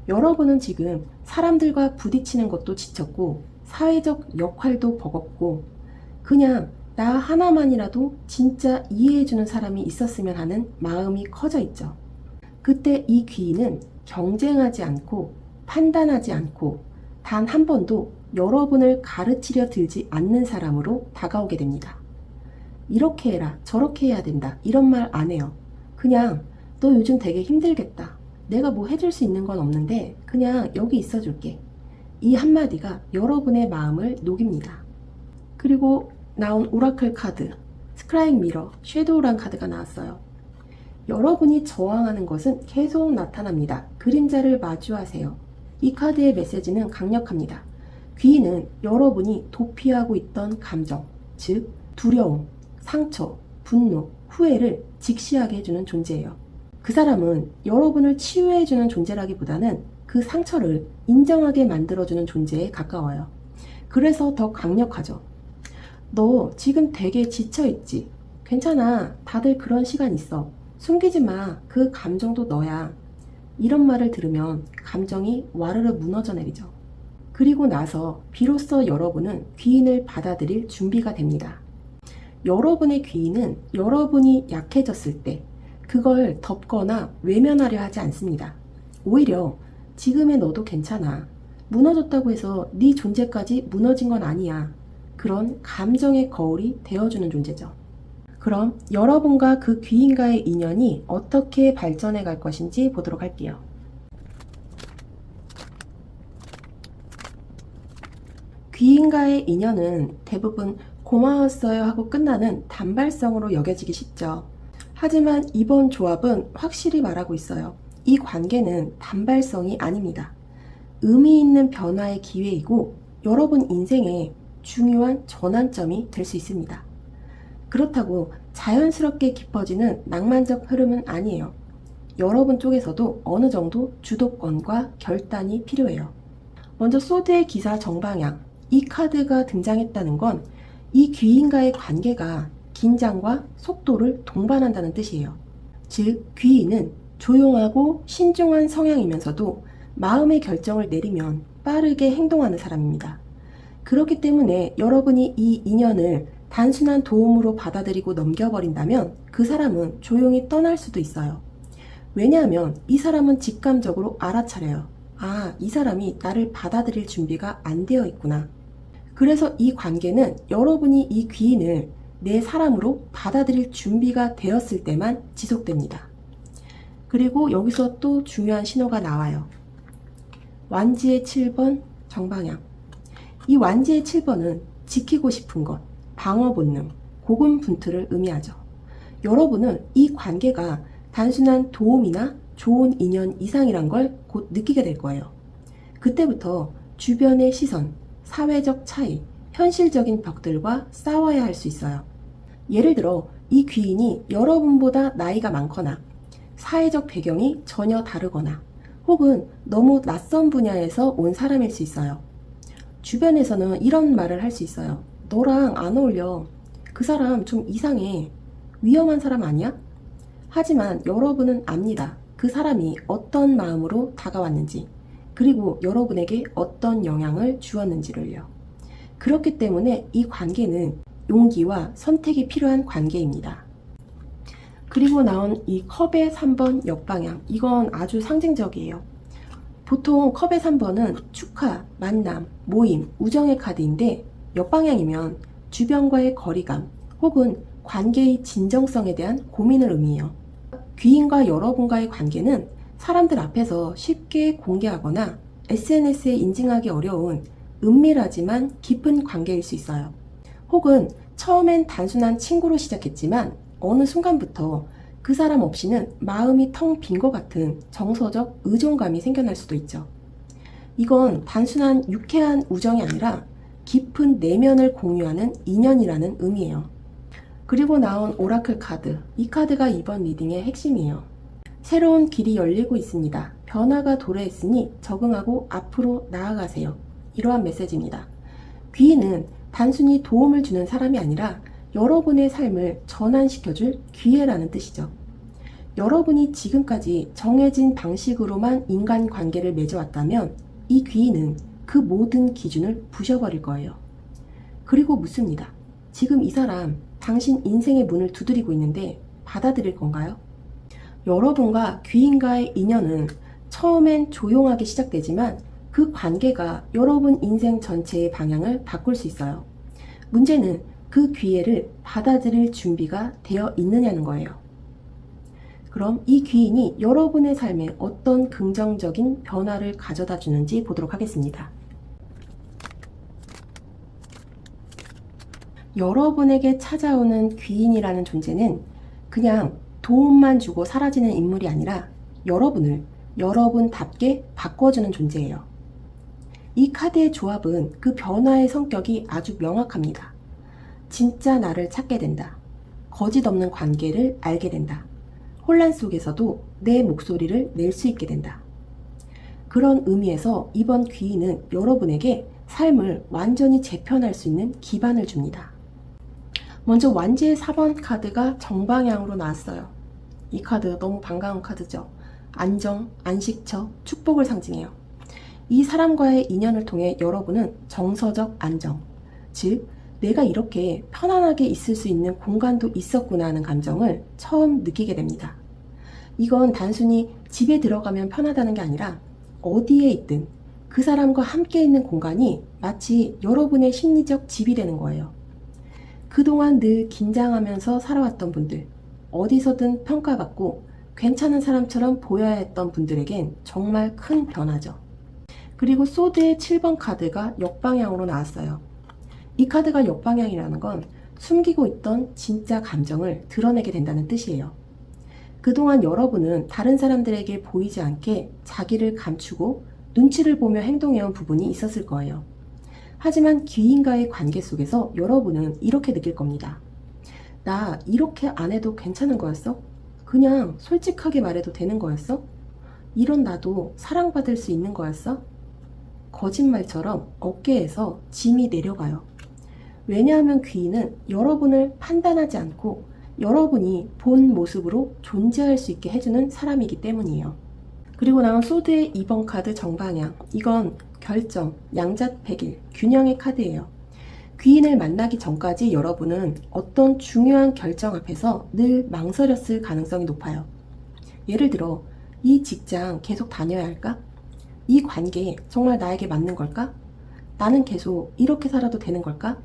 여러분은 지금 사람들과 부딪히는 것도 지쳤고 사회적 역할도 버겁고 그냥 나 하나만이라도 진짜 이해해주는 사람이 있었으면 하는 마음이 커져 있죠. 그때 이 귀인은 경쟁하지 않고 판단하지 않고 단 한 번도 여러분을 가르치려 들지 않는 사람으로 다가오게 됩니다. 이렇게 해라, 저렇게 해야 된다, 이런 말 안 해요. 그냥 너 요즘 되게 힘들겠다. 내가 뭐 해줄 수 있는 건 없는데 그냥 여기 있어줄게. 이 한마디가 여러분의 마음을 녹입니다. 그리고 나온 오라클 카드, 스크라잉 미러, 섀도우란 카드가 나왔어요. 여러분이 저항하는 것은 계속 나타납니다. 그림자를 마주하세요. 이 카드의 메시지는 강력합니다. 귀인은 여러분이 도피하고 있던 감정, 즉 두려움, 상처, 분노, 후회를 직시하게 해주는 존재예요. 그 사람은 여러분을 치유해주는 존재라기보다는 그 상처를 인정하게 만들어주는 존재에 가까워요. 그래서 더 강력하죠. 너 지금 되게 지쳐있지? 괜찮아. 다들 그런 시간 있어. 숨기지 마. 그 감정도 너야. 이런 말을 들으면 감정이 와르르 무너져 내리죠. 그리고 나서 비로소 여러분은 귀인을 받아들일 준비가 됩니다. 여러분의 귀인은 여러분이 약해졌을 때 그걸 덮거나 외면하려 하지 않습니다. 오히려 지금의 너도 괜찮아. 무너졌다고 해서 네 존재까지 무너진 건 아니야. 그런 감정의 거울이 되어주는 존재죠. 그럼 여러분과 그 귀인과의 인연이 어떻게 발전해 갈 것인지 보도록 할게요. 귀인과의 인연은 대부분 고마웠어요 하고 끝나는 단발성으로 여겨지기 쉽죠. 하지만 이번 조합은 확실히 말하고 있어요. 이 관계는 단발성이 아닙니다. 의미 있는 변화의 기회이고 여러분 인생에 중요한 전환점이 될 수 있습니다. 그렇다고 자연스럽게 깊어지는 낭만적 흐름은 아니에요. 여러분 쪽에서도 어느 정도 주도권과 결단이 필요해요. 먼저 소드의 기사 정방향. 이 카드가 등장했다는 건 이 귀인과의 관계가 긴장과 속도를 동반한다는 뜻이에요. 즉, 귀인은 조용하고 신중한 성향이면서도 마음의 결정을 내리면 빠르게 행동하는 사람입니다. 그렇기 때문에 여러분이 이 인연을 단순한 도움으로 받아들이고 넘겨버린다면 그 사람은 조용히 떠날 수도 있어요. 왜냐하면 이 사람은 직감적으로 알아차려요. 아, 이 사람이 나를 받아들일 준비가 안 되어 있구나. 그래서 이 관계는 여러분이 이 귀인을 내 사람으로 받아들일 준비가 되었을 때만 지속됩니다. 그리고 여기서 또 중요한 신호가 나와요. 완지의 7번 정방향. 이 완지의 7번은 지키고 싶은 것, 방어 본능, 고군분투를 의미하죠. 여러분은 이 관계가 단순한 도움이나 좋은 인연 이상이란 걸 곧 느끼게 될 거예요. 그때부터 주변의 시선, 사회적 차이, 현실적인 벽들과 싸워야 할 수 있어요. 예를 들어 이 귀인이 여러분보다 나이가 많거나 사회적 배경이 전혀 다르거나 혹은 너무 낯선 분야에서 온 사람일 수 있어요. 주변에서는 이런 말을 할 수 있어요. 너랑 안 어울려. 그 사람 좀 이상해. 위험한 사람 아니야? 하지만 여러분은 압니다. 그 사람이 어떤 마음으로 다가왔는지, 그리고 여러분에게 어떤 영향을 주었는지를요. 그렇기 때문에 이 관계는 용기와 선택이 필요한 관계입니다. 그리고 나온 이 컵의 3번 역방향, 이건 아주 상징적이에요. 보통 컵의 3번은 축하, 만남, 모임, 우정의 카드인데 역방향이면 주변과의 거리감 혹은 관계의 진정성에 대한 고민을 의미해요. 귀인과 여러분과의 관계는 사람들 앞에서 쉽게 공개하거나 SNS에 인증하기 어려운 은밀하지만 깊은 관계일 수 있어요. 혹은 처음엔 단순한 친구로 시작했지만 어느 순간부터 그 사람 없이는 마음이 텅 빈 것 같은 정서적 의존감이 생겨날 수도 있죠. 이건 단순한 유쾌한 우정이 아니라 깊은 내면을 공유하는 인연이라는 의미예요. 그리고 나온 오라클 카드, 이 카드가 이번 리딩의 핵심이에요. 새로운 길이 열리고 있습니다. 변화가 도래했으니 적응하고 앞으로 나아가세요. 이러한 메시지입니다. 귀인은 단순히 도움을 주는 사람이 아니라 여러분의 삶을 전환시켜줄 기회라는 뜻이죠. 여러분이 지금까지 정해진 방식으로만 인간관계를 맺어왔다면 이 귀인은 그 모든 기준을 부셔버릴 거예요. 그리고 묻습니다. 지금 이 사람 당신 인생의 문을 두드리고 있는데 받아들일 건가요? 여러분과 귀인과의 인연은 처음엔 조용하게 시작되지만 그 관계가 여러분 인생 전체의 방향을 바꿀 수 있어요. 문제는 그 기회를 받아들일 준비가 되어 있느냐는 거예요. 그럼 이 귀인이 여러분의 삶에 어떤 긍정적인 변화를 가져다 주는지 보도록 하겠습니다. 여러분에게 찾아오는 귀인이라는 존재는 그냥 도움만 주고 사라지는 인물이 아니라 여러분을 여러분답게 바꿔주는 존재예요. 이 카드의 조합은 그 변화의 성격이 아주 명확합니다. 진짜 나를 찾게 된다. 거짓 없는 관계를 알게 된다. 혼란 속에서도 내 목소리를 낼 수 있게 된다. 그런 의미에서 이번 귀인은 여러분에게 삶을 완전히 재편할 수 있는 기반을 줍니다. 먼저 완지의 4번 카드가 정방향으로 나왔어요. 이 카드 너무 반가운 카드죠. 안정, 안식처, 축복을 상징해요. 이 사람과의 인연을 통해 여러분은 정서적 안정, 즉 내가 이렇게 편안하게 있을 수 있는 공간도 있었구나 하는 감정을 처음 느끼게 됩니다. 이건 단순히 집에 들어가면 편하다는 게 아니라 어디에 있든 그 사람과 함께 있는 공간이 마치 여러분의 심리적 집이 되는 거예요. 그동안 늘 긴장하면서 살아왔던 분들, 어디서든 평가받고 괜찮은 사람처럼 보여야 했던 분들에겐 정말 큰 변화죠. 그리고 소드의 7번 카드가 역방향으로 나왔어요. 이 카드가 역방향이라는 건 숨기고 있던 진짜 감정을 드러내게 된다는 뜻이에요. 그동안 여러분은 다른 사람들에게 보이지 않게 자기를 감추고 눈치를 보며 행동해온 부분이 있었을 거예요. 하지만 귀인과의 관계 속에서 여러분은 이렇게 느낄 겁니다. 나 이렇게 안 해도 괜찮은 거였어? 그냥 솔직하게 말해도 되는 거였어? 이런 나도 사랑받을 수 있는 거였어? 거짓말처럼 어깨에서 짐이 내려가요. 왜냐하면 귀인은 여러분을 판단하지 않고 여러분이 본 모습으로 존재할 수 있게 해주는 사람이기 때문이에요. 그리고 나온 소드의 2번 카드 정방향. 이건 결정, 양자택일, 균형의 카드예요. 귀인을 만나기 전까지 여러분은 어떤 중요한 결정 앞에서 늘 망설였을 가능성이 높아요. 예를 들어, 이 직장 계속 다녀야 할까? 이 관계 정말 나에게 맞는 걸까? 나는 계속 이렇게 살아도 되는 걸까?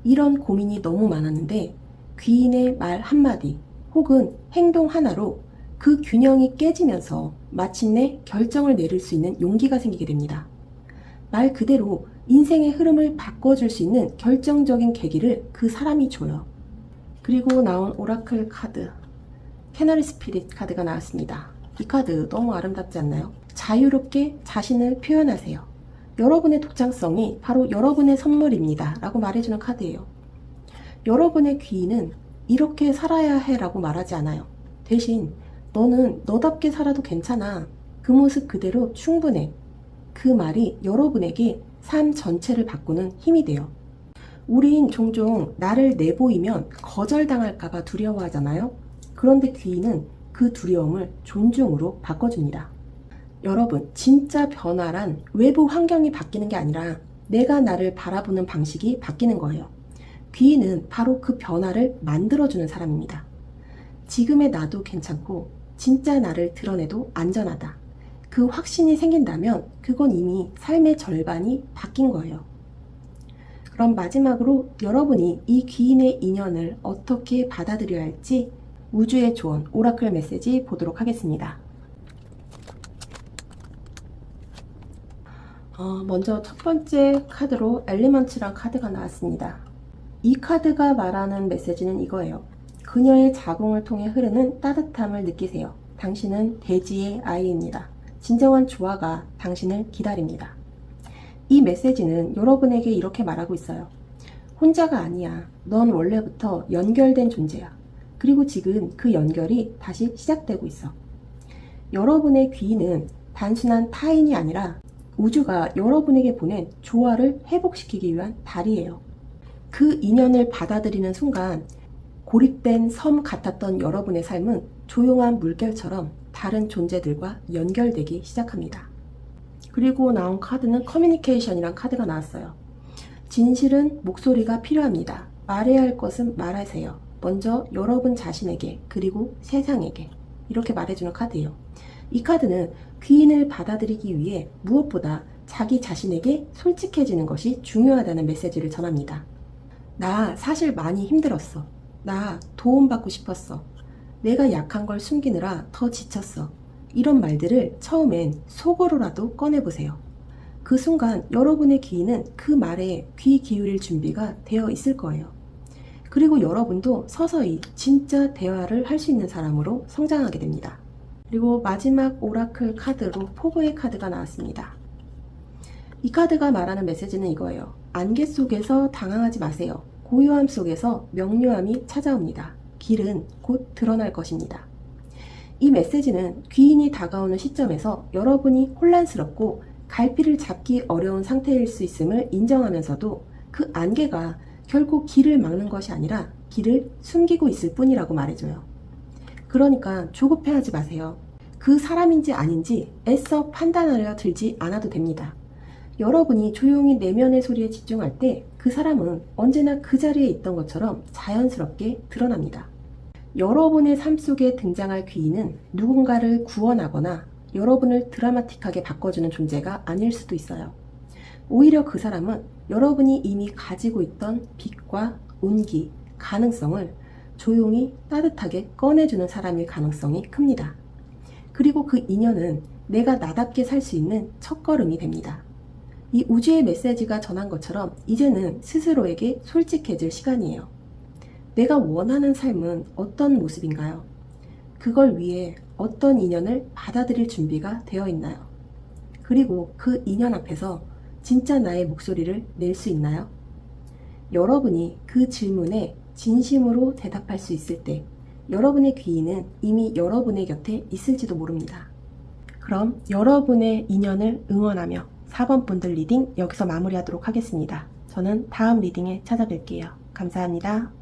이런 고민이 너무 많았는데 귀인의 말 한마디 혹은 행동 하나로 그 균형이 깨지면서 마침내 결정을 내릴 수 있는 용기가 생기게 됩니다. 말 그대로 인생의 흐름을 바꿔줄 수 있는 결정적인 계기를 그 사람이 줘요. 그리고 나온 오라클 카드, 캐너리 스피릿 카드가 나왔습니다. 이 카드 너무 아름답지 않나요? 자유롭게 자신을 표현하세요. 여러분의 독창성이 바로 여러분의 선물입니다 라고 말해주는 카드예요. 여러분의 귀인은 이렇게 살아야 해 라고 말하지 않아요. 대신 너는 너답게 살아도 괜찮아. 그 모습 그대로 충분해. 그 말이 여러분에게 삶 전체를 바꾸는 힘이 돼요. 우린 종종 나를 내보이면 거절당할까봐 두려워하잖아요. 그런데 귀인은 그 두려움을 존중으로 바꿔줍니다. 여러분, 진짜 변화란 외부 환경이 바뀌는 게 아니라 내가 나를 바라보는 방식이 바뀌는 거예요. 귀인은 바로 그 변화를 만들어주는 사람입니다. 지금의 나도 괜찮고 진짜 나를 드러내도 안전하다. 그 확신이 생긴다면 그건 이미 삶의 절반이 바뀐 거예요. 그럼 마지막으로 여러분이 이 귀인의 인연을 어떻게 받아들여야 할지 우주의 조언, 오라클 메시지 보도록 하겠습니다. 먼저 첫 번째 카드로 엘리먼츠란 카드가 나왔습니다. 이 카드가 말하는 메시지는 이거예요. 그녀의 자궁을 통해 흐르는 따뜻함을 느끼세요. 당신은 대지의 아이입니다. 진정한 조화가 당신을 기다립니다. 이 메시지는 여러분에게 이렇게 말하고 있어요. 혼자가 아니야. 넌 원래부터 연결된 존재야. 그리고 지금 그 연결이 다시 시작되고 있어. 여러분의 귀인은 단순한 타인이 아니라 우주가 여러분에게 보낸 조화를 회복시키기 위한 달이에요. 그 인연을 받아들이는 순간 고립된 섬 같았던 여러분의 삶은 조용한 물결처럼 다른 존재들과 연결되기 시작합니다. 그리고 나온 카드는 커뮤니케이션이란 카드가 나왔어요. 진실은 목소리가 필요합니다. 말해야 할 것은 말하세요. 먼저 여러분 자신에게 그리고 세상에게 이렇게 말해주는 카드예요. 이 카드는 귀인을 받아들이기 위해 무엇보다 자기 자신에게 솔직해지는 것이 중요하다는 메시지를 전합니다. 나 사실 많이 힘들었어. 나 도움받고 싶었어. 내가 약한 걸 숨기느라 더 지쳤어. 이런 말들을 처음엔 속어로라도 꺼내보세요. 그 순간 여러분의 귀인은 그 말에 귀 기울일 준비가 되어 있을 거예요. 그리고 여러분도 서서히 진짜 대화를 할 수 있는 사람으로 성장하게 됩니다. 그리고 마지막 오라클 카드로 포부의 카드가 나왔습니다. 이 카드가 말하는 메시지는 이거예요. 안개 속에서 당황하지 마세요. 고요함 속에서 명료함이 찾아옵니다. 길은 곧 드러날 것입니다. 이 메시지는 귀인이 다가오는 시점에서 여러분이 혼란스럽고 갈피를 잡기 어려운 상태일 수 있음을 인정하면서도 그 안개가 결국 길을 막는 것이 아니라 길을 숨기고 있을 뿐이라고 말해줘요. 그러니까 조급해하지 마세요. 그 사람인지 아닌지 애써 판단하려 들지 않아도 됩니다. 여러분이 조용히 내면의 소리에 집중할 때 그 사람은 언제나 그 자리에 있던 것처럼 자연스럽게 드러납니다. 여러분의 삶 속에 등장할 귀인은 누군가를 구원하거나 여러분을 드라마틱하게 바꿔주는 존재가 아닐 수도 있어요. 오히려 그 사람은 여러분이 이미 가지고 있던 빛과 온기, 가능성을 조용히 따뜻하게 꺼내주는 사람일 가능성이 큽니다. 그리고 그 인연은 내가 나답게 살 수 있는 첫걸음이 됩니다. 이 우주의 메시지가 전한 것처럼 이제는 스스로에게 솔직해질 시간이에요. 내가 원하는 삶은 어떤 모습인가요? 그걸 위해 어떤 인연을 받아들일 준비가 되어 있나요? 그리고 그 인연 앞에서 진짜 나의 목소리를 낼 수 있나요? 여러분이 그 질문에 진심으로 대답할 수 있을 때 여러분의 귀인은 이미 여러분의 곁에 있을지도 모릅니다. 그럼 여러분의 인연을 응원하며 4번 분들 리딩 여기서 마무리하도록 하겠습니다. 저는 다음 리딩에 찾아뵐게요. 감사합니다.